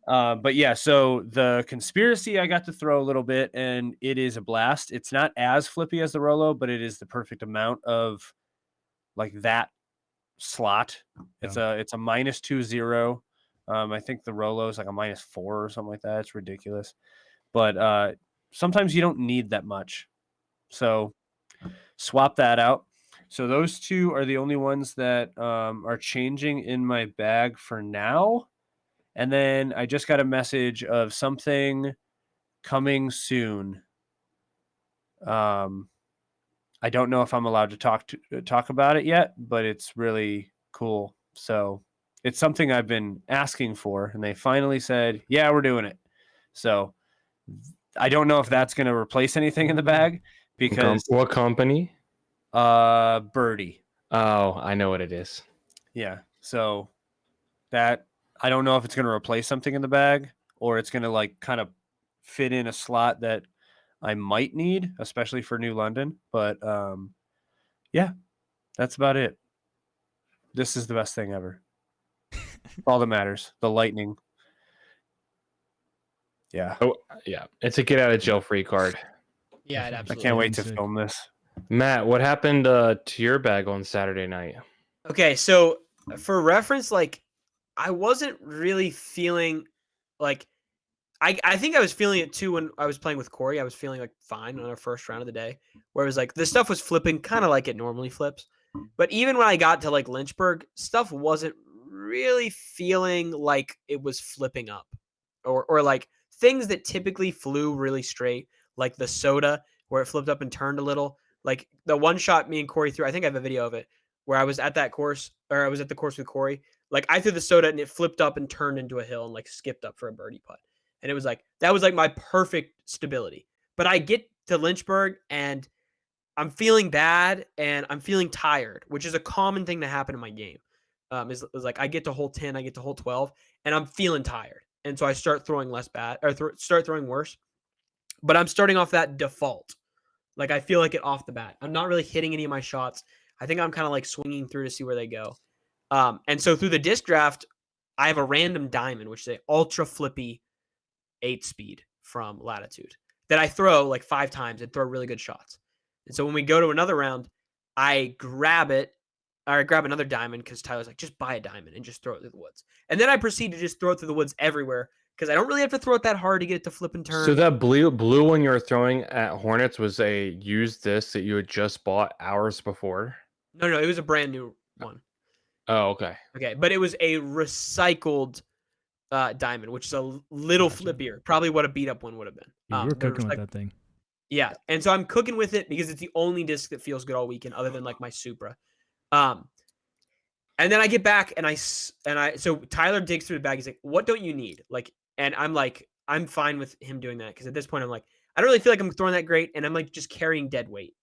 But yeah, so the Conspiracy I got to throw a little bit, and it is a blast. It's not as flippy as the Rolo, but it is the perfect amount of like that slot. It's a -2-0. I think the Rolo is like a -4 or something like that. It's ridiculous, but sometimes you don't need that much, so swap that out. So those two are the only ones that are changing in my bag for now. And then I just got a message of something coming soon. I don't know if I'm allowed to talk about it yet, but it's really cool. So it's something I've been asking for, and they finally said, "Yeah, we're doing it." So I don't know if that's going to replace anything in the bag because What company? Birdie. Oh, I know what it is. Yeah. So that I don't know if it's going to replace something in the bag or it's going to like kind of fit in a slot that I might need, especially for New London. But yeah, that's about it. This is the best thing ever. All that matters. The Lightning. Yeah. Oh, yeah. It's a get out of jail free card. Yeah, it I absolutely. can't wait to Sick. film this. Matt, what happened to your bag on Saturday night? Okay, so for reference, like I wasn't really feeling like I think I was feeling it too when I was playing with Corey. I was feeling like fine on our first round of the day, where it was like this stuff was flipping kind of like it normally flips. But even when I got to like Lynchburg, stuff wasn't really feeling like it was flipping up, or like things that typically flew really straight, like the soda where it flipped up and turned a little. Like the one shot me and Corey threw, I think I have a video of it where I was at that course, or I was at the course with Corey. Like I threw the soda and it flipped up and turned into a hill and like skipped up for a birdie putt. And it was like that was like my perfect stability. But I get to Lynchburg and I'm feeling bad and I'm feeling tired, which is a common thing to happen in my game. Is like I get to hole 10, I get to hole 12, and I'm feeling tired. And so I start throwing less bad or start throwing worse. But I'm starting off that default. Like I feel like it off the bat. I'm not really hitting any of my shots. I think I'm kind of like swinging through to see where they go. And so through the disc draft, I have a random diamond, which is an ultra flippy 8-speed from Latitude that I throw like 5 times and throw really good shots. And so when we go to another round, I grab it, or I grab another diamond because Tyler's like, just buy a diamond and just throw it through the woods. And then I proceed to just throw it through the woods everywhere because I don't really have to throw it that hard to get it to flip and turn. So that blue one you were throwing at Hornets was a used disc that you had just bought hours before? No, it was a brand new one. Oh, okay. Okay, but it was a recycled diamond, which is a little Gotcha. flippier. Probably what a beat up one would have been. You were they're cooking with that thing. Yeah, and so I'm cooking with it because it's the only disc that feels good all weekend, other than like my Supra. And then I get back and so Tyler digs through the bag. He's like, "What don't you need?" Like, and I'm like, I'm fine with him doing that because at this point I'm like, I don't really feel like I'm throwing that great, and I'm like just carrying dead weight.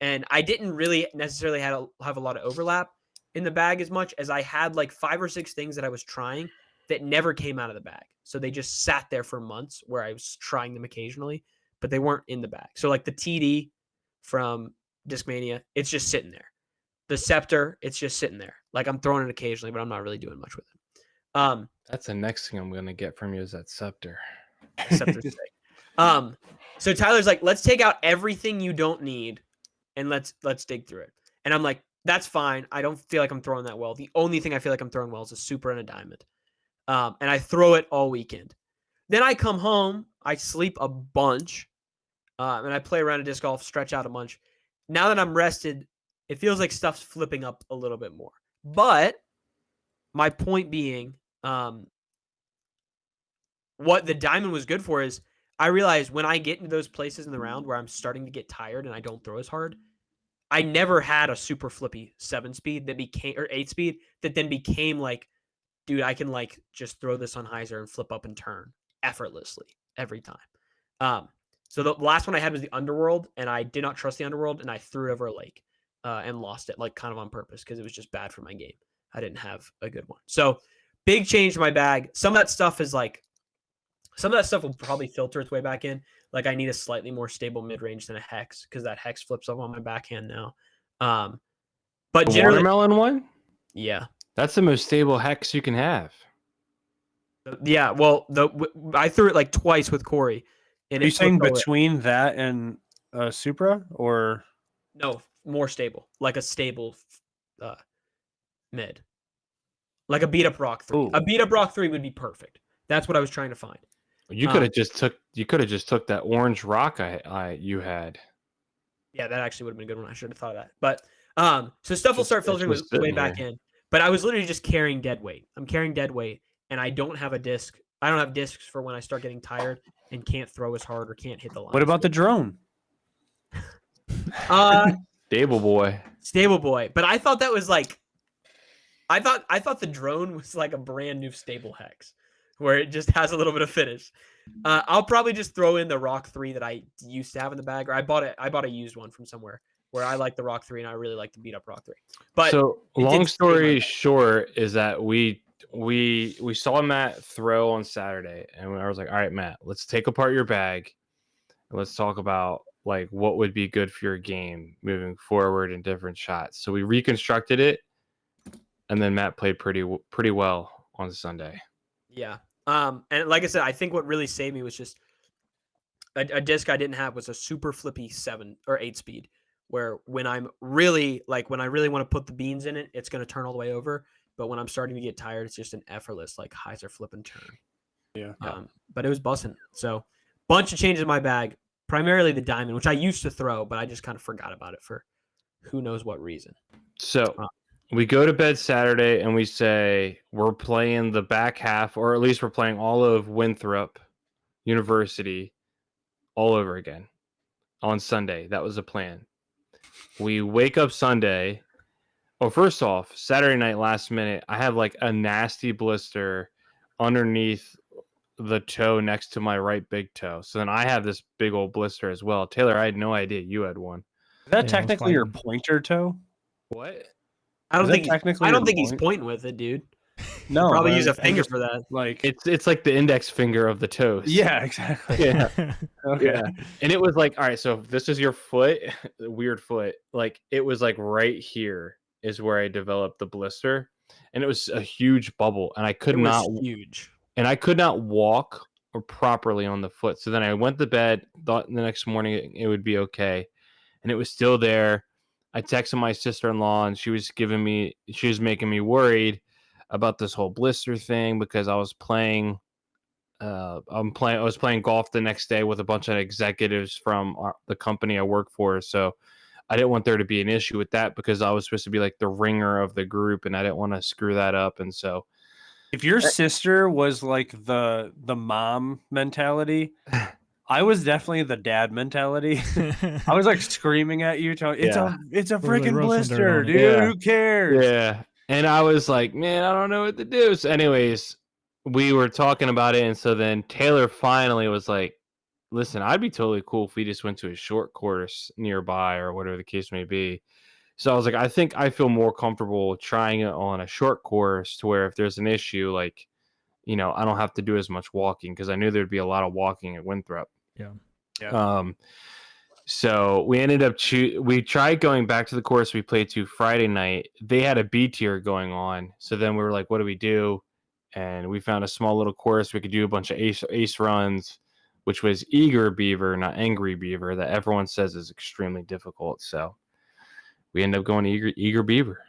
And I didn't really necessarily have a lot of overlap in the bag as much as I had like 5 or 6 things that I was trying that never came out of the bag. So they just sat there for months where I was trying them occasionally, but they weren't in the bag. So like the TD from Discmania, it's just sitting there. The Scepter, it's just sitting there. Like I'm throwing it occasionally, but I'm not really doing much with it. That's the next thing I'm gonna get from you is that Scepter. Scepter's sick. So Tyler's like, let's take out everything you don't need and let's dig through it. And I'm like, that's fine. I don't feel like I'm throwing that well. The only thing I feel like I'm throwing well is a Super and a diamond. And I throw it all weekend. Then I come home, I sleep a bunch, and I play around a disc golf, stretch out a bunch. Now that I'm rested, it feels like stuff's flipping up a little bit more. But my point being, what the diamond was good for is I realized when I get into those places in the round where I'm starting to get tired and I don't throw as hard, I never had a super flippy 7-speed that became, or 8-speed that then became like, dude, I can like just throw this on hyzer and flip up and turn effortlessly every time. So the last one I had was the Underworld, and I did not trust the Underworld, and I threw it over a lake and lost it, like kind of on purpose because it was just bad for my game. I didn't have a good one. So big change to my bag. Some of that stuff will probably filter its way back in. Like I need a slightly more stable mid-range than a hex because that hex flips up on my backhand now. But The generally, watermelon one? yeah. That's the most stable hex you can have. Yeah, well, I threw it like twice with Corey. And Are you it saying flipped over. between that and Supra, or No, more stable, like a stable mid, like a beat up Rock 3. Ooh. A beat up Rock 3 would be perfect. That's what I was trying to find. You could have just took that orange rock you had. Yeah, that actually would have been a good one. I should have thought of that. But so stuff will Just- start it's filtering just way sitting back here. in. But I was literally just carrying dead weight. I'm carrying dead weight, and I don't have a disc. I don't have discs for when I start getting tired and can't throw as hard or can't hit the line. what about the drone? Stable boy. Stable boy? But I thought that was like, I thought the drone was like a brand new stable hex, where it just has a little bit of finish. I'll probably just throw in the Rock 3 that I used to have in the bag, or I bought a used one from somewhere where I like the Rock 3 and I really like the beat up Rock 3. But So it did long save my story bag. short is that we saw Matt throw on Saturday, and I was like, all right, Matt, let's take apart your bag and let's talk about like what would be good for your game moving forward in different shots. So we reconstructed it, and then Matt played pretty well on Sunday. Yeah. And like I said, I think what really saved me was just a disc I didn't have was a super flippy 7 or 8-speed, where when I really want to put the beans in it, it's going to turn all the way over. But when I'm starting to get tired, it's just an effortless like hyzer flip and turn. Yeah. But it was busting. So bunch of changes in my bag, primarily the diamond, which I used to throw, but I just kind of forgot about it for who knows what reason. So we go to bed Saturday and we say we're playing the back half, or at least we're playing all of Winthrop University all over again on Sunday. That was the plan. We wake up Sunday. Well, first off, Saturday night last minute, I have like a nasty blister underneath the toe next to my right big toe. So then I have this big old blister as well. Taylor, I had no idea you had one. Is that Yeah, I was technically your fighting. pointer toe? What? I don't Is that think technically I don't your think he's point? pointing with it, dude. No, Probably but use a I'm finger just, for that. like, It's like the index finger of the toes. yeah, exactly. Yeah. Okay. Yeah. And it was like, all right, so if this is your foot, weird foot, like it was like right here is where I developed the blister. And it was a huge bubble. And I could It was not huge. walk or properly on the foot. So then I went to bed, thought the next morning it would be okay. And it was still there. I texted my sister-in-law and she was making me worried about this whole blister thing because I was playing I was playing golf the next day with a bunch of executives from the company I work for. So I didn't want there to be an issue with that because I was supposed to be like the ringer of the group and I didn't want to screw that up. And so If your sister was like the mom mentality, I was definitely the dad mentality. I was like screaming at you, telling it's Yeah. a like, freaking "Rub some dirt blister, on it." dude. Yeah. Who cares? yeah. And I was like, man, I don't know what to do. So anyways, we were talking about it. And so then Taylor finally was like, listen, I'd be totally cool if we just went to a short course nearby or whatever the case may be. So I was like, I think I feel more comfortable trying it on a short course to where if there's an issue, like, I don't have to do as much walking because I knew there'd be a lot of walking at Winthrop. Yeah. So we ended up we tried going back to the course we played to Friday night. They had a B tier going on. So then we were like, what do we do? And we found a small little course. We could do a bunch of ace runs, which was Eager Beaver, not Angry Beaver, that everyone says is extremely difficult. So we ended up going to Eager Beaver.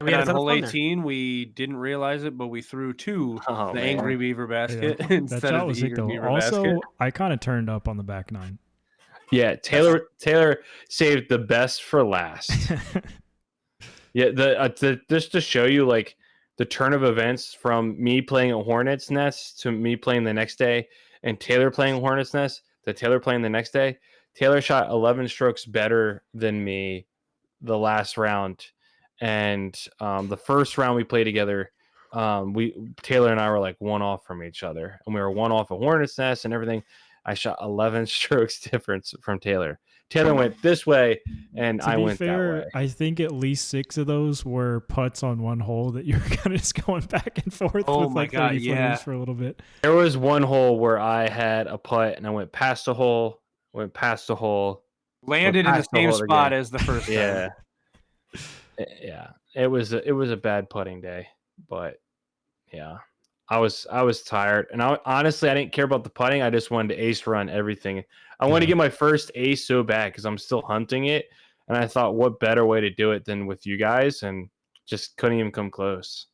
We And had a on ton of hole fun there. 18, we didn't realize it, but we threw the Man. Angry Beaver basket Yeah. That instead shot of was the sick Eager though. Beaver Also, basket. I kind of turned up on the back nine. Yeah, Taylor saved the best for last. Yeah, just to show you like the turn of events from me playing a Hornet's Nest to me playing the next day, and Taylor playing Hornet's Nest to Taylor playing the next day. Taylor shot 11 strokes better than me the last round, and the first round we played together, Taylor and I were like one off from each other, and we were one off a Hornet's Nest and everything. I shot 11 strokes difference from Taylor. Taylor went this way, and I went that way. I think at least 6 of those were putts on one hole that you were kind of just going back and forth Oh with my like God, 30 yeah. footers for a little bit. There was one hole where I had a putt, and I went past the hole, Landed in the past the same hole spot again. as the first time. Yeah, yeah. It was a bad putting day, but yeah, I was tired, and honestly I didn't care about the putting. I just wanted to ace run everything. I wanted to get my first ace so bad because I'm still hunting it, and I thought, what better way to do it than with you guys, and just couldn't even come close.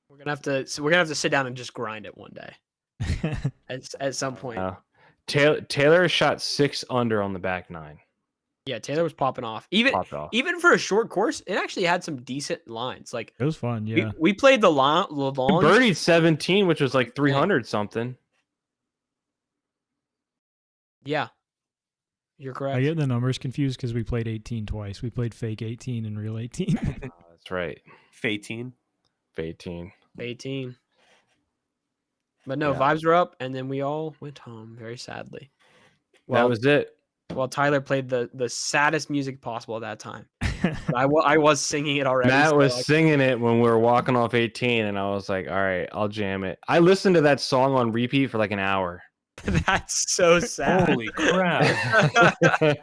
We're gonna have to sit down and just grind it one day at some point. Taylor shot 6 under on the back nine. Yeah, Taylor was popping off. Popped off. Even for a short course, it actually had some decent lines. Like It was fun, yeah. we played the long. Birdied 17, which was like 300 something. Yeah, you're correct. I get the numbers confused because we played 18 twice. We played fake 18 and real 18. That's right. Fateen. 18. But no, Yeah. vibes were up, and then we all went home very sadly. That was it. Well, Tyler played the saddest music possible at that time. I was singing it already. Matt so was singing it when we were walking off 18, and I was like, all right, I'll jam it. I listened to that song on repeat for like an hour. That's so sad. Holy crap.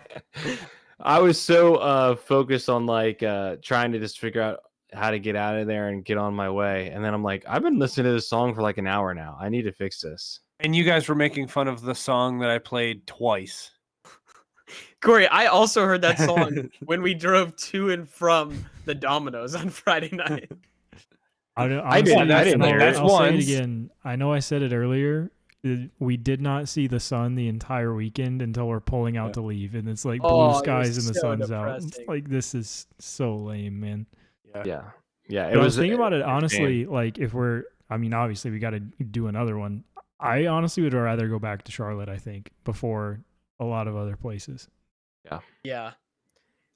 I was so focused on like trying to just figure out how to get out of there and get on my way. And then I'm like, I've been listening to this song for like an hour now. I need to fix this. And you guys were making fun of the song that I played twice. Corey, I also heard that song when we drove to and from the Domino's on Friday night. I didn't hear it. I'll say it again. I know I said it earlier. We did not see the sun the entire weekend until we're pulling out to leave, and it's like blue skies and the sun's out. It's like, this is so lame, man. Yeah. But I was thinking about it honestly. Like, obviously we got to do another one. I honestly would rather go back to Charlotte, I think, before a lot of other places. Yeah.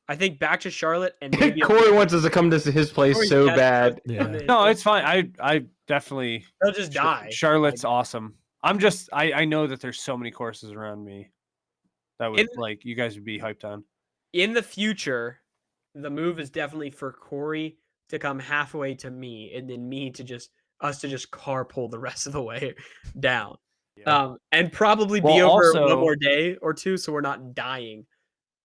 I think back to Charlotte and maybe Corey wants us to come to his place Corey so Jets bad. goes on the- No, it's fine. I definitely They'll just die. Charlotte's awesome. I know that there's so many courses around me that would like you guys would be hyped on. In the future, the move is definitely for Corey to come halfway to me, and then me to just carpool the rest of the way down. Yeah. And probably be Well, over also- one more day or two, so we're not dying.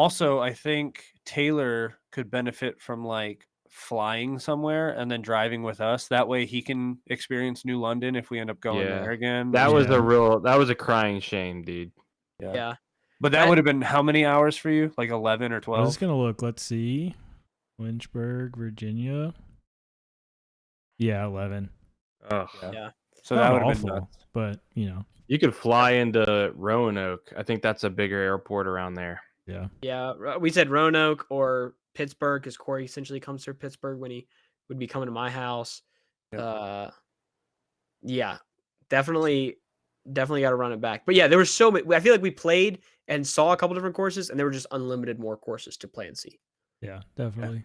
Also, I think Taylor could benefit from like flying somewhere and then driving with us. That way he can experience New London if we end up going Yeah. there again. That was Yeah. that was a crying shame, dude. Yeah. But that would have been how many hours for you? Like 11 or I was 12? just gonna look. Let's see, Lynchburg, Virginia. Yeah, 11. Ugh. Yeah. So Not that would have been awful, nuts. but you know, You could fly into Roanoke. I think that's a bigger airport around there. yeah. Yeah. We said Roanoke or Pittsburgh because Corey essentially comes through Pittsburgh when he would be coming to my house. Yep. Yeah. Definitely got to run it back. But yeah, there was so many. I feel like we played and saw a couple different courses, and there were just unlimited more courses to play and see. Yeah, definitely.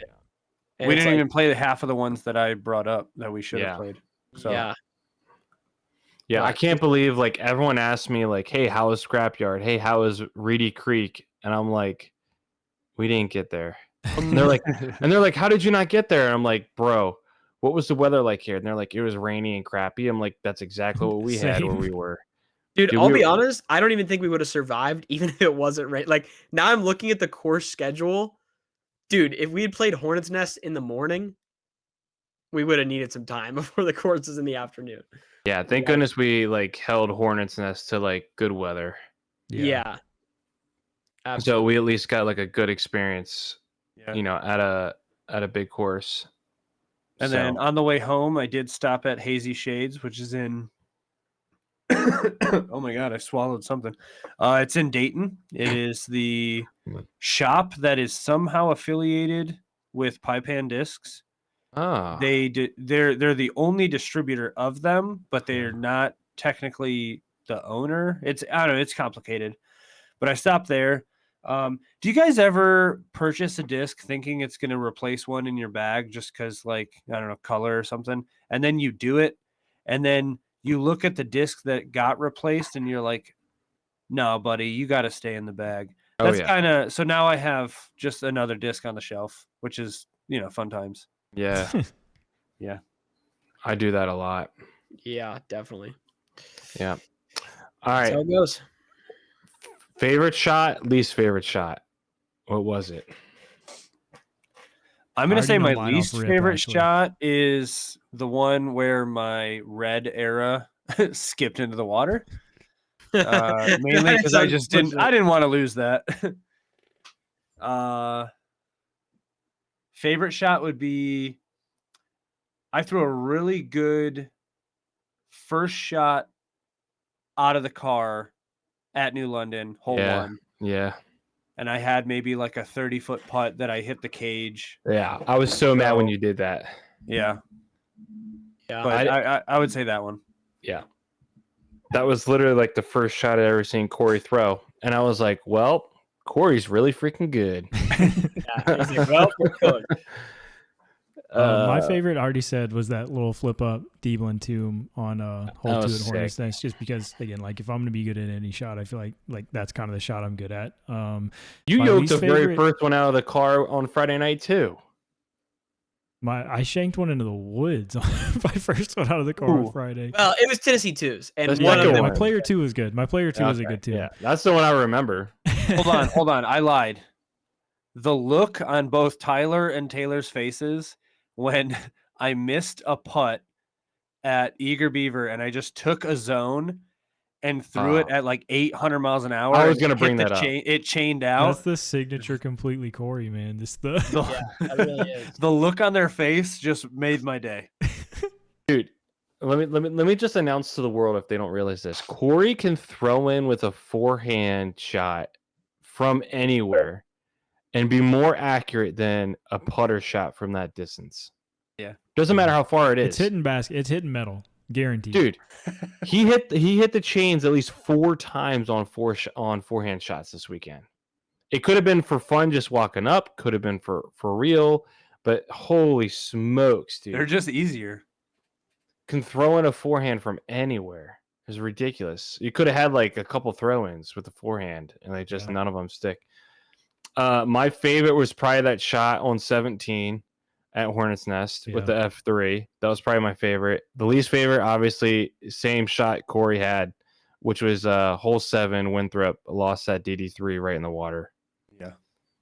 And We it's didn't like, even play half of the ones that I brought up that we should have Yeah. played. So yeah. Yeah, I But- can't believe like everyone asked me like, "Hey, how was Scrapyard? Hey, how was Reedy Creek?" And I'm like, "We didn't get there." And they're like, "How did you not get there?" And I'm like, "Bro, what was the weather like here?" And they're like, "It was rainy and crappy." I'm like, "That's exactly what we had where Same. we were." Dude, Dude, I'll we be were- honest. I don't even think we would have survived even if it wasn't rain. Like now, I'm looking at the course schedule. Dude, if we had played Hornets Nest in the morning, we would have needed some time before the courses in the afternoon. Yeah, thank goodness we like held Hornets Nest to like good weather. Yeah. So Absolutely. we at least got like a good experience, yeah. you know, at a big course. And So- then on the way home, I did stop at Hazy Shades, which is in. Oh my god, I swallowed something. It's in Dayton. It is the shop that is somehow affiliated with Pipan Discs. They're the only distributor of them, but they're not technically the owner. I don't know. It's complicated, but I stopped there. Do you guys ever purchase a disc thinking it's going to replace one in your bag just because, like, I don't know, color or something, and then you do it, and then you look at the disc that got replaced, and you're like, "No, buddy, you got to stay in the bag." That's kind of so. Now I have just another disc on the shelf, which is fun times. Yeah. Yeah. I do that a lot. Yeah, definitely. Yeah. All That's right. how it goes. Favorite shot, least favorite shot. What was it? I'm gonna I say already my know mine least off rip, favorite actually. shot is the one where my red era skipped into the water. Mainly because I just didn't want to lose that. Favorite shot would be I threw a really good first shot out of the car at New London, hole one. Yeah. And I had maybe like a 30-foot putt that I hit the cage. Yeah. I was so mad when you did that. Yeah. Yeah. But I would say that one. Yeah. That was literally like the first shot I'd ever seen Corey throw. And I was like, well, Corey's really freaking good. Yeah, he's like, well, we're good. My favorite, I already said, was that little flip up Deeblen tomb on hole That 2 was at Hornets sick. Nest, just because, again, like if I'm gonna be good at any shot, I feel like that's kind of the shot I'm good at. You my yoked least the very favorite- first one out of the car on Friday night too. I shanked one into the woods on my first one out of the car on Friday. Well, it was Tennessee twos, and That's one second of them. My one. player 2 was good. My player 2 was a Okay, good too. Yeah, that's the one I remember. Hold on. I lied. The look on both Tyler and Taylor's faces when I missed a putt at Eager Beaver and I just took a zone and threw it at like 800 miles an hour. I was and gonna hit bring the that up. It chained out. That's the signature completely Corey, man. This the Yeah, that really is. The look on their face just made my day. Dude, let me just announce to the world if they don't realize this. Corey can throw in with a forehand shot from anywhere and be more accurate than a putter shot from that distance. Yeah. Doesn't matter how far it is. it's hitting basket. It's hitting metal, guaranteed. Dude, he hit the chains at least 4 times on forehand shots this weekend. It could have been for fun, just walking up. Could have been for real. But holy smokes, dude! They're just easier. Can throw in a forehand from anywhere. It's ridiculous. You could have had like a couple throw-ins with the forehand, and like just none of them stick. My favorite was probably that shot on 17 at Hornets Nest with the F3. That was probably my favorite. The least favorite, obviously, same shot Corey had, which was hole 7, Winthrop lost that DD3 right in the water. Yeah.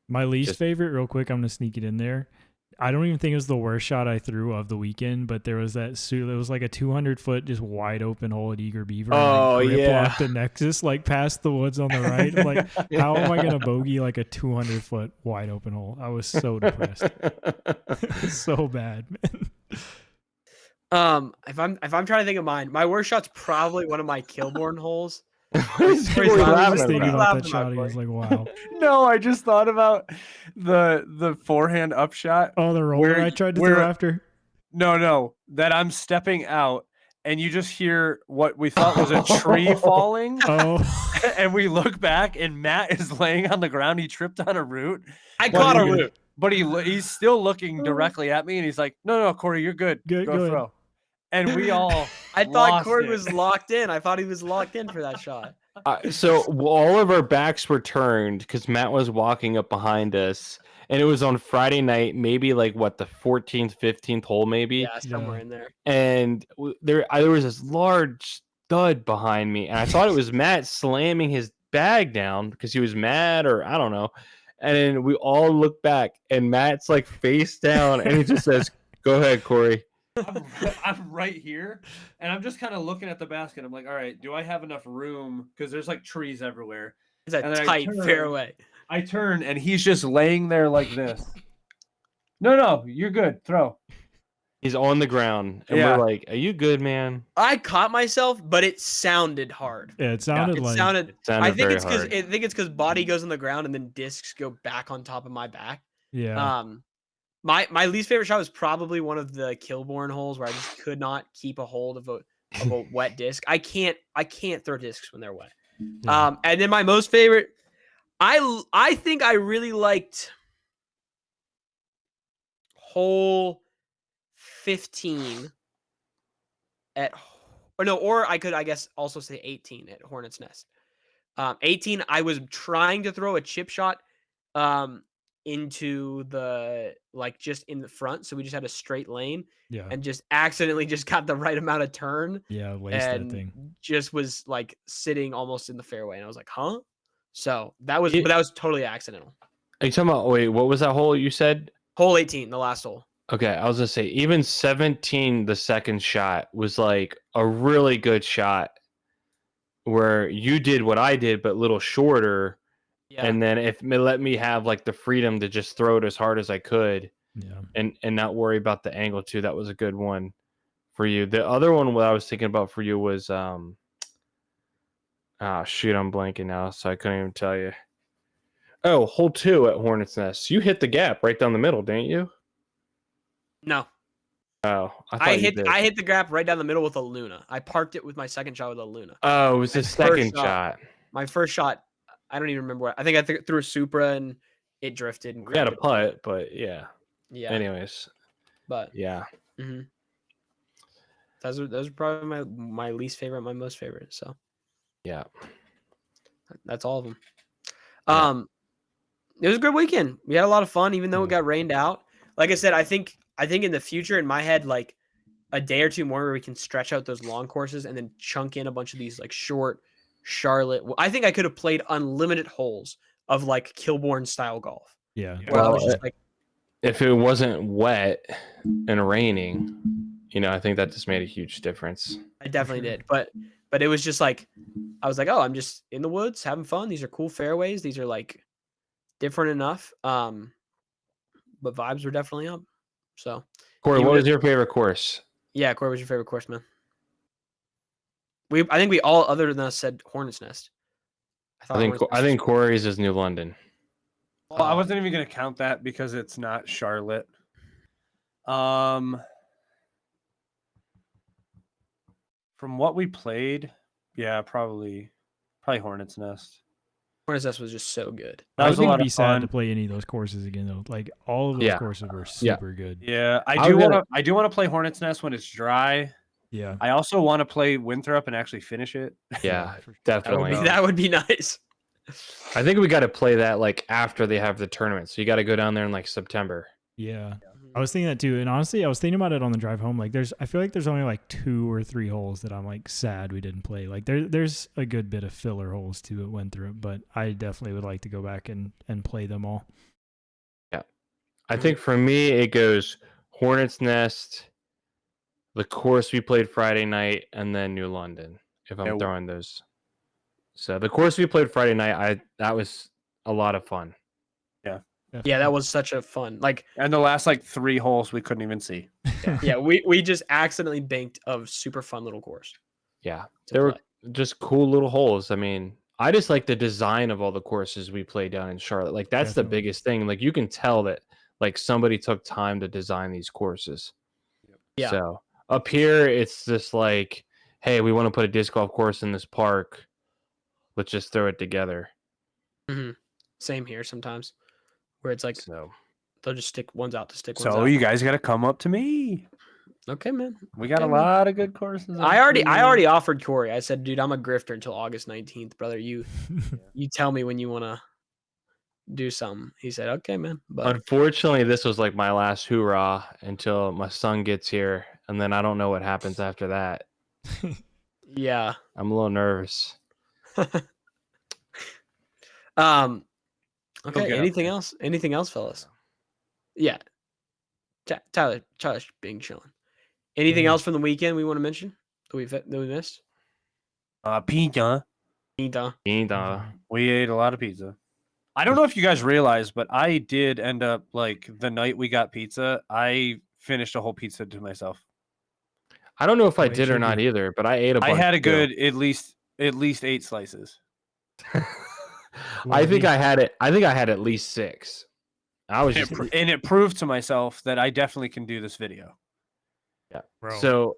My least favorite, real quick, I'm gonna sneak it in there. I don't even think it was the worst shot I threw of the weekend, but there was that it was like a 200-foot just wide open hole at Eager Beaver. Oh, and yeah. Blocked the Nexus like past the woods on the right. I'm like, how am I gonna bogey like a 200-foot wide open hole? I was so depressed. So bad, man. If I'm trying to think of mine, my worst shot's probably one of my Kilborn holes. I was just thinking about that shot. He Corey. was like, wow. No, I just thought about the forehand upshot. Oh, the roller I tried to throw after? No, that I'm stepping out and you just hear what we thought was a tree falling. Oh. And we look back and Matt is laying on the ground. He tripped on a root. I caught a root. But he's still looking directly at me and he's like, no, Corey, you're good. Go throw. And we all I thought Corey was locked in. I thought he was locked in for that shot. So all of our backs were turned because Matt was walking up behind us, and it was on Friday night, maybe like what, the 14th, 15th hole, maybe. Yeah, somewhere in there. And there was this large stud behind me, and I thought it was Matt slamming his bag down because he was mad, or I don't know. And then we all look back, and Matt's like face down, and he just says, "Go ahead, Corey." I'm right here, and I'm just kind of looking at the basket. I'm like, all right, do I have enough room? Because there's like trees everywhere. It's a tight fairway. I turn, and he's just laying there like this. No, you're good. Throw. He's on the ground, and we're like, "Are you good, man?" I caught myself, but it sounded hard. Yeah, it sounded like. I think it's because body goes on the ground and then discs go back on top of my back. Yeah. My least favorite shot was probably one of the Kilborn holes where I just could not keep a hold of a wet disc. I can't throw discs when they're wet. Yeah. And then my most favorite, I think I really liked hole 15 or I could, I guess, also say 18 at Hornets Nest. 18, I was trying to throw a chip shot into the, like, just in the front. So we just had a straight lane and just accidentally just got the right amount of turn. Yeah, laced that thing. Just was like sitting almost in the fairway. And I was like, huh? So that was totally accidental. Are you talking about, wait, what was that hole you said? Hole 18, the last hole. Okay, I was gonna say even 17, the second shot was like a really good shot where you did what I did, but a little shorter. Yeah. And then if it let me have like the freedom to just throw it as hard as I could, and not worry about the angle too. That was a good one for you. The other one, what I was thinking about for you was shoot, I'm blanking now, so I couldn't even tell you. Oh, hole 2 at Hornets Nest. You hit the gap right down the middle, didn't you? No. Oh, I hit the gap right down the middle with a Luna. I parked it with my second shot with a Luna. Oh, it was the second shot. My first shot, I don't even remember what. I think I threw a Supra and it drifted. And we had a putt, but yeah. Yeah. Anyways, but yeah. Mm-hmm. Those are probably my least favorite, my most favorite. So yeah, that's all of them. Yeah. It was a good weekend. We had a lot of fun, even though it got rained out. Like I said, I think in the future, in my head, like a day or two more where we can stretch out those long courses and then chunk in a bunch of these like short Charlotte. I think I could have played unlimited holes of like Kilborn style golf. Yeah. Where I was just like, if it wasn't wet and raining, I think that just made a huge difference. I definitely did. But it was just like, I was like, oh, I'm just in the woods having fun. These are cool fairways. These are like different enough. But vibes were definitely up. So, Corey, what was your favorite course? Yeah, Corey, what was your favorite course, man? I think we all, other than us, said Hornets Nest. I think Corey's is New London. Well, I wasn't even going to count that because it's not Charlotte. From what we played, yeah, probably Hornets Nest. Hornets Nest was just so good. That I was a think lot it'd be of sad fun. to play any of those courses again though. Like all of those Yeah. courses were Yeah. super good. Yeah, I I do was want gonna- to. I do want to play Hornets Nest when it's dry. Yeah. I also want to play Winthrop and actually finish it. Yeah, for sure. definitely. know. That would be nice. I think we got to play that like after they have the tournament. So you got to go down there in like September. Yeah. I was thinking that too. And honestly, I was thinking about it on the drive home. Like I feel like there's only like 2 or 3 holes that I'm like sad we didn't play. Like there's a good bit of filler holes too that went through it, but I definitely would like to go back and play them all. I think for me, it goes Hornets Nest, the course we played Friday night, and then New London, if I'm Yeah, throwing those. So the course we played Friday night, that was a lot of fun. Yeah, that was such a fun. Like, And the last like 3 holes we couldn't even see. yeah, we just accidentally banked a super fun little course. Yeah, to they were play. just cool little holes. I mean, I just like the design of all the courses we played down in Charlotte. Like that's the Definitely. biggest thing. Like you can tell that like somebody took time to design these courses. Yeah. So up here, it's just like, hey, we want to put a disc golf course in this park. Let's just throw it together. Same here sometimes, where it's like So they'll just stick ones out to stick ones So out. you guys got to come up to me. Okay, man. We got Okay, a man. lot of good courses. I already offered Corey. I said, dude, I'm a grifter until August 19th, brother. You tell me when you want to do something. He said, okay, man. But unfortunately, this was like my last hoorah until my son gets here, and then I don't know what happens after that. yeah. I'm a little nervous. Okay. get up Anything there. else? Anything else, fellas? Yeah. Tyler's being chilling. Anything Yeah. else from the weekend we want to mention that we missed? Pizza. Nita. We ate a lot of pizza. I don't know if you guys realize, but I did end up like the night we got pizza, I finished a whole pizza to myself. I don't know if I Well, it did or should not be. either, but I ate a I bunch. had a too. good at least 8 slices. I think I had it. I think I had at least 6. I was just And it proved to myself that I definitely can do this video. yeah. Bro. So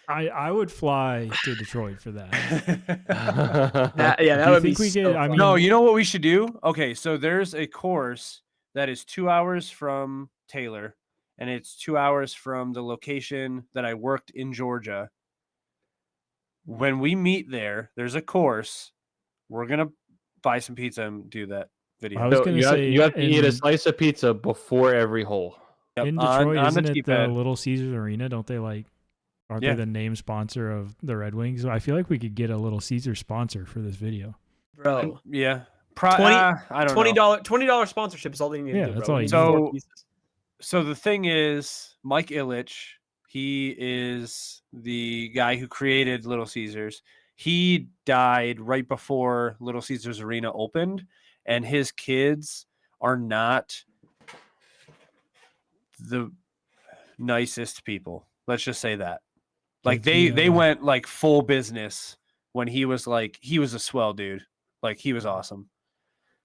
I would fly to Detroit for that. That Do would you be think we so could- I fun. mean- No, you know what we should do? Okay, so there's a course that is 2 hours from Taylor, and it's 2 hours from the location that I worked in Georgia. When we meet there, there's a course. We're gonna buy some pizza and do that video. I was so gonna you have, say you have to eat a in- slice of pizza before every hole. Yep, in on Detroit, the isn't it the T-pad. Little Caesars Arena? Don't they like? Aren't Yeah. they the name sponsor of the Red Wings? I feel like we could get a Little Caesar sponsor for this video. Bro. Yeah. 20 I don't know. $20 sponsorship is all they need to Yeah, do, that's bro. all We you need more need. pieces. So the thing is, Mike Ilitch, he is the guy who created Little Caesars. He died right before Little Caesars Arena opened, and his kids are not the nicest people. Let's just say that. Like Did they the, went like full business when he was a swell dude. Like he was awesome.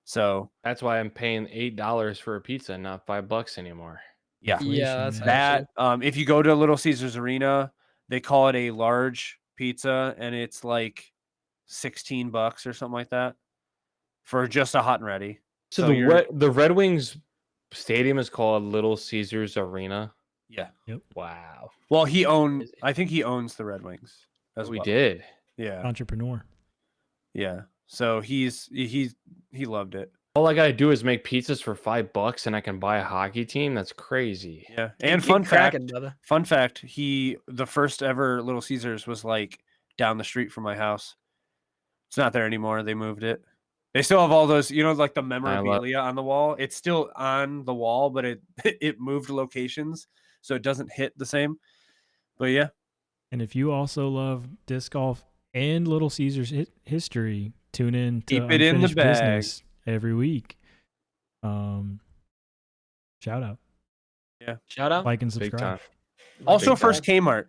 So That's why I'm paying $8 for a pizza, not $5 anymore. yeah. Inflation, Yeah, that's man. That if you go to Little Caesars Arena, they call it a large pizza, and it's like $16 or something like that for just a hot and ready. So, So you're- the Red Wings stadium is called Little Caesars Arena. Yeah. Wow. Well, I think he owns the Red Wings as We well. did. Yeah. entrepreneur. Yeah. So he loved it. All I gotta do is make pizzas for $5 and I can buy a hockey team. That's crazy. Yeah. And Keep cracking, brother. fun fact, the first ever Little Caesars was like down the street from my house. It's not there anymore. They moved it. They still have all those, like the memorabilia on the wall. It's still on the wall, but it moved locations, so it doesn't hit the same. But yeah, And if you also love disc golf and Little Caesars history, tune in to Keep it in the Unfinished bag. Business every week. Shout out, Shout out. like and Big subscribe. time. also Big first Kmart,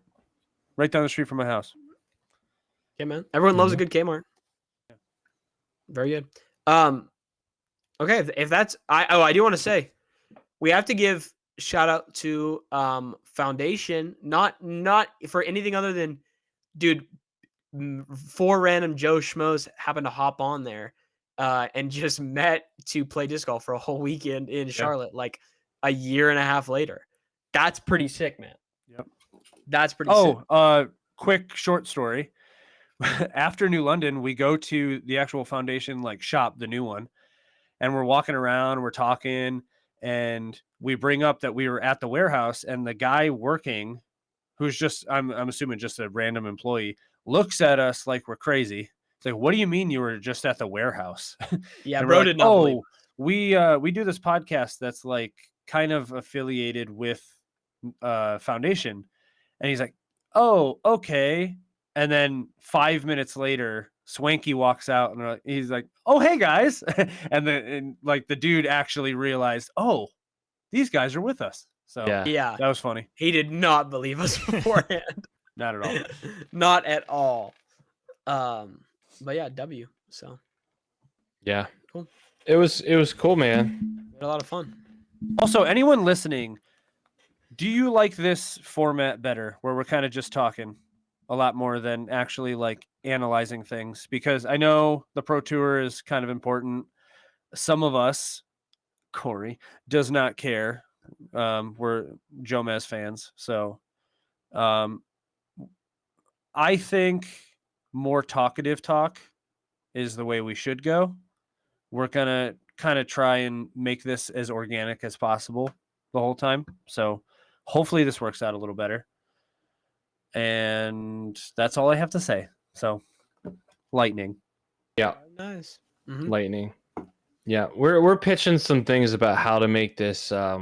right down the street from my house. Okay, man. Everyone loves a Yeah. good Kmart. Very good. Okay, if that's I do want to say we have to give shout out to Foundation, not for anything other than, dude, 4 random Joe Schmoes happened to hop on there. and just met to play disc golf for a whole weekend in Charlotte, like a year and a half later. That's pretty sick, man. Yep. That's pretty sick. Quick short story. After New London, we go to the actual foundation like shop, the new one, and we're walking around, we're talking, and we bring up that we were at the warehouse, and the guy working, who's just I'm assuming just a random employee, looks at us like we're crazy. It's like, what do you mean you were just at the warehouse? Yeah, And bro we're did like, not believe. we do this podcast that's like kind of affiliated with foundation. And he's like, oh, okay. And then 5 minutes later, Swanky walks out and he's like, oh, hey guys. and like the dude actually realized, oh, these guys are with us. So Yeah, that was funny. he did not believe us beforehand. Not at all. Not at all. But yeah, W. So Yeah. Cool. It was cool, man. we had a lot of fun. Also, anyone listening, do you like this format better where we're kind of just talking a lot more than actually like analyzing things? Because I know the Pro Tour is kind of important. Some of us, Corey, does not care. We're Jomez fans. So I think more talkative talk is the way we should go. We're going to kind of try and make this as organic as possible the whole time. So hopefully this works out a little better. And that's all I have to say. So lightning. Yeah. Nice. Lightning. Yeah, we're pitching some things about how to make this a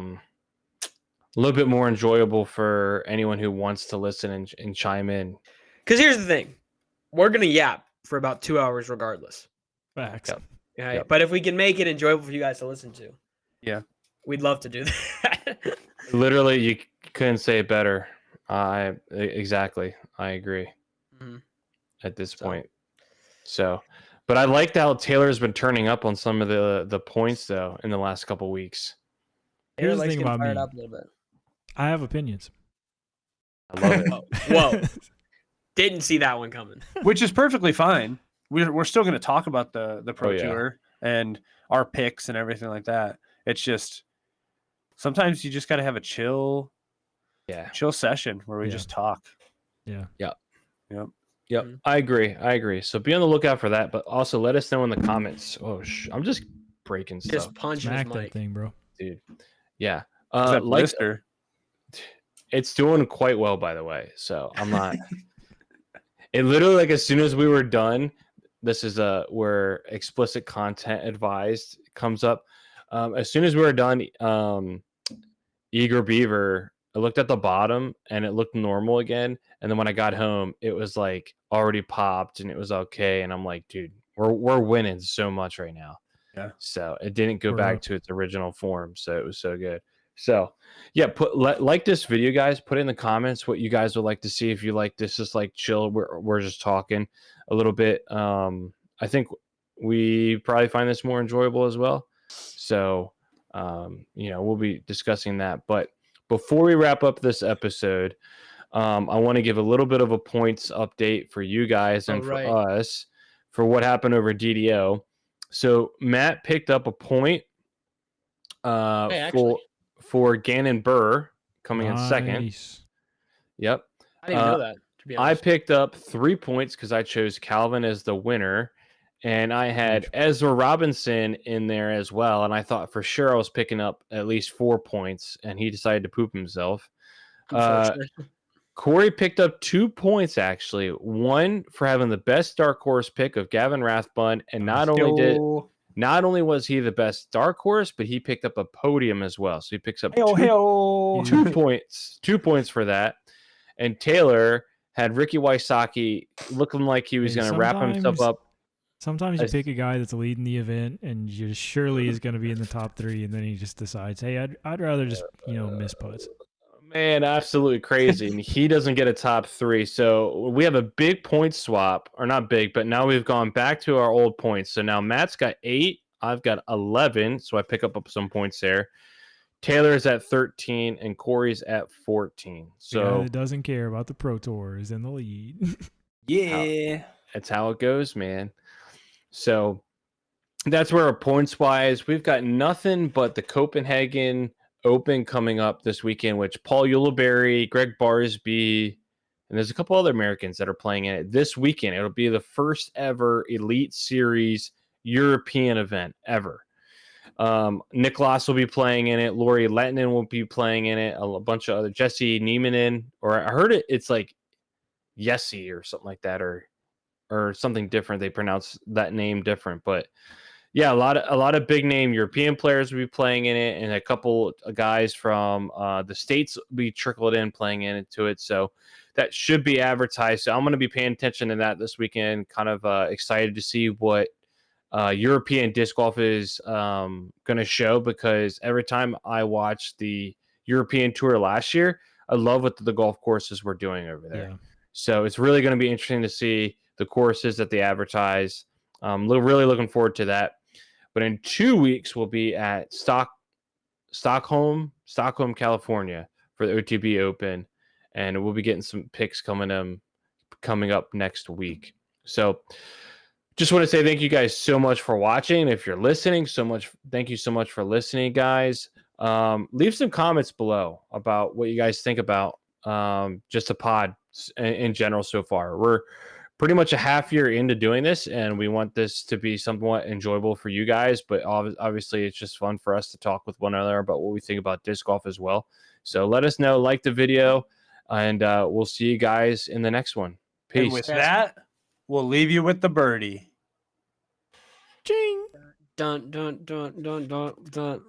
little bit more enjoyable for anyone who wants to listen and chime in. Because here's the thing, we're gonna yap for about 2 hours regardless. Facts. Yep. Right? Yep. But if we can make it enjoyable for you guys to listen to, Yeah, we'd love to do that. Literally, you couldn't say it better. Exactly. I agree. Mhm. At this point. So, but I liked how Taylor's been turning up on some of the points though in the last couple weeks. Taylor Here's the likes thing getting about fired me. up a little bit. I have opinions. I love it. Whoa. Didn't see that one coming. which is perfectly fine. We're still going to talk about the Pro yeah. Tour and our picks and everything like that. It's just sometimes you just got to have a chill session where we just talk. Yeah. Yep. Mhm. I agree. So be on the lookout for that, but also let us know in the comments. Oh, I'm just breaking stuff, Just punching his Smack that mic. thing, bro. dude. Yeah. Is that Like blister? it's doing quite well, by the way. So I'm not. It literally, like, as soon as we were done, this is where explicit content advised comes up. As soon as we were done, Eager Beaver, I looked at the bottom and it looked normal again. And then when I got home, it was like already popped and it was okay. And I'm like, dude, we're winning so much right now. Yeah. So it didn't go We're back up. to its original form. So it was so good. So yeah, like this video, guys. Put in the comments what you guys would like to see. If you like this, just like chill. We're just talking a little bit. I think we probably find this more enjoyable as well. So we'll be discussing that. But before we wrap up this episode, I want to give a little bit of a points update for you guys and for us for what happened over DDO. So Matt picked up a point for Gannon Burr coming in second. Yep. I didn't even know that, to be honest. I picked up 3 points because I chose Calvin as the winner. And I had Ezra Robinson in there as well. And I thought for sure I was picking up at least 4 points. And he decided to poop himself. Corey picked up 2 points, actually. One for having the best dark horse pick of Gavin Rathbun. And not only was he the best dark horse, but he picked up a podium as well. So he picks up 2 points. 2 points for that. And Taylor had Ricky Wysocki looking like he was going to wrap himself up. Sometimes you pick a guy that's leading the event and you surely is going to be in the top 3, and then he just decides, hey, I'd rather just miss putts. Man, absolutely crazy. And he doesn't get a top 3. So we have a big point swap, or not big, but now we've gone back to our old points. So now Matt's got 8, I've got 11. So I pick up some points there. Taylor's at 13 and Corey's at 14. So the guy that doesn't care about the Pro Tour is in the lead. Yeah. That's how it goes, man. So that's where our points wise, we've got nothing but the Copenhagen Open coming up this weekend, which Paul Ulibarri, Greg Barsby, and there's a couple other Americans that are playing in it this weekend. It'll be the first ever Elite Series European event ever. Nicholas will be playing in it. Lori Lettinen will be playing in it. A bunch of other Jesse Niemanen, or I heard it's like Yessi or something like that, or something different. They pronounce that name different, but yeah, a lot of big name European players will be playing in it, and a couple of guys from the States will be trickled in playing into it. So that should be advertised. So I'm going to be paying attention to that this weekend. Kind of excited to see what European disc golf is going to show, because every time I watched the European Tour last year, I love what the golf courses were doing over there. Yeah. So it's really going to be interesting to see the courses that they advertise. Really looking forward to that. But in 2 weeks, we'll be at Stockholm, California for the OTB Open, and we'll be getting some picks coming up next week. So just want to say thank you guys so much for watching. If you're listening, thank you so much for listening, guys. Leave some comments below about what you guys think about just a pod in general so far. We're pretty much a half year into doing this, and we want this to be somewhat enjoyable for you guys, but obviously it's just fun for us to talk with one another about what we think about disc golf as well. So let us know, like the video, and we'll see you guys in the next one. Peace. And with that, we'll leave you with the birdie. Ching. Dun dun dun dun dun dun.